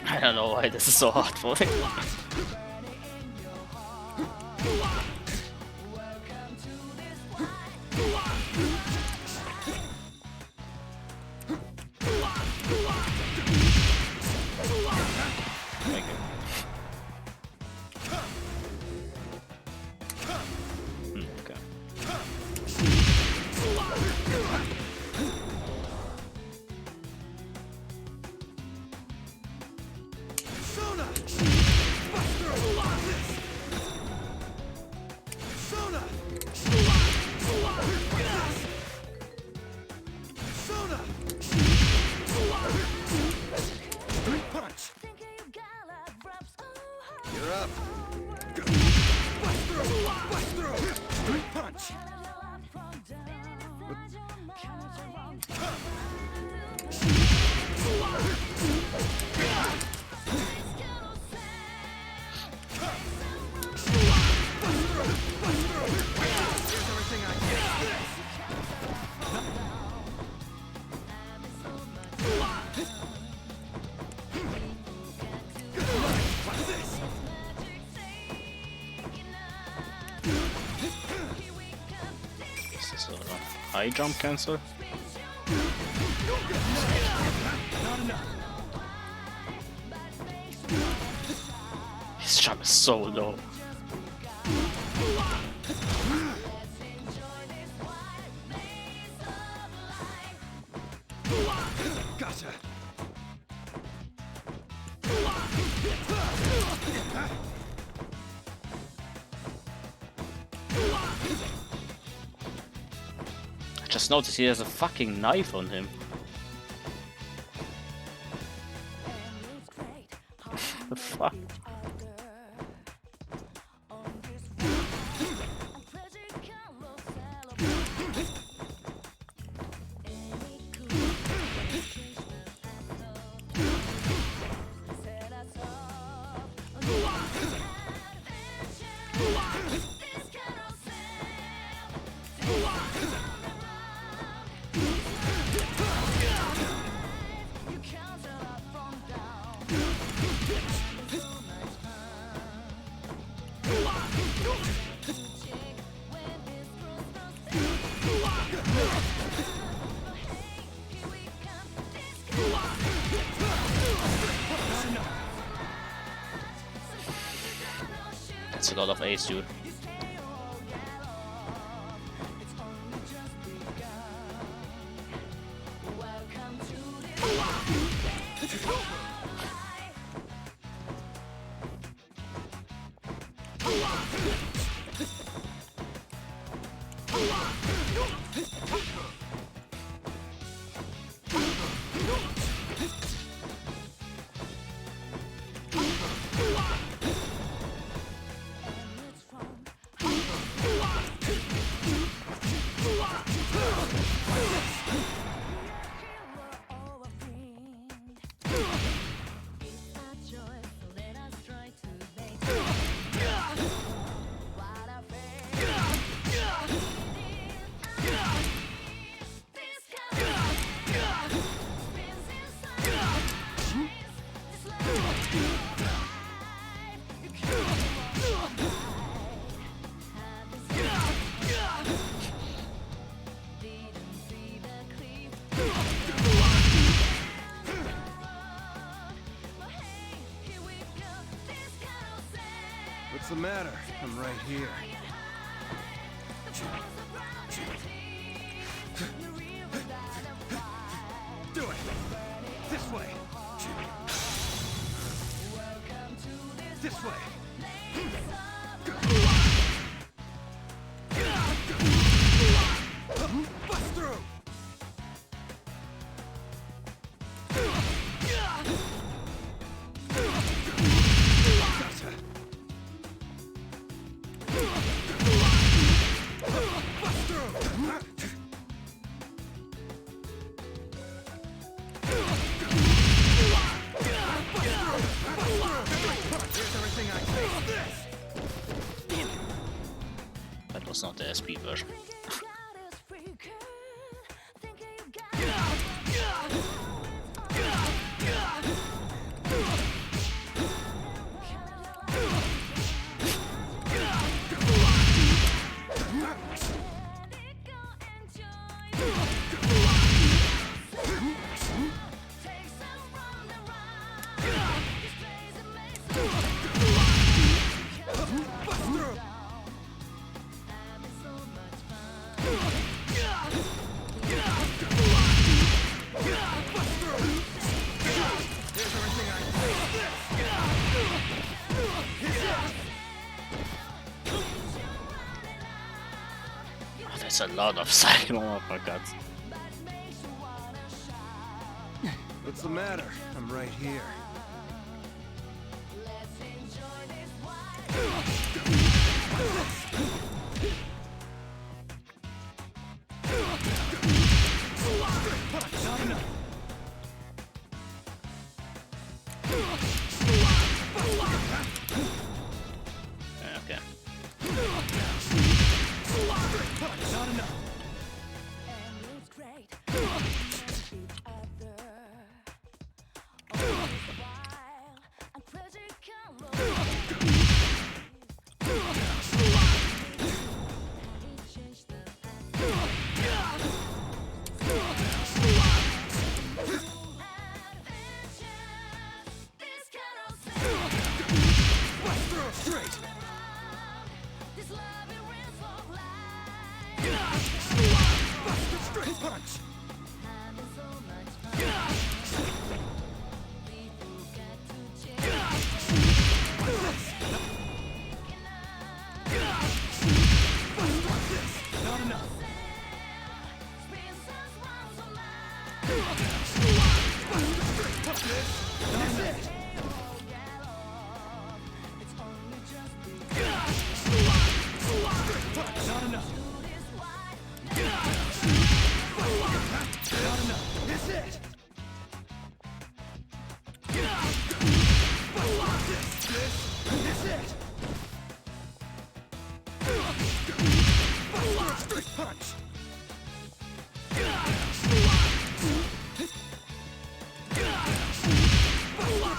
I don't know why this is so hard for me. Thank you. Okay. You're up. Punch! Is this a high jump cancel? His jump is so low. Gotcha! I just noticed he has a fucking knife on him. The fuck? That's a lot of ace, dude. What's the matter? I'm right here. Do it! This way! This way! Bust through! Gotcha! Bust through! That was not the SP version. There's a lot of cyclone, oh my god. What's the matter? I'm right here. Okay. Not enough. Straight punch. Not enough. That's it. Not enough. Not enough. That's it. That's it. Straight punch.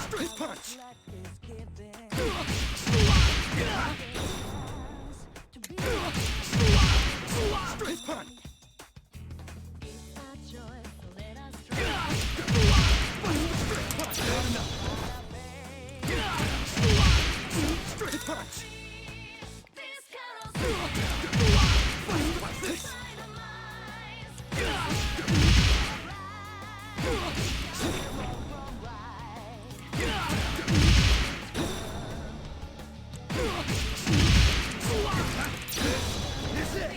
Straight punch. Straight punch. Not enough. Straight punch. What's this? This is it.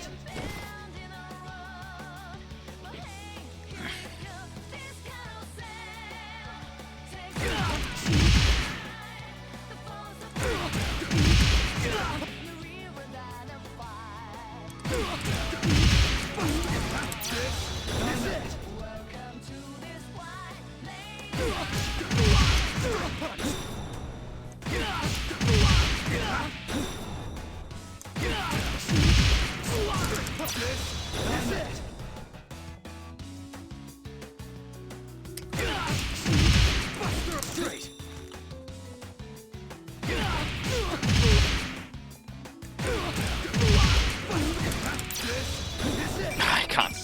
That's it. Buster up straight. I can't.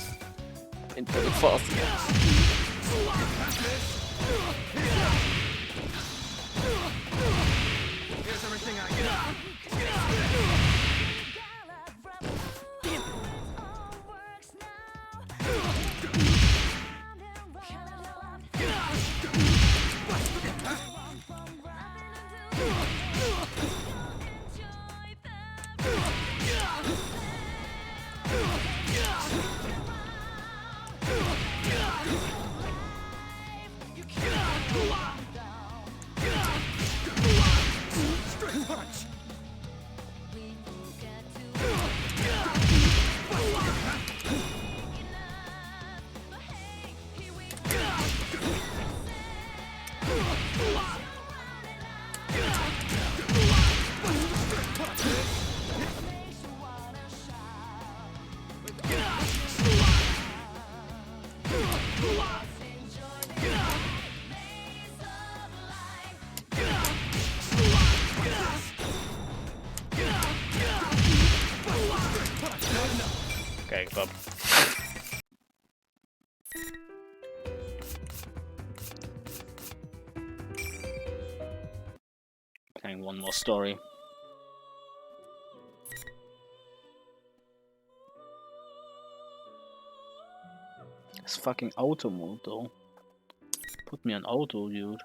Into the fast. Here's everything I got. Okay, go. Playing one more story. This fucking auto mode though. Put me on auto, dude.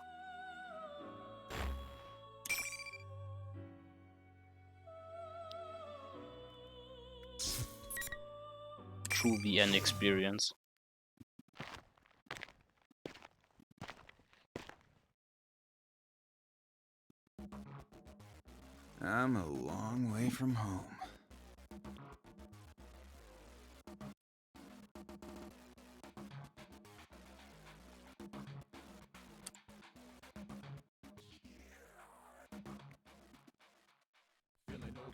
True VN experience. I'm a long way from home.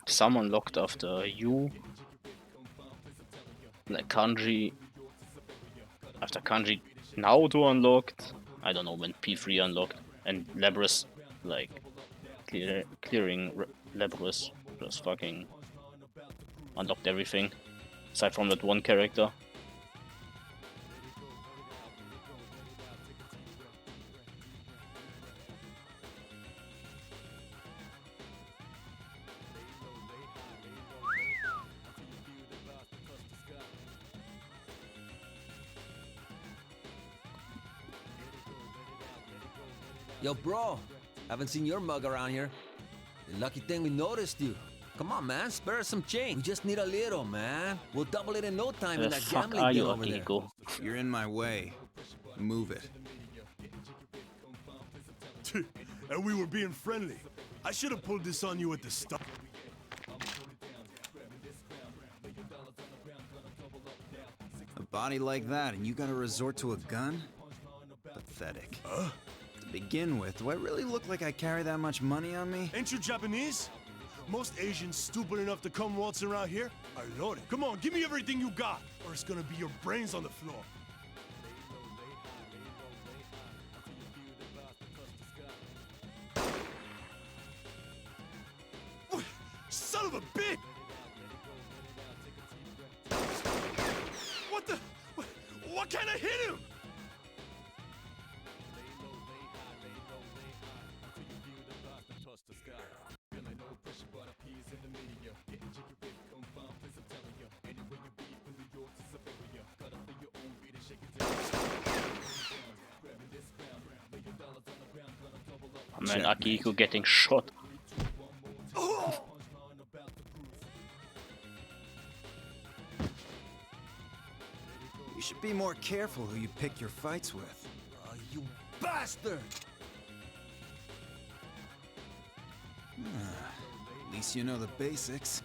Someone locked after you. Like Kanji. After Kanji Naoto unlocked. I don't know when P3 unlocked. And Labrys, like, clearing Labrys just fucking unlocked everything. Aside from that one character. Yo, bro, haven't seen your mug around here. Lucky thing we noticed you. Come on, man, spare us some change. We just need a little, man. We'll double it in no time in that gambling deal over there. You're in my way. Move it. And we were being friendly. I should have pulled this on you at the start. A body like that, and you gotta resort to a gun? Pathetic. To begin with, do I really look like I carry that much money on me? Ain't you Japanese? Most Asians stupid enough to come waltz around here are loaded. Come on, give me everything you got, or it's gonna be your brains on the floor. Son of a bitch! What the? What kind of hit him? Man, Akihiko getting shot. You should be more careful who you pick your fights with. You bastard! At least you know the basics.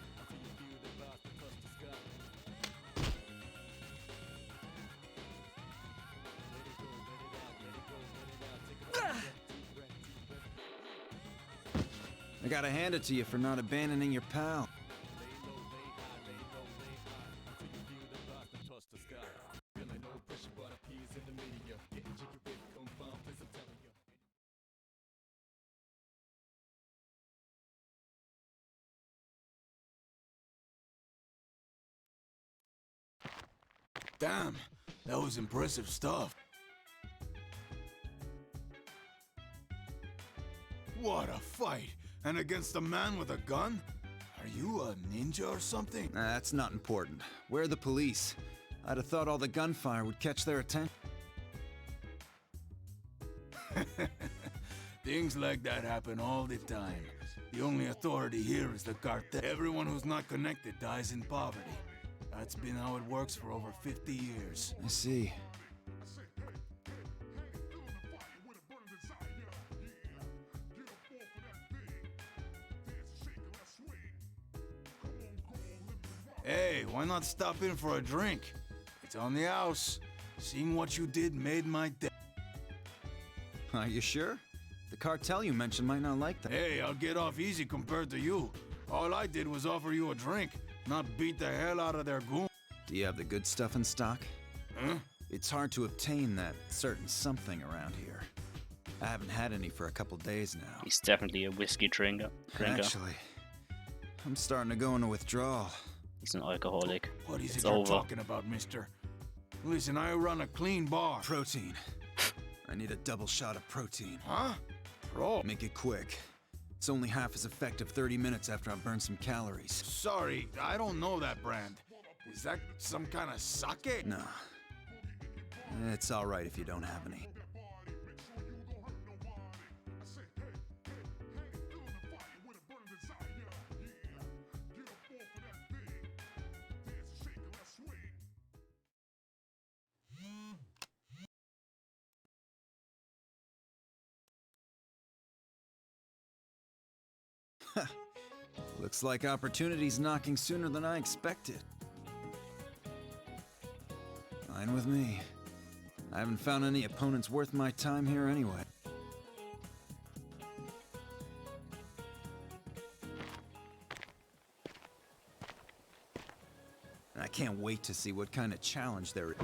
I gotta hand it to you for not abandoning your pal. Damn, that was impressive stuff. What a fight! And against a man with a gun? Are you a ninja or something? That's not important. Where are the police? I'd have thought all the gunfire would catch their attention. Things like that happen all the time. The only authority here is the cartel. Everyone who's not connected dies in poverty. That's been how it works for over 50 years. I see. Hey, why not stop in for a drink? It's on the house. Seeing what you did made my day. Are you sure? The cartel you mentioned might not like that. Hey, I'll get off easy compared to you. All I did was offer you a drink, not beat the hell out of their goon. Do you have the good stuff in stock? Huh? It's hard to obtain that certain something around here. I haven't had any for a couple days now. He's definitely a whiskey drinker. Actually, I'm starting to go into withdrawal. He's an alcoholic. What is It's it you're over. talking about, mister? Listen, I run a clean bar. Protein. I need a double shot of protein. Huh? Bro. Make it quick. It's only half as effective 30 minutes after I've burned some calories. Sorry, I don't know that brand. Is that some kind of sake? No. It's alright if you don't have any. Looks like opportunity's knocking sooner than I expected. Fine with me. I haven't found any opponents worth my time here anyway. I can't wait to see what kind of challenge there is.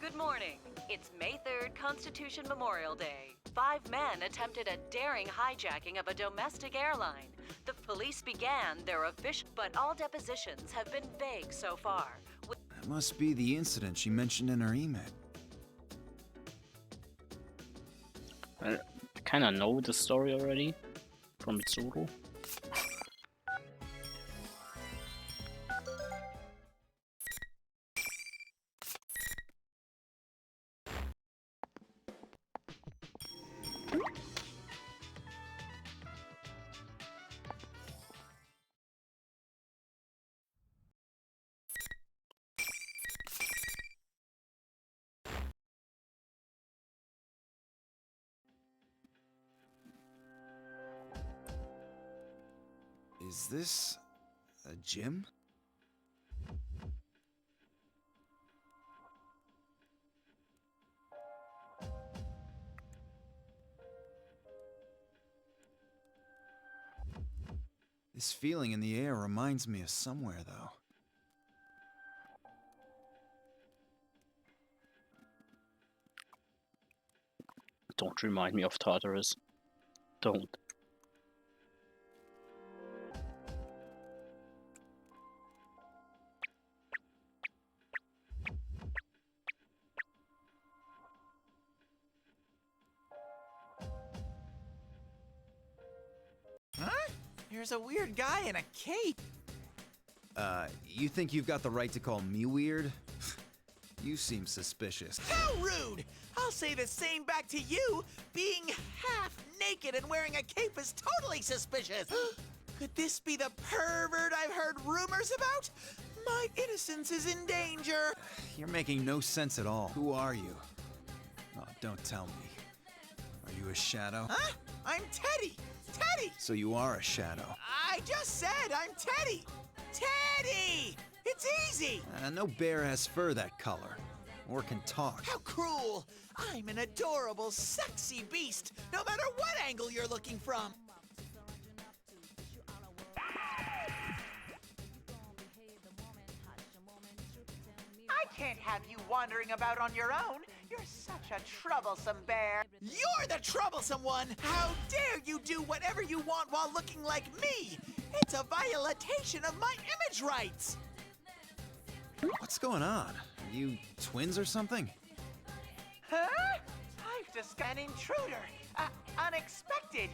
Good morning. It's May 3rd, Constitution Memorial Day. 5 men attempted a daring hijacking of a domestic airline. The police began their official, but all depositions have been vague so far. That must be the incident she mentioned in her email. I kinda know the story already from Mitsuru. Is this a gym? This feeling in the air reminds me of somewhere, though. Don't remind me of Tartarus. Don't. Huh? There's a weird guy in a cape. You think you've got the right to call me weird? You seem suspicious. How rude! I'll say the same back to you. Being half naked and wearing a cape is totally suspicious. Could this be the pervert I've heard rumors about? My innocence is in danger. You're making no sense at all. Who are you? Oh, don't tell me. Are you a shadow? Huh? I'm Teddy! Teddy! So you are a shadow. I just said I'm Teddy! Teddy! It's easy! No bear has fur that color. Or can talk. How cruel! I'm an adorable, sexy beast, no matter what angle you're looking from. I can't have you wandering about on your own. You're such a troublesome bear. You're the troublesome one! How dare you do whatever you want while looking like me? It's a violation of my image rights! What's going on? Are you twins or something? Huh? I've discovered an intruder. Unexpected.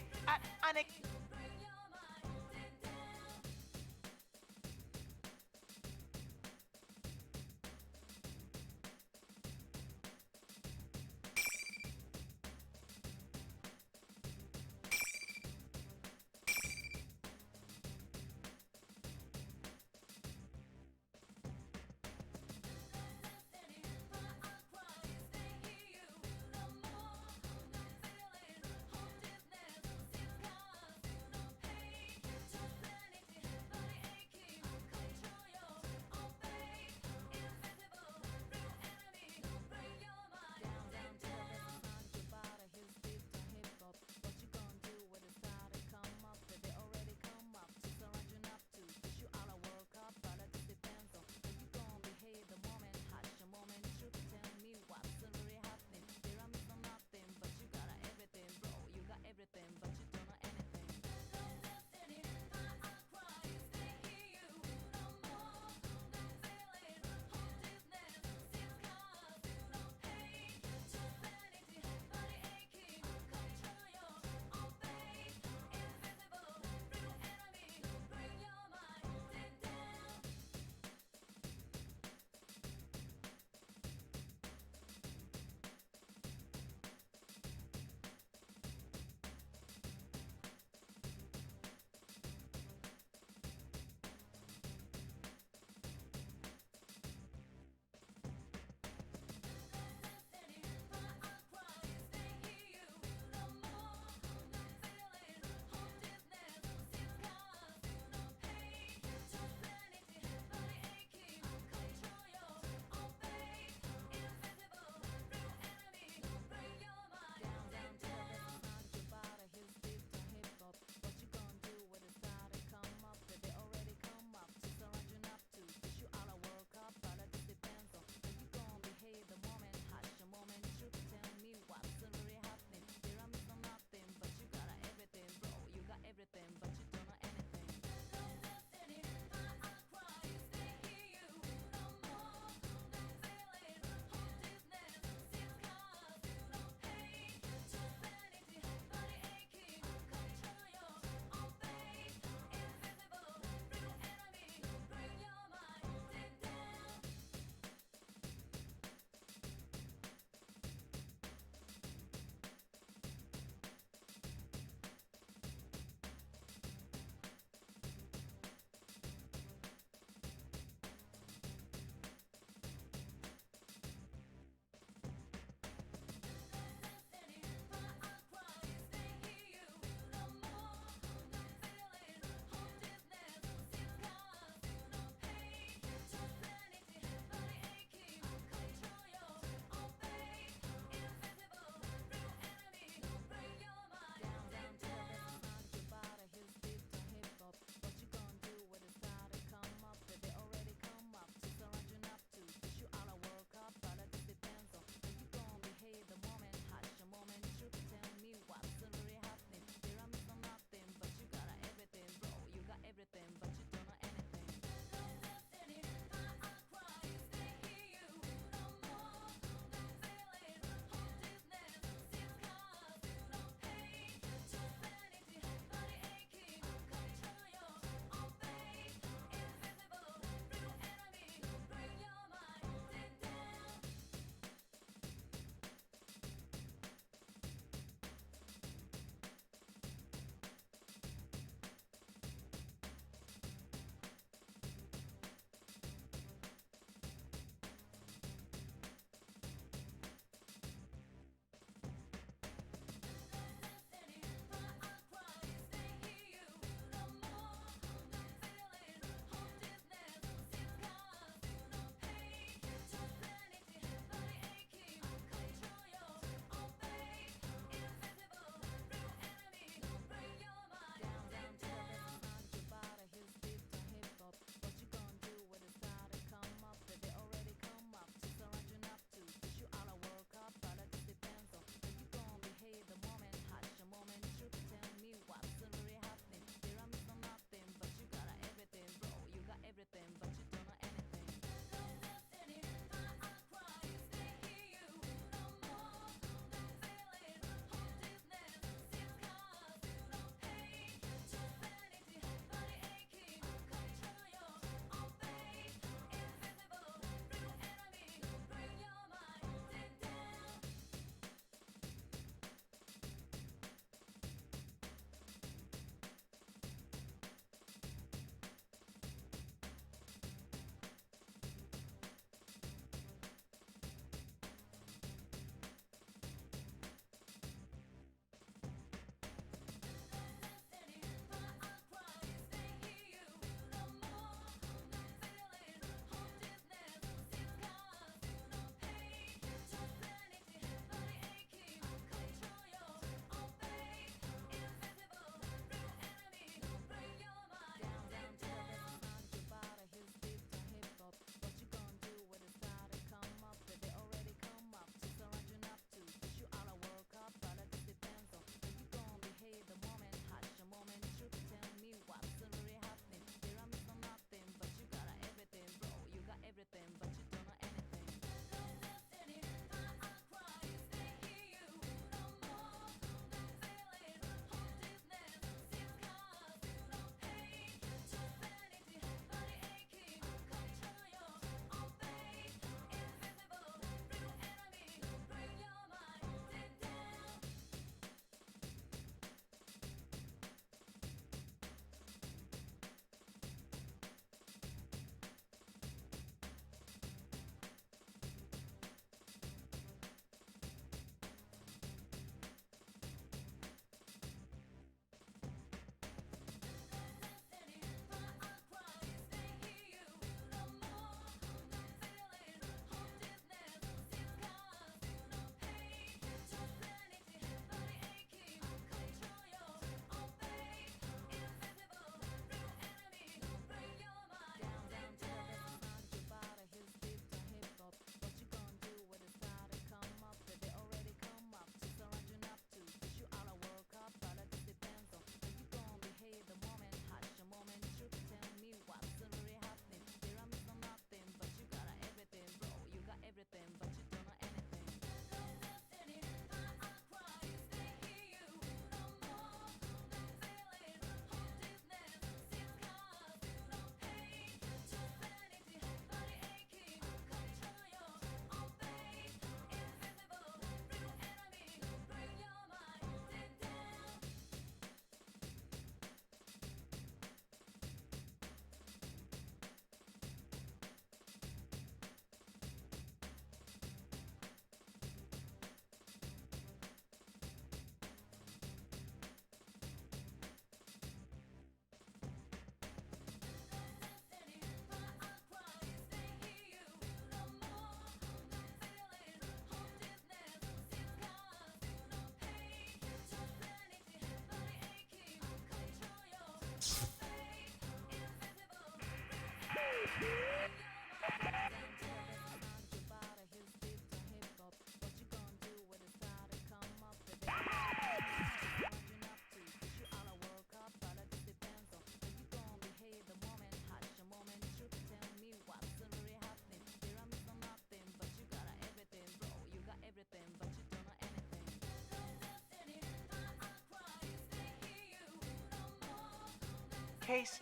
Case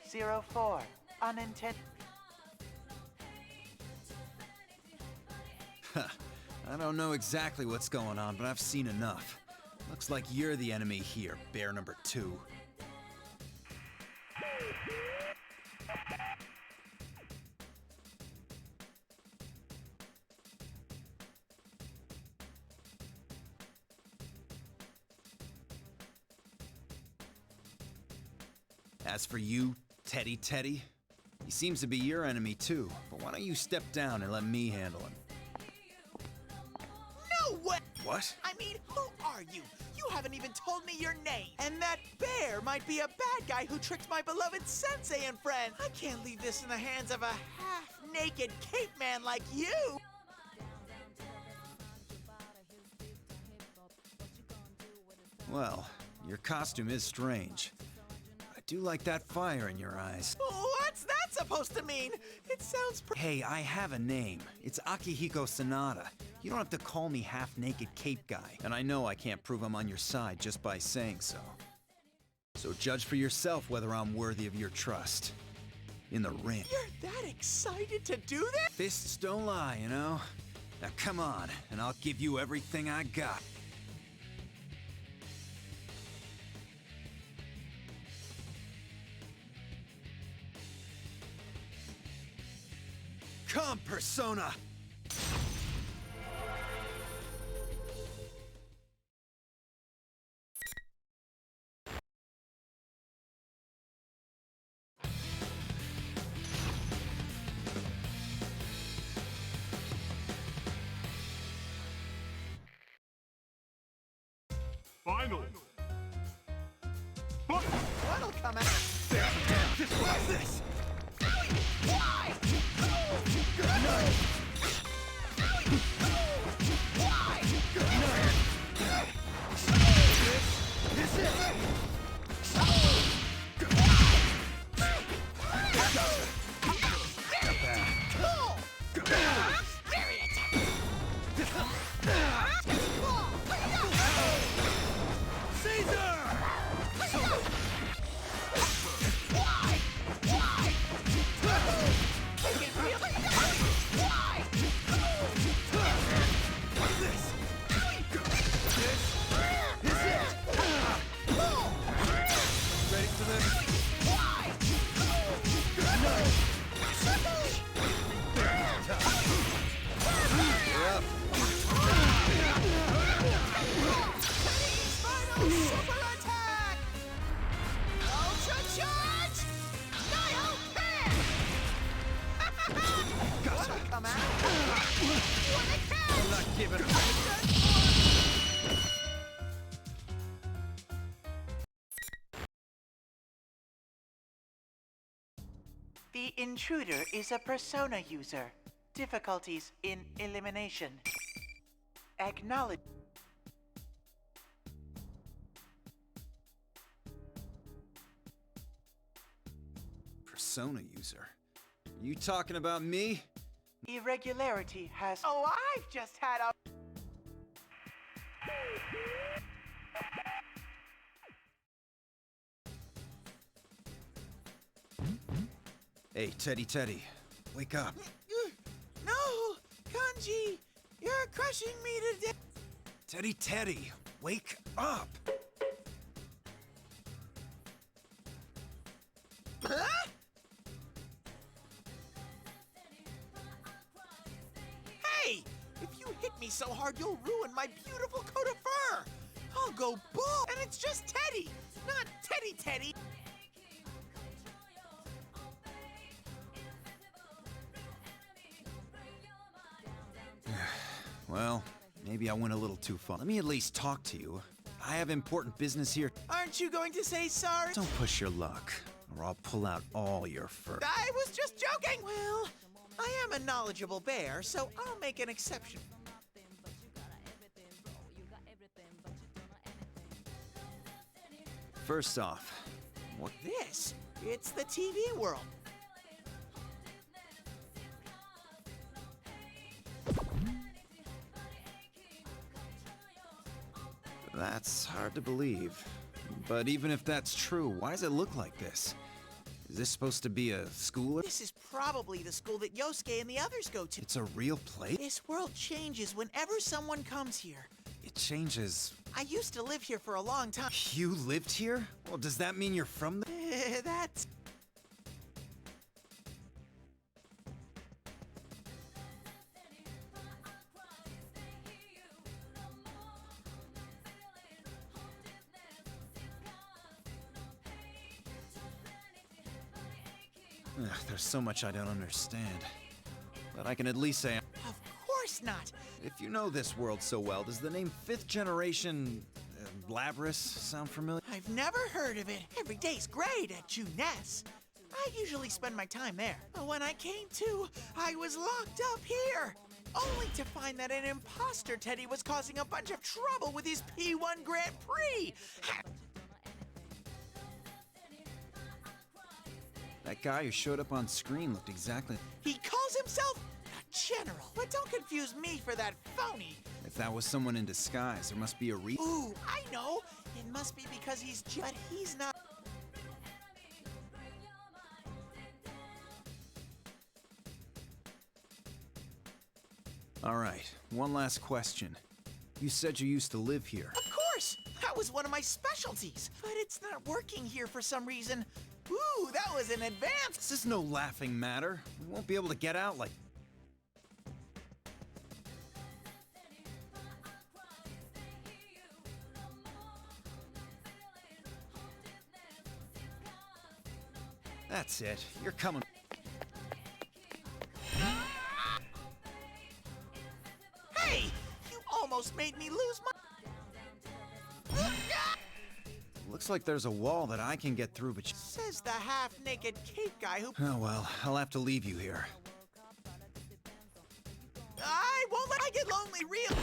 04. Unintended. I don't know exactly what's going on, but I've seen enough. Looks like you're the enemy here, bear number 2. As for you, Teddy, he seems to be your enemy too, but why don't you step down and let me handle him? No way! What? I mean, who are you? You haven't even told me your name. And that bear might be a bad guy who tricked my beloved sensei and friend. I can't leave this in the hands of a half-naked cape man like you. Well, your costume is strange. I do like that fire in your eyes. What's that supposed to mean? It sounds Hey, I have a name. It's Akihiko Sanada. You don't have to call me half-naked cape guy. And I know I can't prove I'm on your side just by saying so. So judge for yourself whether I'm worthy of your trust. In the ring. You're that excited to do this? Fists don't lie, you know? Now come on, and I'll give you everything I got. Come, Persona! Final! What'll come out? What's this? Why? Good night! Why? Good night! This is it! The intruder is a persona user. Difficulties in elimination. Acknowledge. Persona user? Are you talking about me? Irregularity has. Oh, I've just had a. Hey, Teddy, wake up. No! Kanji! You're crushing me to death! Teddy, wake up! Huh? Hey! If you hit me so hard, you'll ruin my beautiful coat of fur! I'll go bald! And it's just Teddy, not Teddy! Well, maybe I went a little too far. Let me at least talk to you. I have important business here. Aren't you going to say sorry? Don't push your luck, or I'll pull out all your fur. I was just joking! Well, I am a knowledgeable bear, so I'll make an exception. First off, what? This? It's the TV world. That's hard to believe. But even if that's true, why does it look like this? Is this supposed to be a school? This is probably the school that Yosuke and the others go to. It's a real place? This world changes whenever someone comes here. It changes. I used to live here for a long time. You lived here? Well, does that mean you're from the... That's... Ugh, there's so much I don't understand. But I can at least say... Of course not! If you know this world so well, does the name 5th Generation... Labrys sound familiar? I've never heard of it. Every day's great at Juness. I usually spend my time there. But when I came to, I was locked up here. Only to find that an imposter Teddy was causing a bunch of trouble with his P1 Grand Prix. That guy who showed up on screen looked exactly... He calls himself a general. But don't confuse me for that phony. If that was someone in disguise, there must be a reason. Ooh, I know. It must be because he's but he's not. All right, one last question. You said you used to live here. Of course! That was one of my specialties. But it's not working here for some reason. Ooh, that was an advance! This is no laughing matter. We won't be able to get out like... That's it. You're coming. Hey! You almost made me lose my... Looks like there's a wall that I can get through, but... Says the half-naked cape guy who... Oh well, I'll have to leave you here. I won't let I get lonely real...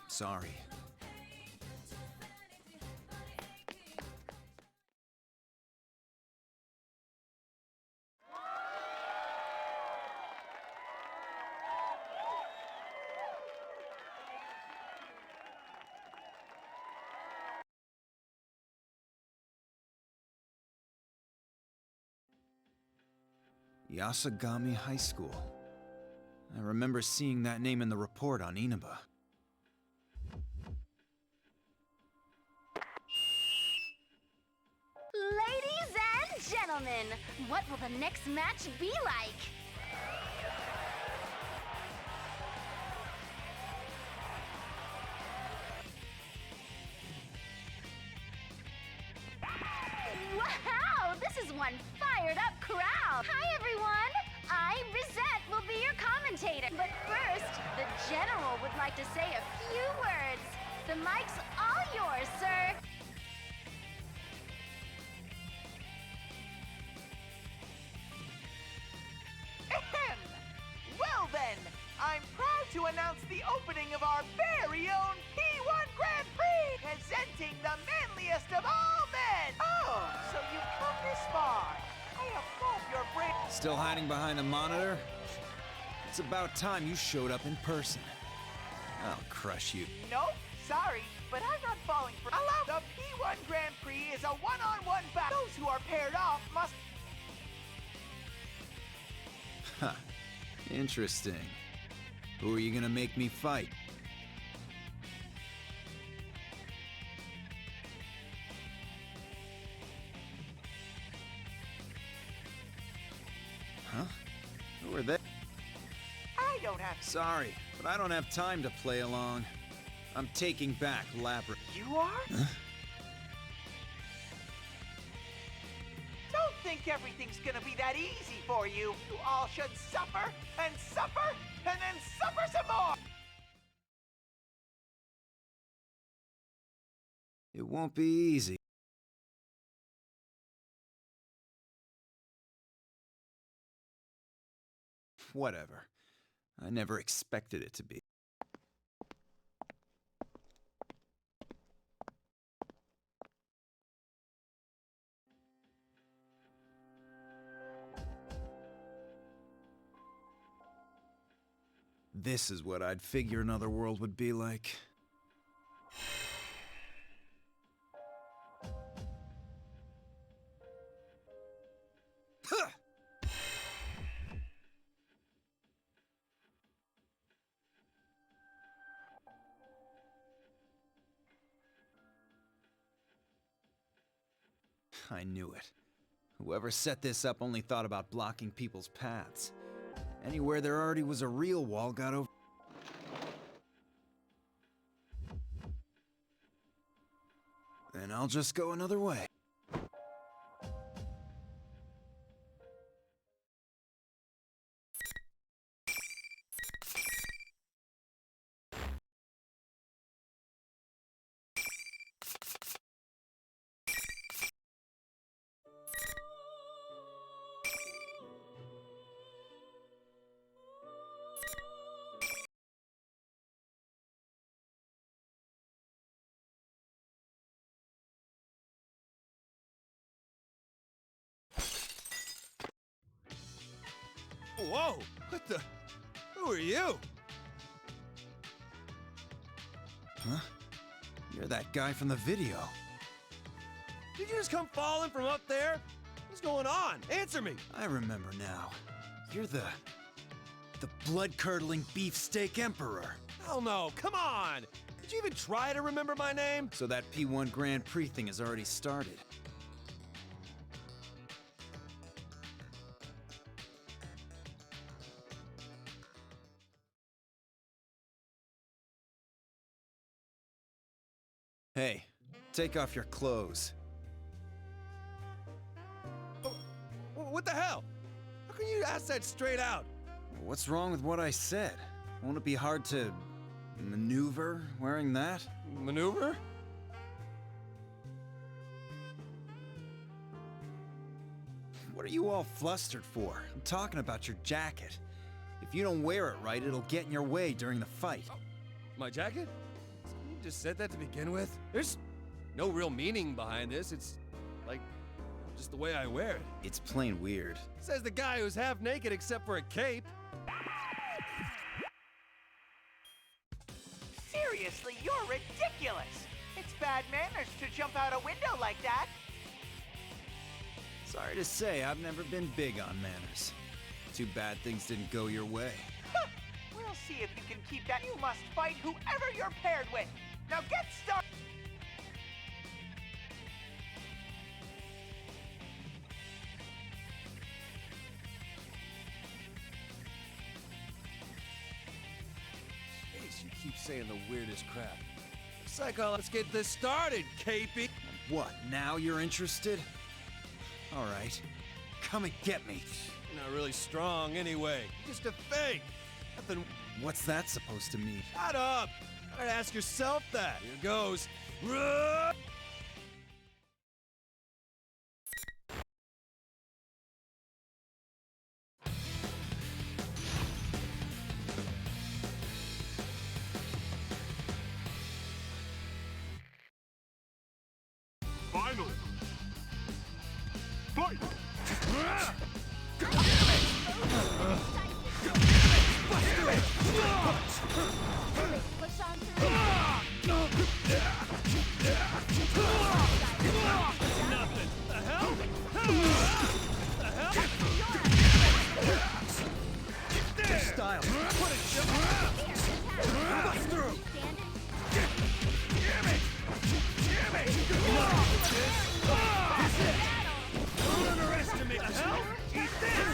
Sorry. Yasagami High School. I remember seeing that name in the report on Inaba. Ladies and gentlemen, what will the next match be like? Wow, this is one fired up crowd. Hi everyone, I, Rizette, will be your commentator. But first, the General would like to say a few words. The mic's all yours, sir. Well then, I'm proud to announce the opening of our very own P1 Grand Prix, presenting the manliest of all men. Oh, so you've come this far. I have hope you're brave. Still hiding behind a monitor? It's about time you showed up in person. I'll crush you. Nope, sorry, but I'm not falling for... Allow the P1 Grand Prix is a one-on-one battle. Those who are paired off must... Huh. Interesting. Who are you gonna make me fight? Huh? Who are they? I don't have... Sorry, but I don't have time to play along. I'm taking back Labyrinth. You are? Huh? Don't think everything's gonna be that easy for you. You all should suffer, and suffer, and then suffer some more! It won't be easy. Whatever. I never expected it to be. This is what I'd figure another world would be like. I knew it. Whoever set this up only thought about blocking people's paths. Anywhere there already was a real wall got over. Then I'll just go another way. Whoa! What the? Who are you? Huh? You're that guy from the video. Did you just come falling from up there? What's going on? Answer me! I remember now. You're the blood-curdling beefsteak emperor. Hell no, come on! Did you even try to remember my name? So that P1 Grand Prix thing has already started. Hey, take off your clothes. Oh, what the hell? How can you ask that straight out? What's wrong with what I said? Won't it be hard to maneuver wearing that? Maneuver? What are you all flustered for? I'm talking about your jacket. If you don't wear it right, it'll get in your way during the fight. My jacket? You just said that to begin with? There's no real meaning behind this. It's like just the way I wear it. It's plain weird. Says the guy who's half naked except for a cape. Seriously, you're ridiculous! It's bad manners to jump out a window like that. Sorry to say, I've never been big on manners. Too bad things didn't go your way. We'll see if you can keep that. You must fight whoever you're paired with. Now get started! Jeez, you keep saying the weirdest crap. Psycho, let's get this started, Capey! What, now you're interested? Alright, come and get me. You're not really strong anyway. Just a fake. Nothing. What's that supposed to mean? Shut up! I'd ask yourself that. Here goes. Final. Fight! Push on through. Nothing. The hell? The hell? Your style. Put it, Jim. Bust through. Don't underestimate the hell. Eat this.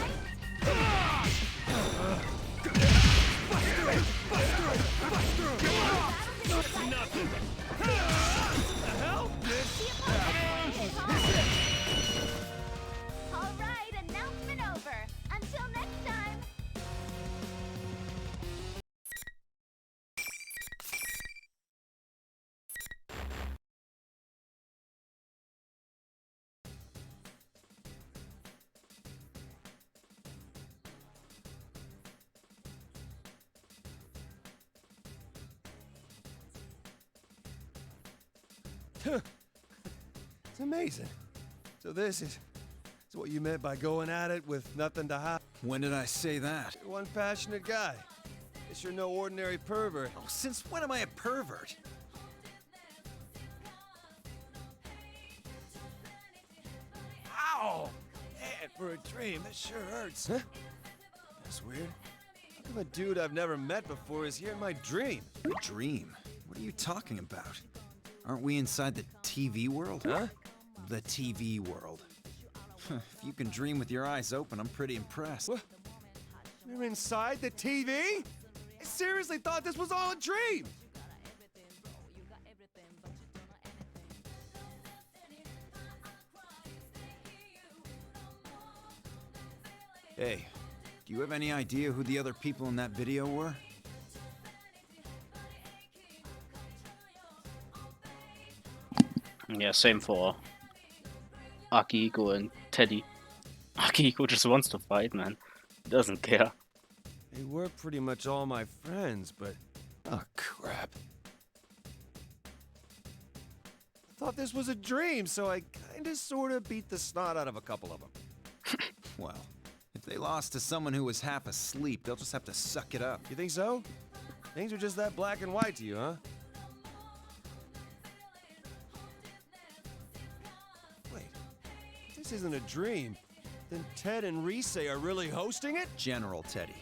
Bust through. Nothing. The hell? All right, announcement over. Until next time. It's amazing. So this is what you meant by going at it with nothing to hide. When did I say that? You're one passionate guy. Guess you're no ordinary pervert. Oh, since when am I a pervert? Ow! Man, for a dream, this sure hurts. Huh? That's weird. How come a dude I've never met before is here in my dream? Dream? What are you talking about? Aren't we inside the TV world? Huh? The TV world. If you can dream with your eyes open, I'm pretty impressed. What? You're inside the TV? I seriously thought this was all a dream! Hey, do you have any idea who the other people in that video were? Yeah, same for Akihiko and Teddy. Akihiko just wants to fight, man. He doesn't care. They were pretty much all my friends, but... Oh, crap. I thought this was a dream, so I kinda sorta beat the snot out of a couple of them. Well, if they lost to someone who was half asleep, they'll just have to suck it up. You think so? Things are just that black and white to you, huh? Wait, if this isn't a dream, then Ted and Rise are really hosting it? General Teddy.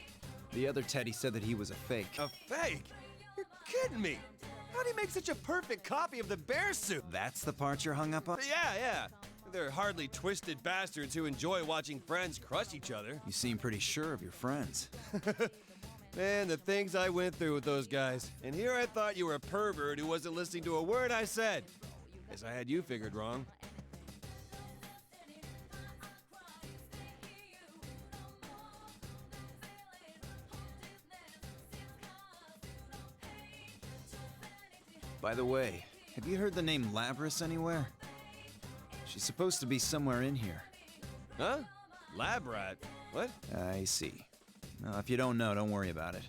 The other Teddy said that he was a fake. A fake? You're kidding me! How'd he make such a perfect copy of the bear suit? That's the part you're hung up on? Yeah. They're hardly twisted bastards who enjoy watching friends crush each other. You seem pretty sure of your friends. Man, the things I went through with those guys. And here I thought you were a pervert who wasn't listening to a word I said. Guess I had you figured wrong. By the way, have you heard the name Labris anywhere? She's supposed to be somewhere in here. Huh? Lab rat? What? I see. Well, if you don't know, don't worry about it.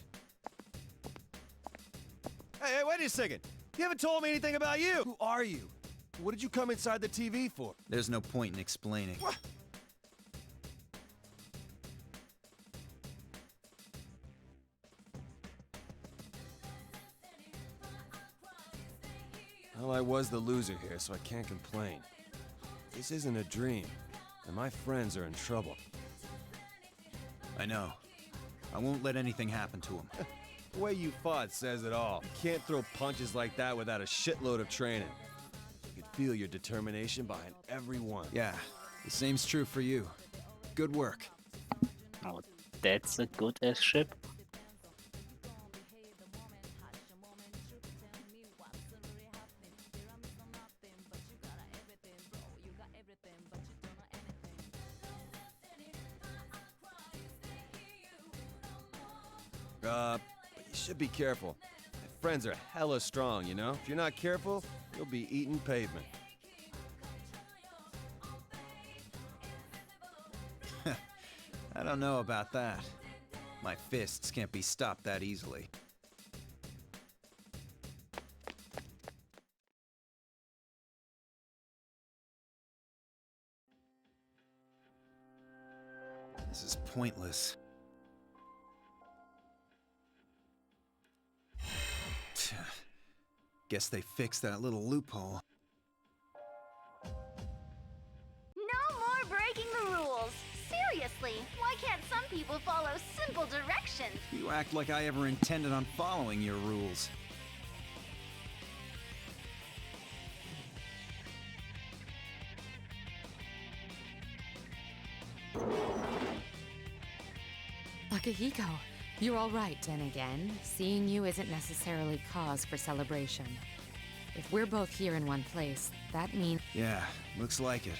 Hey, wait a second. You haven't told me anything about you. Who are you? What did you come inside the TV for? There's no point in explaining. What? Well, I was the loser here, so I can't complain. This isn't a dream, and my friends are in trouble. I know. I won't let anything happen to him. The way you fought says it all. You can't throw punches like that without a shitload of training. You can feel your determination behind every one. Yeah, the same's true for you. Good work. Oh, that's a good ass ship. But you should be careful. My friends are hella strong, you know? If you're not careful, you'll be eating pavement. I don't know about that. My fists can't be stopped that easily. This is pointless. Guess they fixed that little loophole. No more breaking the rules. Seriously, why can't some people follow simple directions? You act like I ever intended on following your rules. Akihiko, you're all right. Then again, seeing you isn't necessarily cause for celebration. If we're both here in one place, that means... Yeah, looks like it.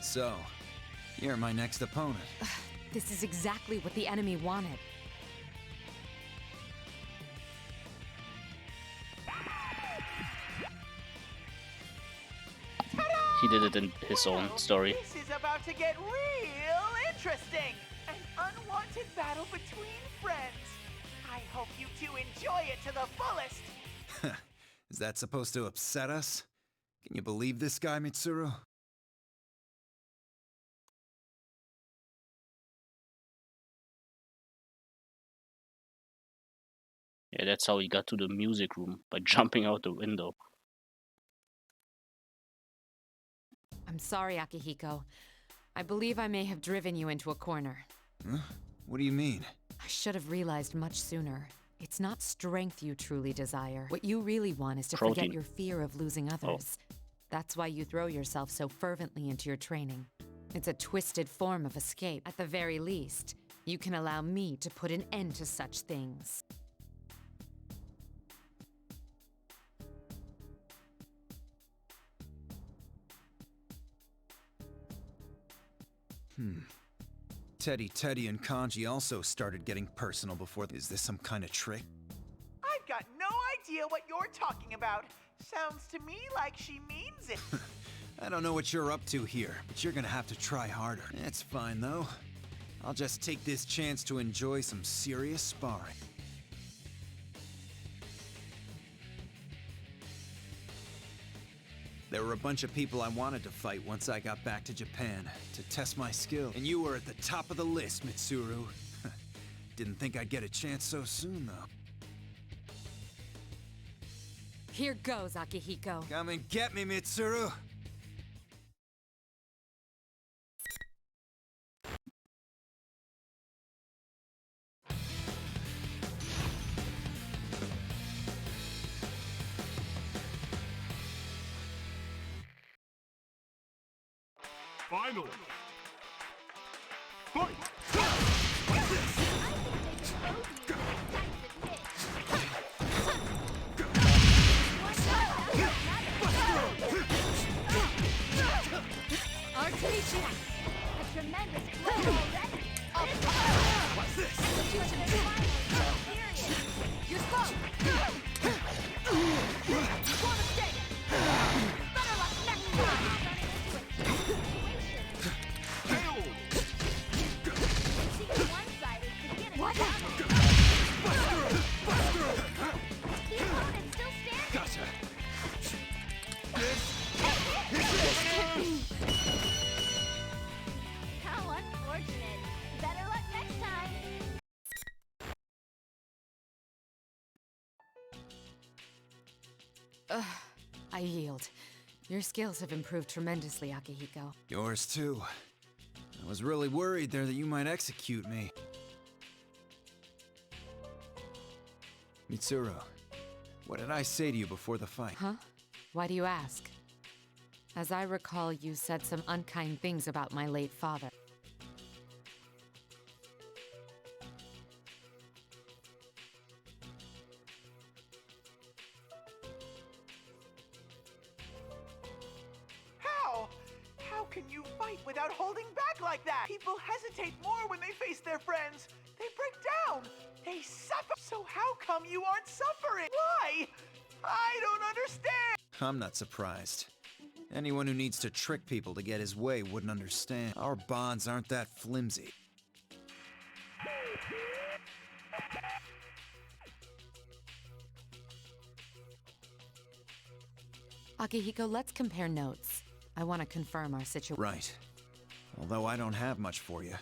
So, you're my next opponent. This is exactly what the enemy wanted. He did it in his own story. This is about to get real interesting. An unwanted battle between friends. I hope you two enjoy it to the fullest. Is that supposed to upset us? Can you believe this guy, Mitsuru? Yeah, that's how he got to the music room, by jumping out the window. I'm sorry, Akihiko. I believe I may have driven you into a corner. Huh? What do you mean? I should have realized much sooner. It's not strength you truly desire. What you really want is to forget your fear of losing others. That's why you throw yourself so fervently into your training. It's a twisted form of escape. At the very least, you can allow me to put an end to such things. Teddy and Kanji also started getting personal before. Is this some kind of trick? I've got no idea what you're talking about. Sounds to me like she means it. I don't know what you're up to here, but you're gonna have to try harder. It's fine, though. I'll just take this chance to enjoy some serious sparring. There were a bunch of people I wanted to fight once I got back to Japan, to test my skill. And you were at the top of the list, Mitsuru. Didn't think I'd get a chance so soon, though. Here goes, Akihiko. Come and get me, Mitsuru! Final. Fight! Our teaching! A tremendous flow already! What's this? Execution is final! Period! You're slow! Poor mistake! Better luck next time! What? The opponent's still standing! Gotcha! How unfortunate. Better luck next time. I yield. Your skills have improved tremendously, Akihiko. Yours too. I was really worried there that you might execute me. Mitsuru, what did I say to you before the fight? Huh? Why do you ask? As I recall, you said some unkind things about my late father. How can you fight without holding back like that? People hesitate more when they face their friends. They break down. They suffer. So how come you aren't suffering? Why? I don't understand. I'm not surprised. Anyone who needs to trick people to get his way wouldn't understand. Our bonds aren't that flimsy. Akihiko, let's compare notes. I want to confirm our situation. Right. Although I don't have much for you.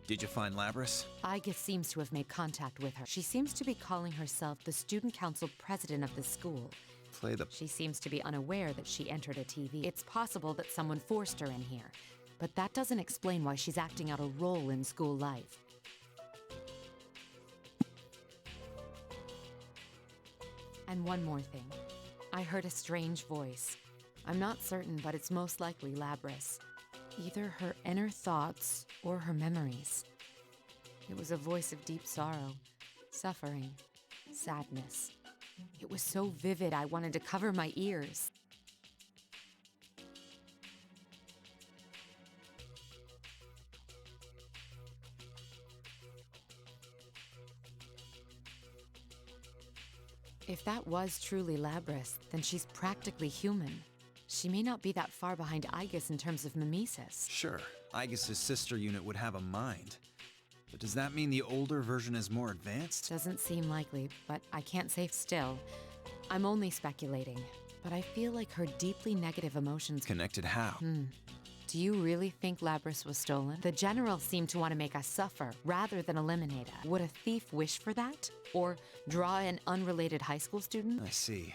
Did you find Labris? Iga seems to have made contact with her. She seems to be calling herself the student council president of the school. She seems to be unaware that she entered a TV. It's possible that someone forced her in here, but that doesn't explain why she's acting out a role in school life. And one more thing. I heard a strange voice. I'm not certain, but it's most likely Labris. Either her inner thoughts or her memories. It was a voice of deep sorrow, suffering, sadness. It was so vivid I wanted to cover my ears. If that was truly Labris, then she's practically human. She may not be that far behind Igus in terms of mimesis. Sure, Igus's sister unit would have a mind. But does that mean the older version is more advanced? Doesn't seem likely, but I can't say still. I'm only speculating, but I feel like her deeply negative emotions... Connected how? Do you really think Labrys was stolen? The General seemed to want to make us suffer rather than eliminate us. Would a thief wish for that? Or draw an unrelated high school student? I see.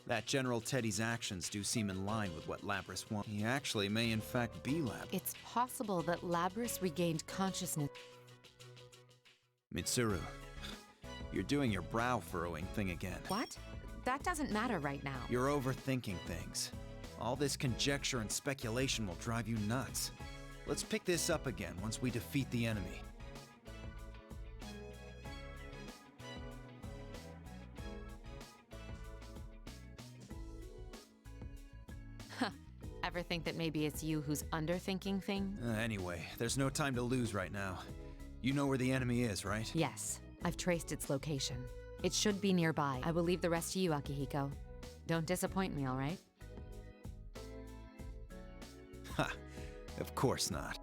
That General Teddy's actions do seem in line with what Labrys wants. He actually may in fact be Labrys. It's possible that Labrys regained consciousness. Mitsuru, you're doing your brow furrowing thing again. What? That doesn't matter right now. You're overthinking things. All this conjecture and speculation will drive you nuts. Let's pick this up again once we defeat the enemy. Ever think that maybe it's you who's underthinking things? Anyway, there's no time to lose right now. You know where the enemy is, right? Yes, I've traced its location. It should be nearby. I will leave the rest to you, Akihiko. Don't disappoint me, all right? Ha! Of course not.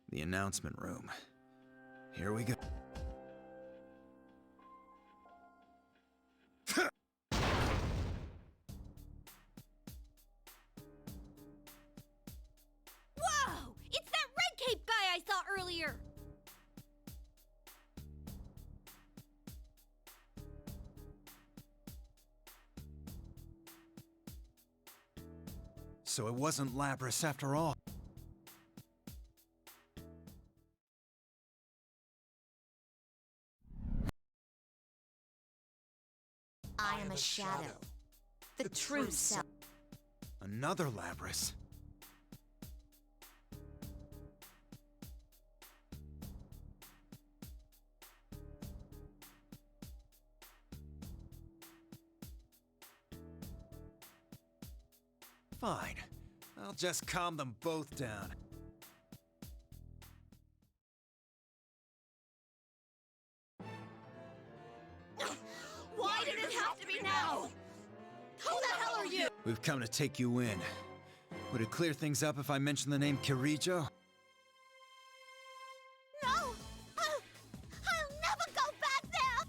The announcement room. Here we go. Whoa! It's that red cape guy I saw earlier! So it wasn't Labrys after all. I am a shadow. The true self. Another Labrys. Fine. I'll just calm them both down. Why did it have to be now? Who the hell are you? We've come to take you in. Would it clear things up if I mentioned the name Kirijo? No! I'll never go back there!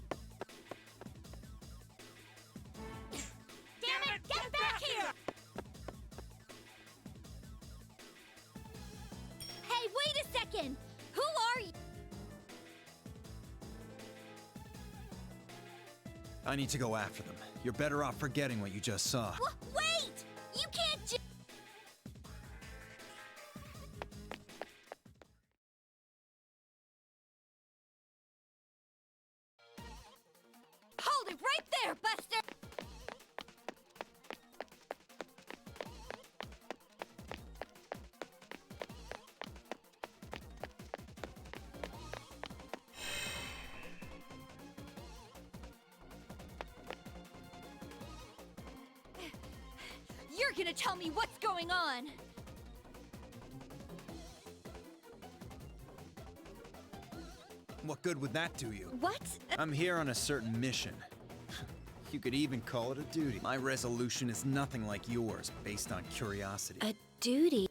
Damn it! Get back here! Hey, wait a second! Who are you? I need to go after them. You're better off forgetting what you just saw. Wait! You can't just... Hold it right there, Buster! You're gonna tell me what's going on! What good would that do you? What? I'm here on a certain mission. You could even call it a duty. My resolution is nothing like yours, based on curiosity. A duty?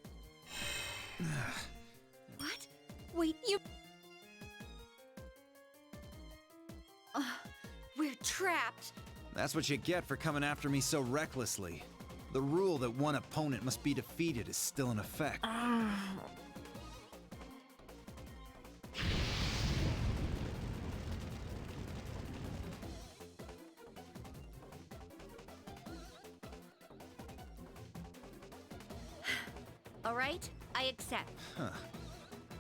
What? Wait, you... we're trapped. That's what you get for coming after me so recklessly. The rule that one opponent must be defeated is still in effect. All right, I accept. Huh.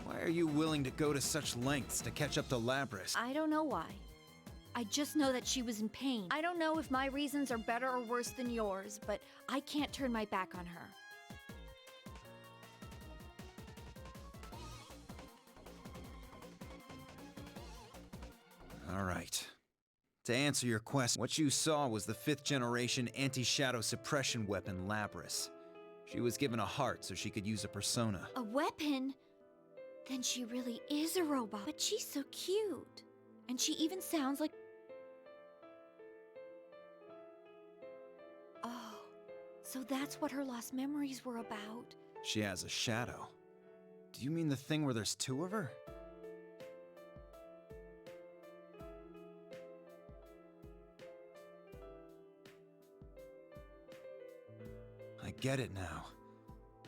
Why are you willing to go to such lengths to catch up to Labrys? I don't know why. I just know that she was in pain. I don't know if my reasons are better or worse than yours, but I can't turn my back on her. All right. To answer your question, what you saw was the 5th generation anti-shadow suppression weapon, Labrys. She was given a heart so she could use a persona. A weapon? Then she really is a robot. But she's so cute. And she even sounds like... Oh, so that's what her lost memories were about. She has a shadow. Do you mean the thing where there's two of her? I get it now.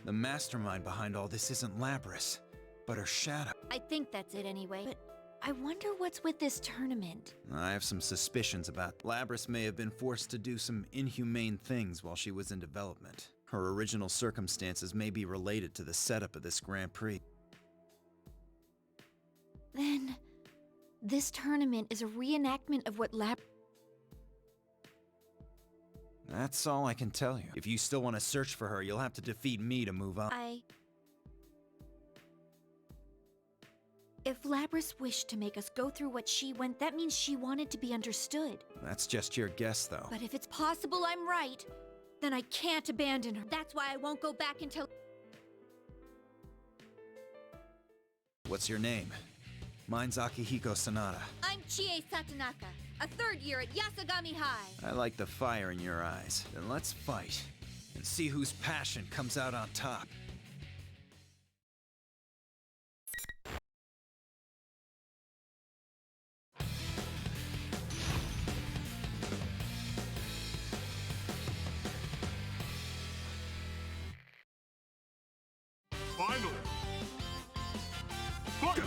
The mastermind behind all this isn't Lapras, but her shadow. I think that's it anyway. But I wonder what's with this tournament. I have some suspicions about Lapras may have been forced to do some inhumane things while she was in development. Her original circumstances may be related to the setup of this Grand Prix. Then, this tournament is a reenactment of what That's all I can tell you. If you still want to search for her, you'll have to defeat me to move on. If Lapras wished to make us go through what she went, that means she wanted to be understood. That's just your guess, though. But if it's possible I'm right, then I can't abandon her. That's why I won't go back until... What's your name? Mine's Akihiko Sanada. I'm Chie Satonaka, a third year at Yasagami High. I like the fire in your eyes. Then let's fight and see whose passion comes out on top. Finally! Fuck!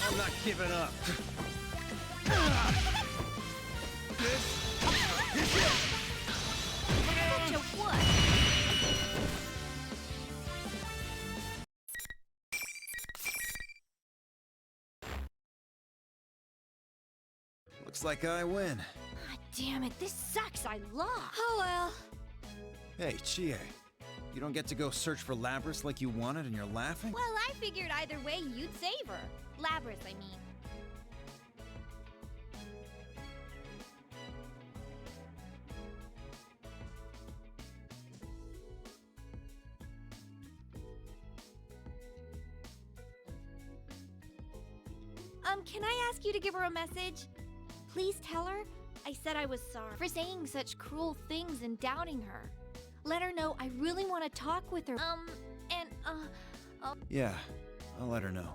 I'm not giving up. Looks like I win. God damn it, this sucks. I lost. Oh well. Hey, Chie. You don't get to go search for Lapras like you wanted and you're laughing? Well, I figured either way you'd save her. Lapras, I mean. Can I ask you to give her a message? Please tell her I said I was sorry for saying such cruel things and doubting her. Let her know I really want to talk with her. Yeah, I'll let her know.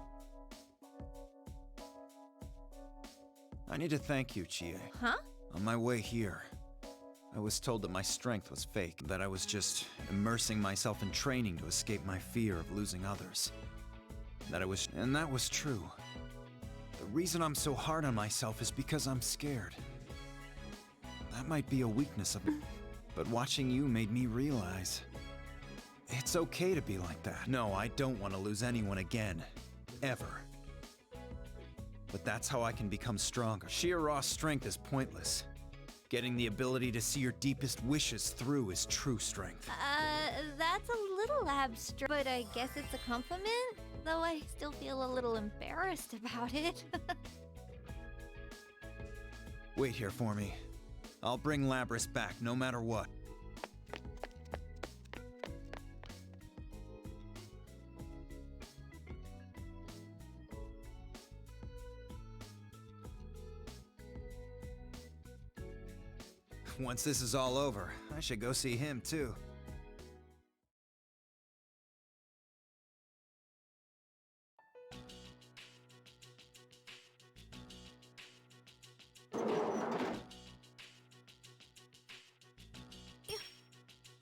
I need to thank you, Chie. Huh? On my way here, I was told that my strength was fake, that I was just immersing myself in training to escape my fear of losing others. And that was true. The reason I'm so hard on myself is because I'm scared. That might be a weakness of mine, but watching you made me realize it's okay to be like that. No, I don't want to lose anyone again. Ever. But that's how I can become stronger. Sheer raw strength is pointless. Getting the ability to see your deepest wishes through is true strength. That's a little abstract, but I guess it's a compliment? Though I still feel a little embarrassed about it. Wait here for me. I'll bring Lapras back no matter what. Once this is all over, I should go see him too.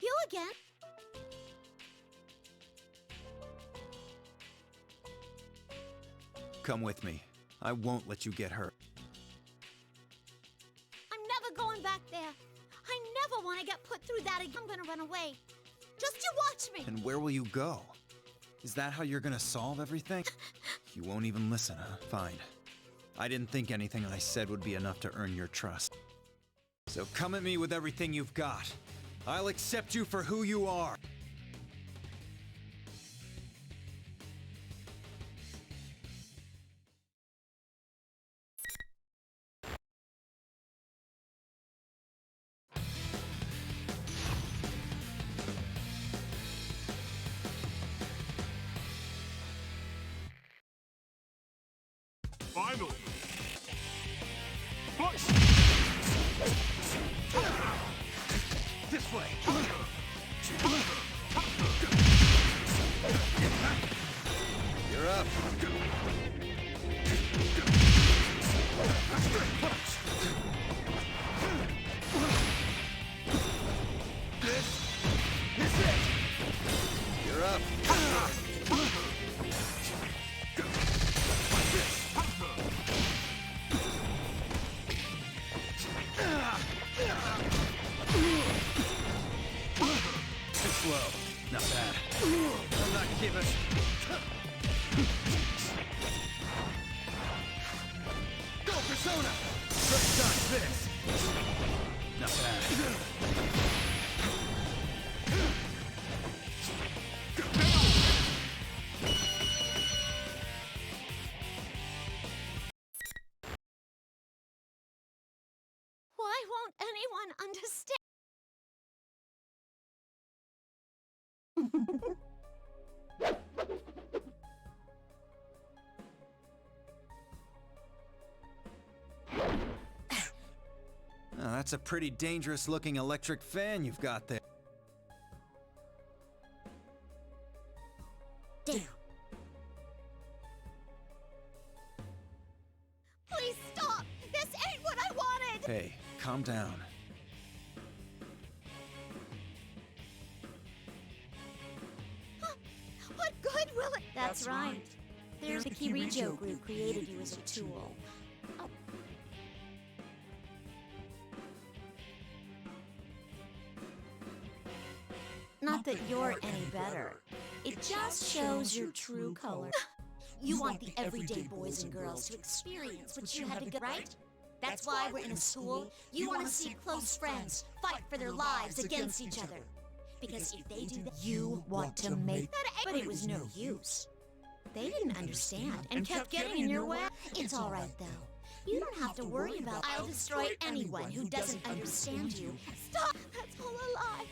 You again? Come with me. I won't let you get hurt. I'm never going back there. I never want to get put through that again. I'm gonna run away. Just you watch me! And where will you go? Is that how you're gonna solve everything? You won't even listen, huh? Fine. I didn't think anything I said would be enough to earn your trust. So come at me with everything you've got. I'll accept you for who you are. Finally! Push! This way! You're up! This is it! You're up! Too slow. Not bad. I'm not giving. Go, Persona! Let's dodge this. Not bad. Why won't anyone understand? Oh, that's a pretty dangerous-looking electric fan you've got there. Damn. Please stop! This ain't what I wanted! Hey, calm down. What good will it? That's right. There's the Kirijo group created you as a tool. Oh. Not that you're any better. It just shows your true color. You want the everyday boys and girls to experience what you had to go, right? That's why we're in a school. You want to see close friends fight for their lives against each other. Because if they do that, you want to make that. But it was no use. They didn't understand and kept getting in your way. It's all right, though. You don't have to worry about. I'll destroy anyone who doesn't understand you. Stop! That's all a lie.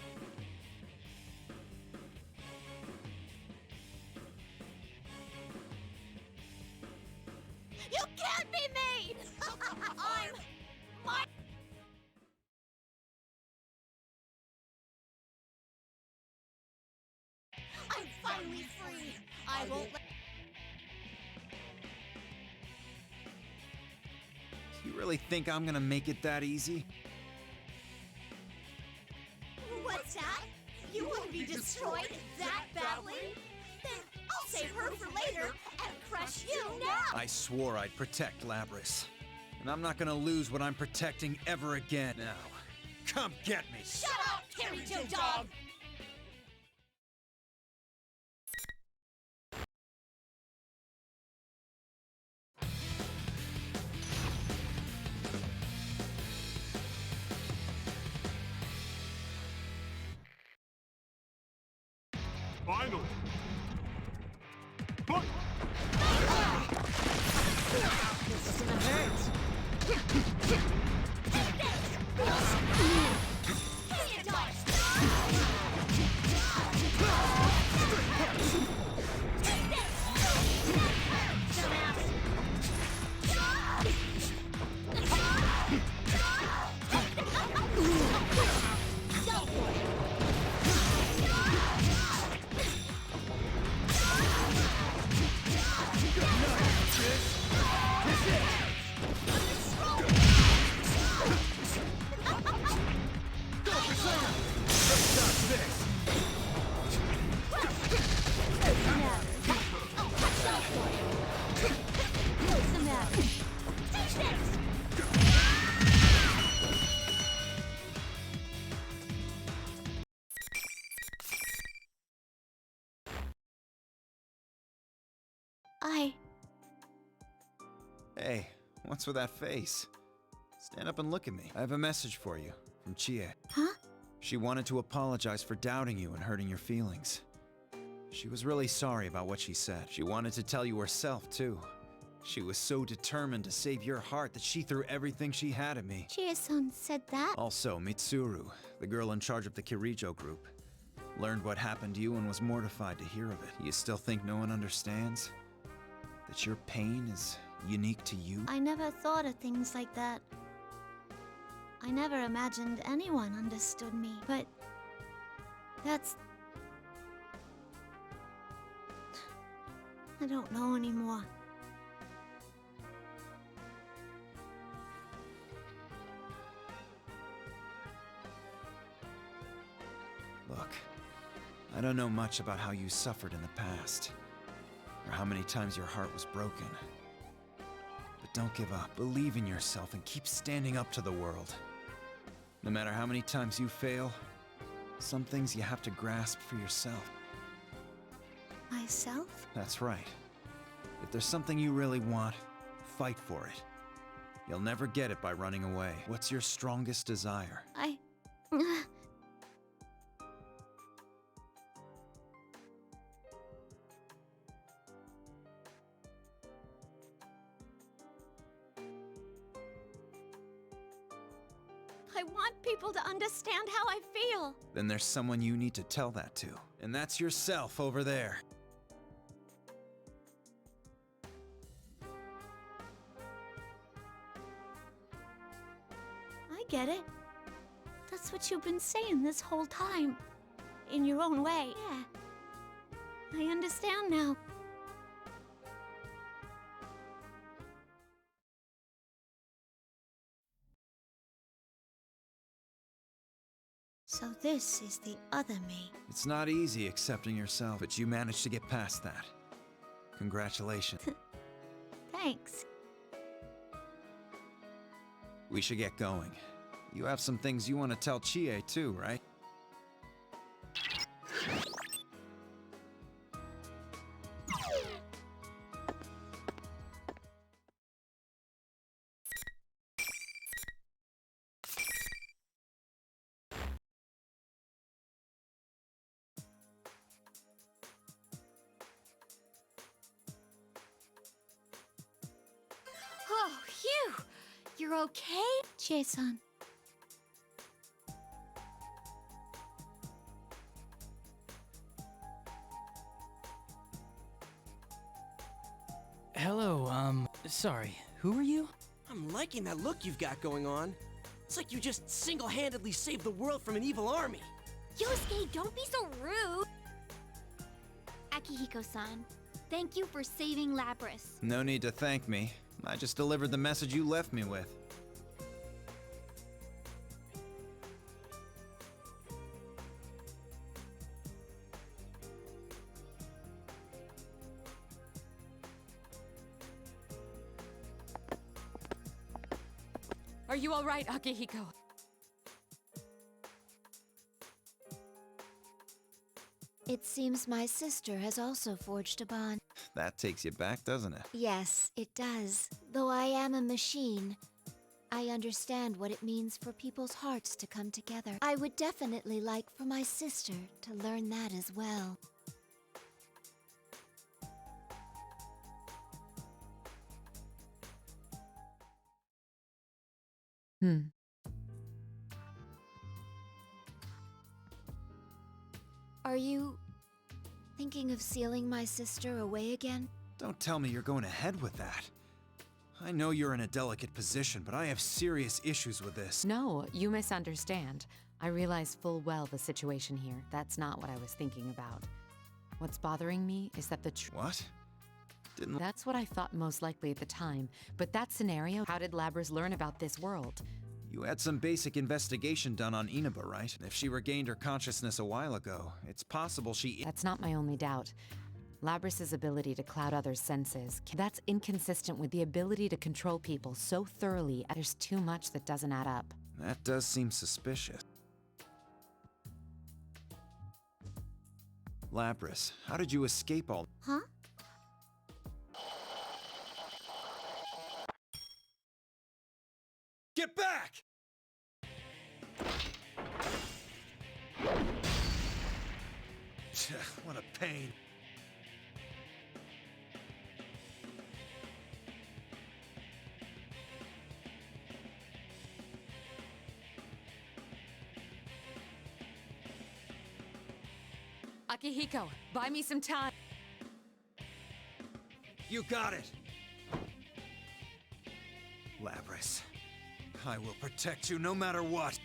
You can't be me! I'm my. I'm finally free. I won't let. You really think I'm gonna make it that easy? What's that? You want to be destroyed that badly? Then I'll save her for later and crush you now! I swore I'd protect Labris. And I'm not gonna lose what I'm protecting ever again. Now, come get me! Shut up, Kirijo dog! Finally! Push! This is gonna hurt. Hey, what's with that face? Stand up and look at me. I have a message for you from Chie. Huh? She wanted to apologize for doubting you and hurting your feelings. She was really sorry about what she said. She wanted to tell you herself, too. She was so determined to save your heart that she threw everything she had at me. Chie-san said that? Also, Mitsuru, the girl in charge of the Kirijo group, learned what happened to you and was mortified to hear of it. You still think no one understands? That your pain is unique to you? I never thought of things like that. I never imagined anyone understood me, but that's... I don't know anymore. Look, I don't know much about how you suffered in the past, or how many times your heart was broken. But don't give up. Believe in yourself and keep standing up to the world. No matter how many times you fail, some things you have to grasp for yourself. Myself? That's right. If there's something you really want, fight for it. You'll never get it by running away. What's your strongest desire? I want people to understand how I feel. Then there's someone you need to tell that to. And that's yourself over there. I get it. That's what you've been saying this whole time. In your own way. Yeah. I understand now. So this is the other me. It's not easy accepting yourself, but you managed to get past that. Congratulations. Thanks. We should get going. You have some things you want to tell Chie too, right? Oh, phew! You're okay? Chie-san. Hello, sorry, who are you? I'm liking that look you've got going on. It's like you just single-handedly saved the world from an evil army. Yosuke, don't be so rude! Akihiko-san, thank you for saving Lapras. No need to thank me. I just delivered the message you left me with. Are you all right, Akihiko? It seems my sister has also forged a bond. That takes you back, doesn't it? Yes, it does. Though I am a machine, I understand what it means for people's hearts to come together. I would definitely like for my sister to learn that as well. Are you thinking of sealing my sister away again? Don't tell me you're going ahead with that. I know you're in a delicate position, but I have serious issues with this. No, you misunderstand. I realize full well the situation here. That's not what I was thinking about. What's bothering me is that the What? That's what I thought most likely at the time. But that scenario, how did Lapras learn about this world? You had some basic investigation done on Inaba, right? If she regained her consciousness a while ago, it's possible she... That's not my only doubt. Labras's ability to cloud others' senses, that's inconsistent with the ability to control people so thoroughly. There's too much that doesn't add up. That does seem suspicious. Lapras, how did you escape all... Huh? back! What a pain. Akihiko, buy me some time. You got it! Labris, I will protect you no matter what.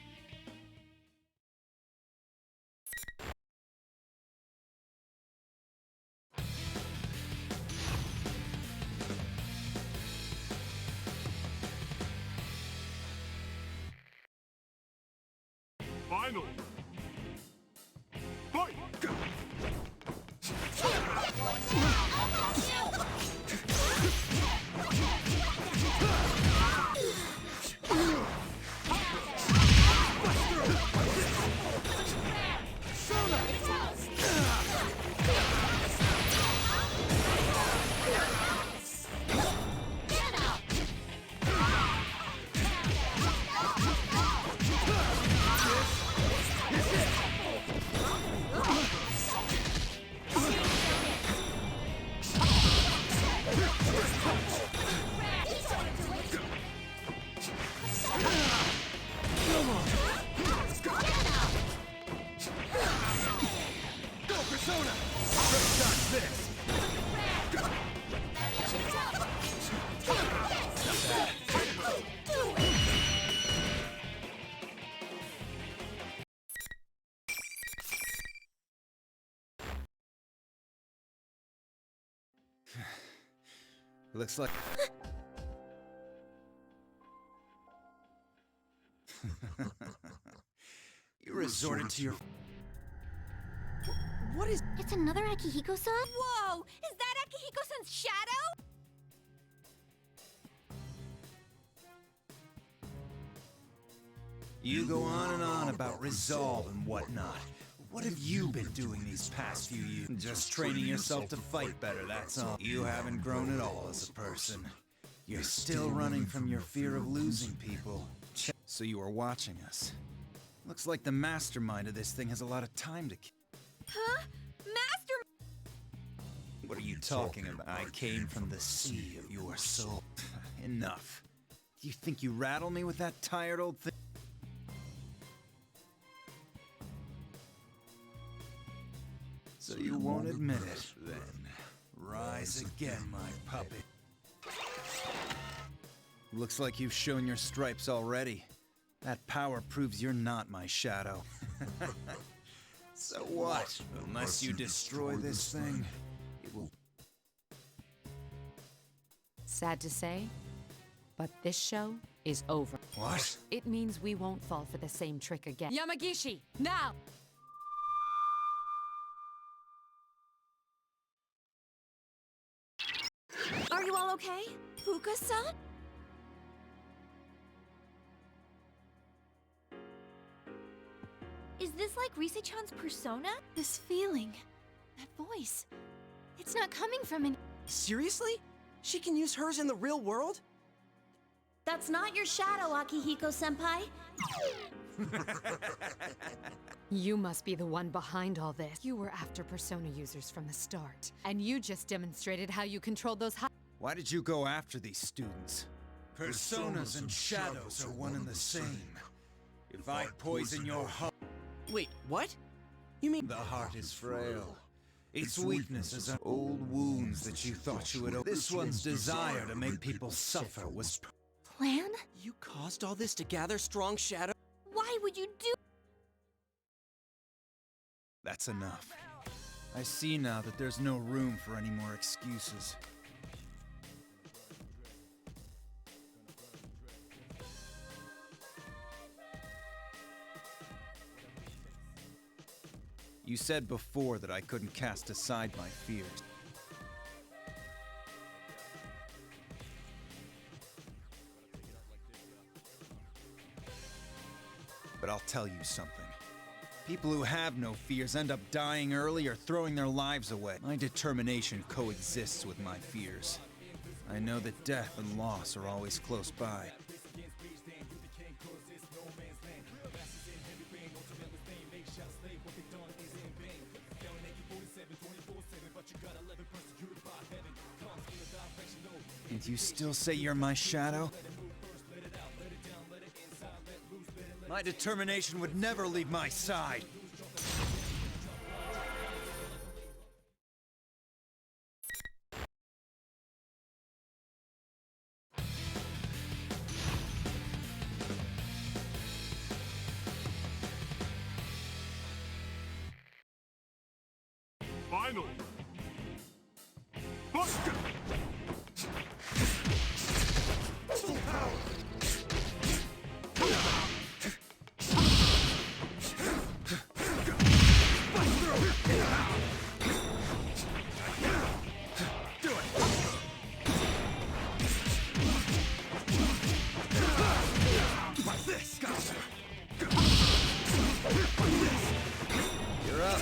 Final. Fight! Looks like... You resorted to your... What is... It's another Akihiko-san? Whoa! Is that Akihiko-san's shadow? You go on and on about resolve and whatnot. What have you been doing these past few years? Just training yourself to fight better, that's all. You haven't grown at all as a person. You're still running from your fear of losing people. So you are watching us. Looks like the mastermind of this thing has a lot of time to kill. Huh? Master... What are you talking about? I came from the sea of your soul. Enough. Do you think you rattle me with that tired old thing? So you won't admit it, then. Rise again, my puppet. Looks like you've shown your stripes already. That power proves you're not my shadow. So what? Unless you destroy this thing, it will... Sad to say, but this show is over. What? It means we won't fall for the same trick again. Yamagishi, now! Are you all okay? Fuka-san? Is this like Rise-chan's persona? This feeling, that voice, it's not coming from an... Seriously? She can use hers in the real world? That's not your shadow, Akihiko-senpai. You must be the one behind all this. You were after persona users from the start, and you just demonstrated how you controlled those high... Why did you go after these students? Personas and shadows are one and the same. If I poison your heart... Wait, what? You mean... The heart is frail. Its weakness is old wounds that you thought you would... This one's desire to make people suffer was... Plan? You caused all this to gather strong shadow? Why would you do... That's enough. I see now that there's no room for any more excuses. You said before that I couldn't cast aside my fears. But I'll tell you something. People who have no fears end up dying early or throwing their lives away. My determination coexists with my fears. I know that death and loss are always close by. And you still say you're my shadow? My determination would never leave my side. Final. Buster! Full power! You're up.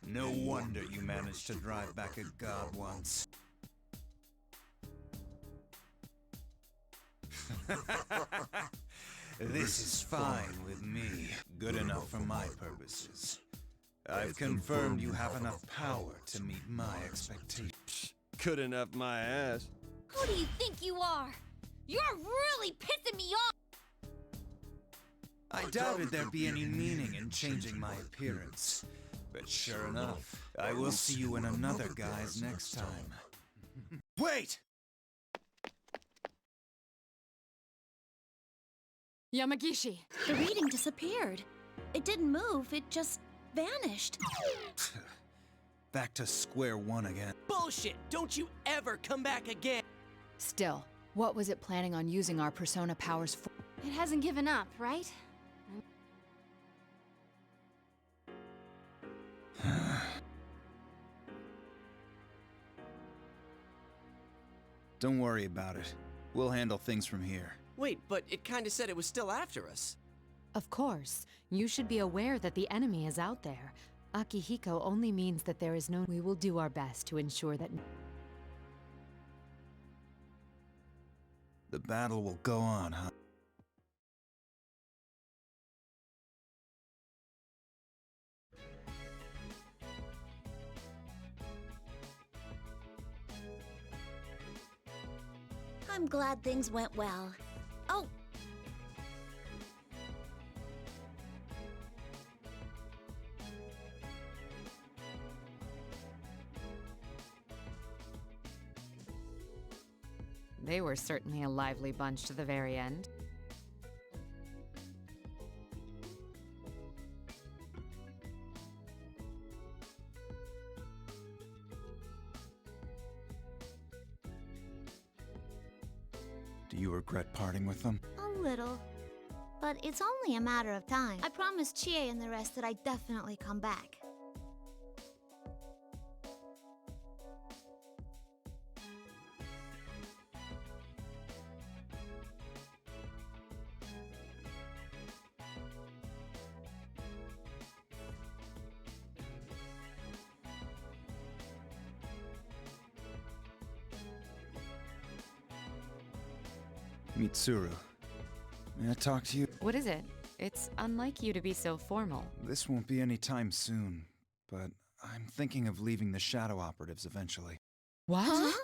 No wonder you managed to drive back a god once. This is fine with me. Good enough for my purposes. I've confirmed you have enough power to meet my expectations. Good enough, my ass. Who do you think you are? You're really pissing me off! I doubted there'd be any meaning in changing my appearance. But sure enough, I will see you in another guise next time. Wait! Yamagishi! The reading disappeared. It didn't move, it just vanished. Back to square one again. Bullshit! Don't you ever come back again! Still, what was it planning on using our persona powers for? It hasn't given up, right? Don't worry about it. We'll handle things from here. Wait, but it kinda said it was still after us. Of course. You should be aware that the enemy is out there. Akihiko only means that there is no... We will do our best to ensure that... The battle will go on, huh? I'm glad things went well. Oh! They were certainly a lively bunch to the very end. Do you regret parting with them? A little. But it's only a matter of time. I promised Chie and the rest that I'd definitely come back. Mitsuru, may I talk to you? What is it? It's unlike you to be so formal. This won't be any time soon, but I'm thinking of leaving the Shadow Operatives eventually. What? Huh?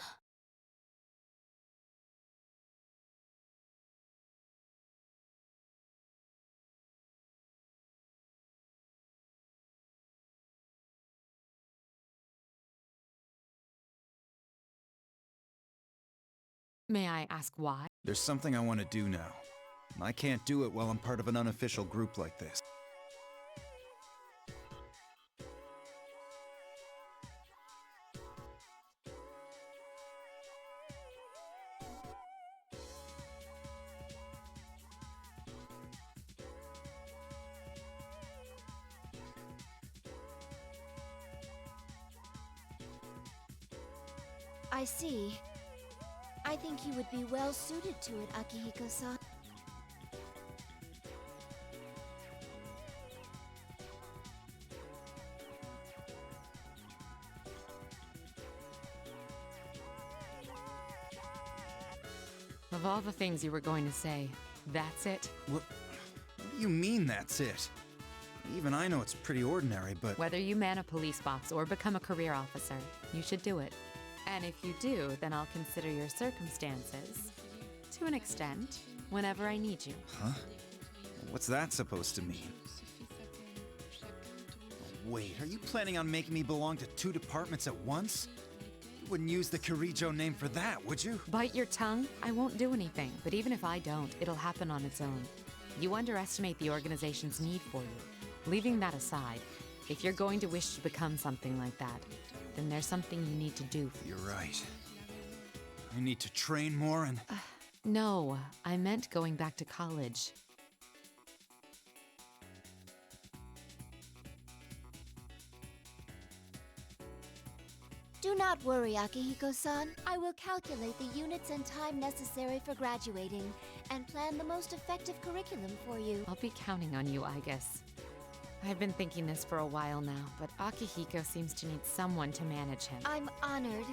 May I ask why? There's something I want to do now. I can't do it while I'm part of an unofficial group like this. I see. I think you would be well suited to it, Akihiko-san. Of all the things you were going to say, that's it? What do you mean, that's it? Even I know it's pretty ordinary, but... Whether you man a police box or become a career officer, you should do it. And if you do, then I'll consider your circumstances, to an extent, whenever I need you. Huh? What's that supposed to mean? Oh, wait, are you planning on making me belong to 2 departments at once? You wouldn't use the Kirijo name for that, would you? Bite your tongue? I won't do anything, but even if I don't, it'll happen on its own. You underestimate the organization's need for you. Leaving that aside, if you're going to wish to become something like that, then there's something you need to do. You're right. I need to train more and... No, I meant going back to college. Do not worry, Akihiko-san. I will calculate the units and time necessary for graduating and plan the most effective curriculum for you. I'll be counting on you, I guess. I've been thinking this for a while now, but Akihiko seems to need someone to manage him. I'm honored.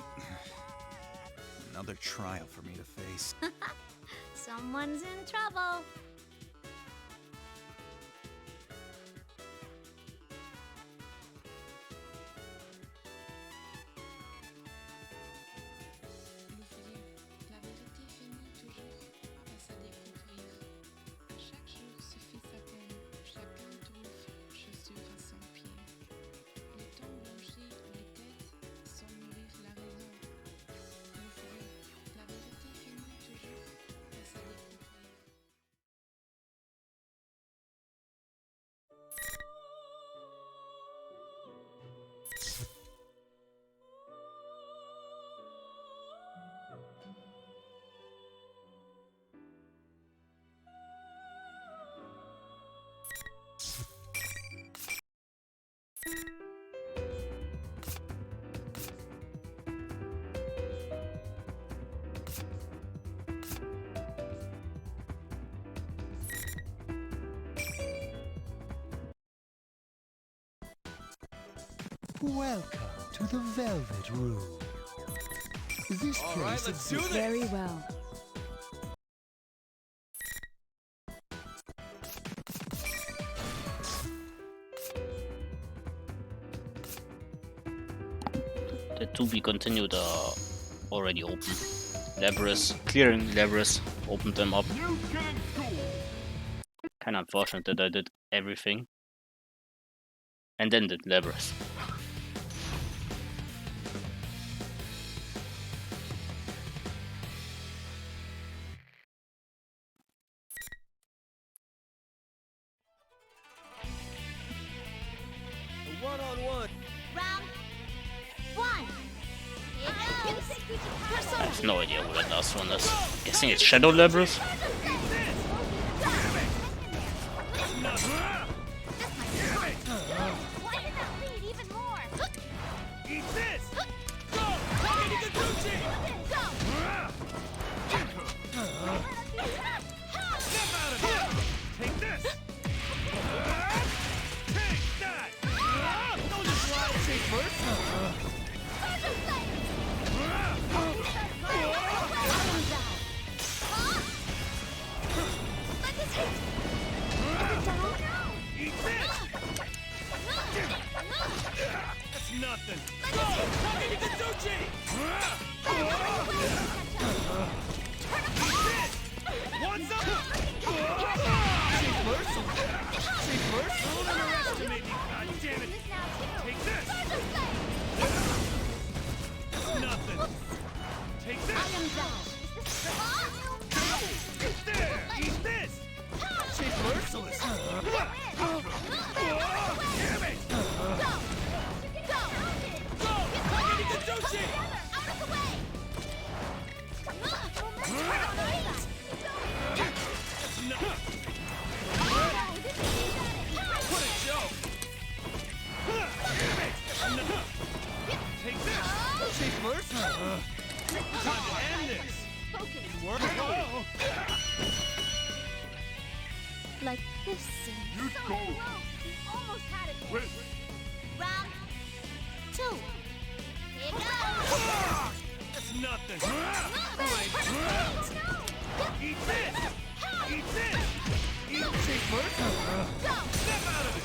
Another trial for me to face. Someone's in trouble. Welcome to the Velvet Room. This All place right, let's do this. Very well. The to be continued are already open. Clearing Labrys opened them up. Kinda unfortunate that I did everything and then did Labrys. One-on-one. Round 1. I have no idea what the last one is. Guessing it's Shadow Labrys? Eat this! Go! Step out of here! Take this! Take that! Don't just lie and say first! Eat this! That's nothing! Go! Takagi What's up? She's first? She's first? Don't underestimate me, goddammit! Take this! That's nothing! Take this! Eat there! Eat this! She's merciless! Damn it! Go! Takagi What a joke! Take this! She's merciful! Time to end this! Like this. You go! Almost had it. Wait. Round 2. That's nothing! Alright! Eat this! Eat this! Eat this first! Step out of it!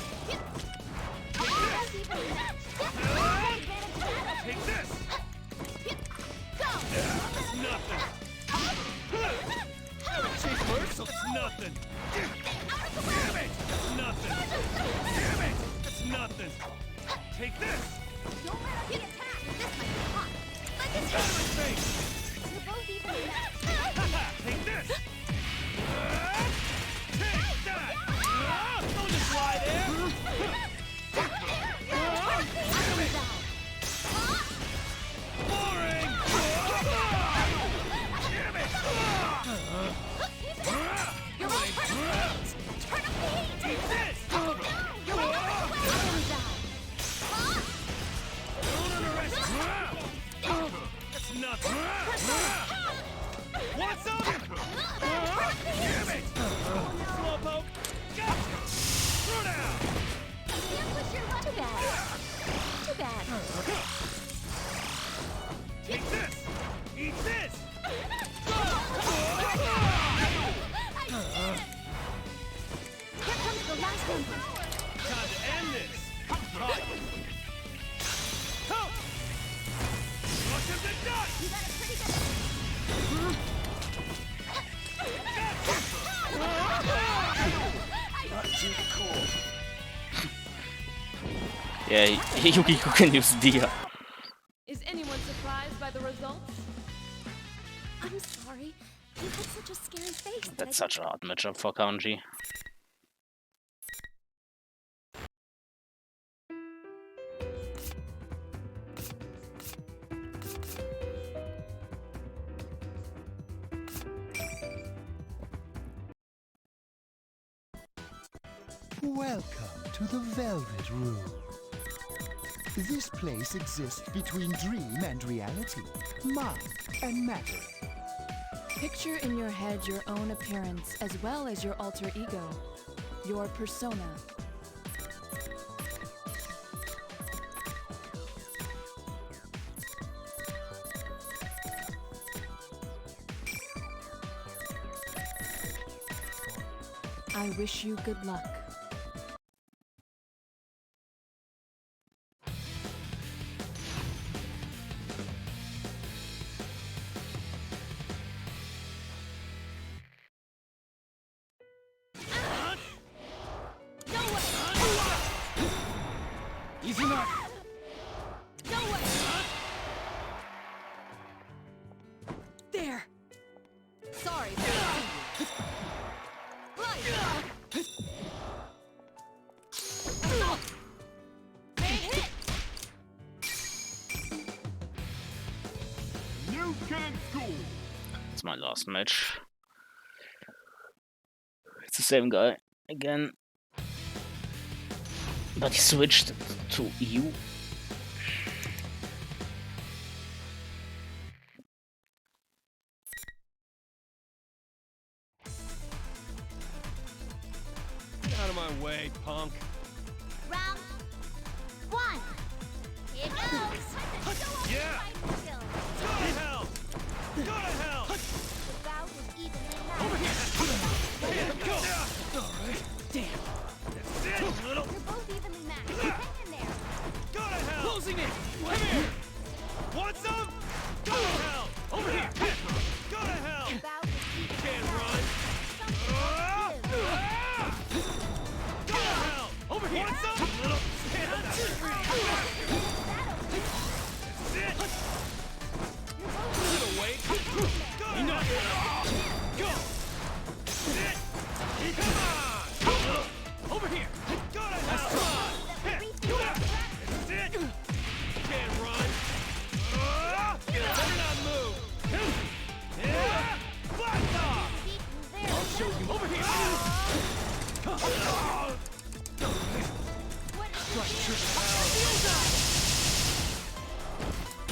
Take this! It's nothing! Chase first? It's nothing! Damn it! It's nothing! Damn it! It's nothing! Take this! Don't let us get attacked. This might be hot. Like Out of his face! You're both evenly matched. Take this! Take that! Don't just lie there! Boring! Damn it! You're all part of things. Turn up the heat. Eat this! You're all part of things. Don't underestimate! That's nothing! Want some? Damn it! Slowpoke! Gotcha! Throw down! Too bad. Too bad. Take this! Eat this! Here comes the last one. Time to end this! Right. Ho! Rush him to dust! You got a pretty good... Not too cool. Yeah, Yukiko can use Dia. Is anyone surprised by the results? I'm sorry. You had such a scary face. That's such a hard matchup for Kanji. Welcome to the Velvet Room. This place exists between dream and reality, mind and matter. Picture in your head your own appearance as well as your alter ego, your persona. I wish you good luck. Easy enough! There! Sorry, New kid in school! It's my last match. It's the same guy again. But he switched to you. Get out of my way, punk. Round one. Here goes. Yeah! Go to hell! Go to hell! The bout is evenly matched. Over here! Go! Alright. Damn. That's it, little! You're both evenly matched. Hang in there. Go to hell! Closing it! Come here! Want some? Go to hell! Over here! Go to hell! The bout is evenly Can't matched. run! Go to hell! Over here! Want some? Little! Stand up! That's it! Get away! Go to hell! Go! Sit! Come on! Over here! Go to hell! Come on! That's it! Can't run! Better not move! Blast off! I'll show you! Over here!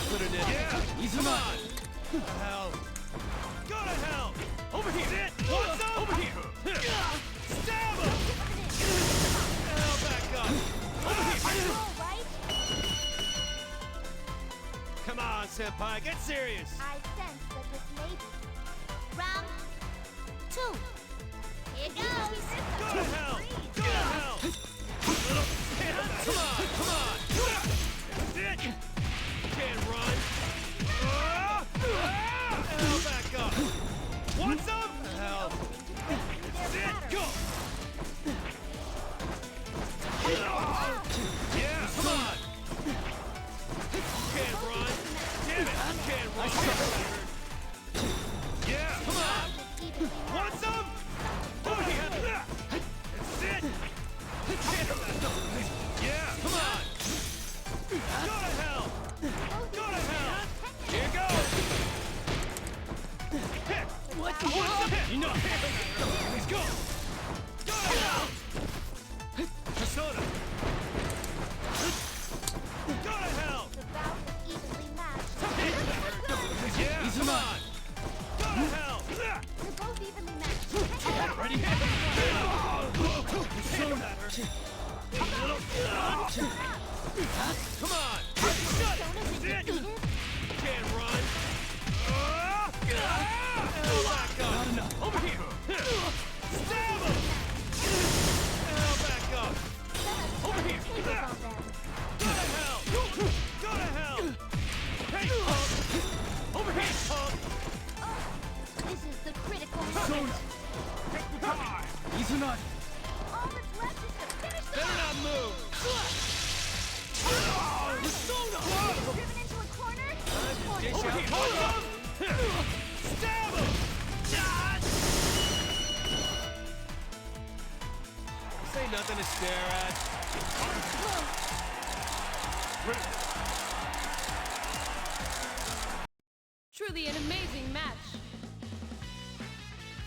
Put it in! Yeah! Easy on! Go to hell! Go to hell! Over here! Sit! Want some? Over here! Stab him! Hell, back up! Over here! Come on, senpai, get serious! I sense that this may be round Let's go! Go to hell! Persona! Go to hell! The bout is evenly matched. Yeah, come on! Go to hell! You're both evenly matched. Ready? Persona! Come on! Shut it! Can't run! Back up! Over here! Stab him! Back up! Over here! Go to hell! Go to hell! Hey, punk! Over here, punk! This is the critical Persona! moment. Take the time! Easy not! All that's left is to finish the Better not move! Persona! Driven into a corner. Over here! Hold him! Stab him! This ain't nothing to stare at. Truly an amazing match.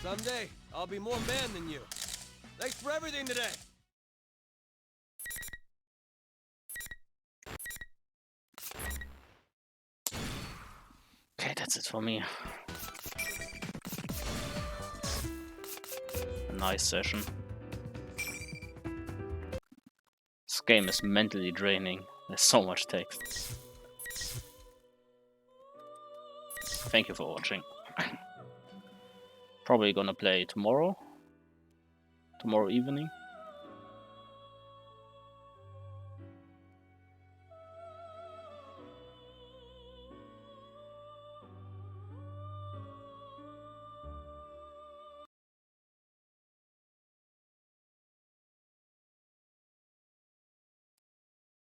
Someday, I'll be more man than you. Thanks for everything today. Okay, that's it for me. A nice session. This game is mentally draining. There's so much text. Thank you for watching. Probably gonna play tomorrow evening.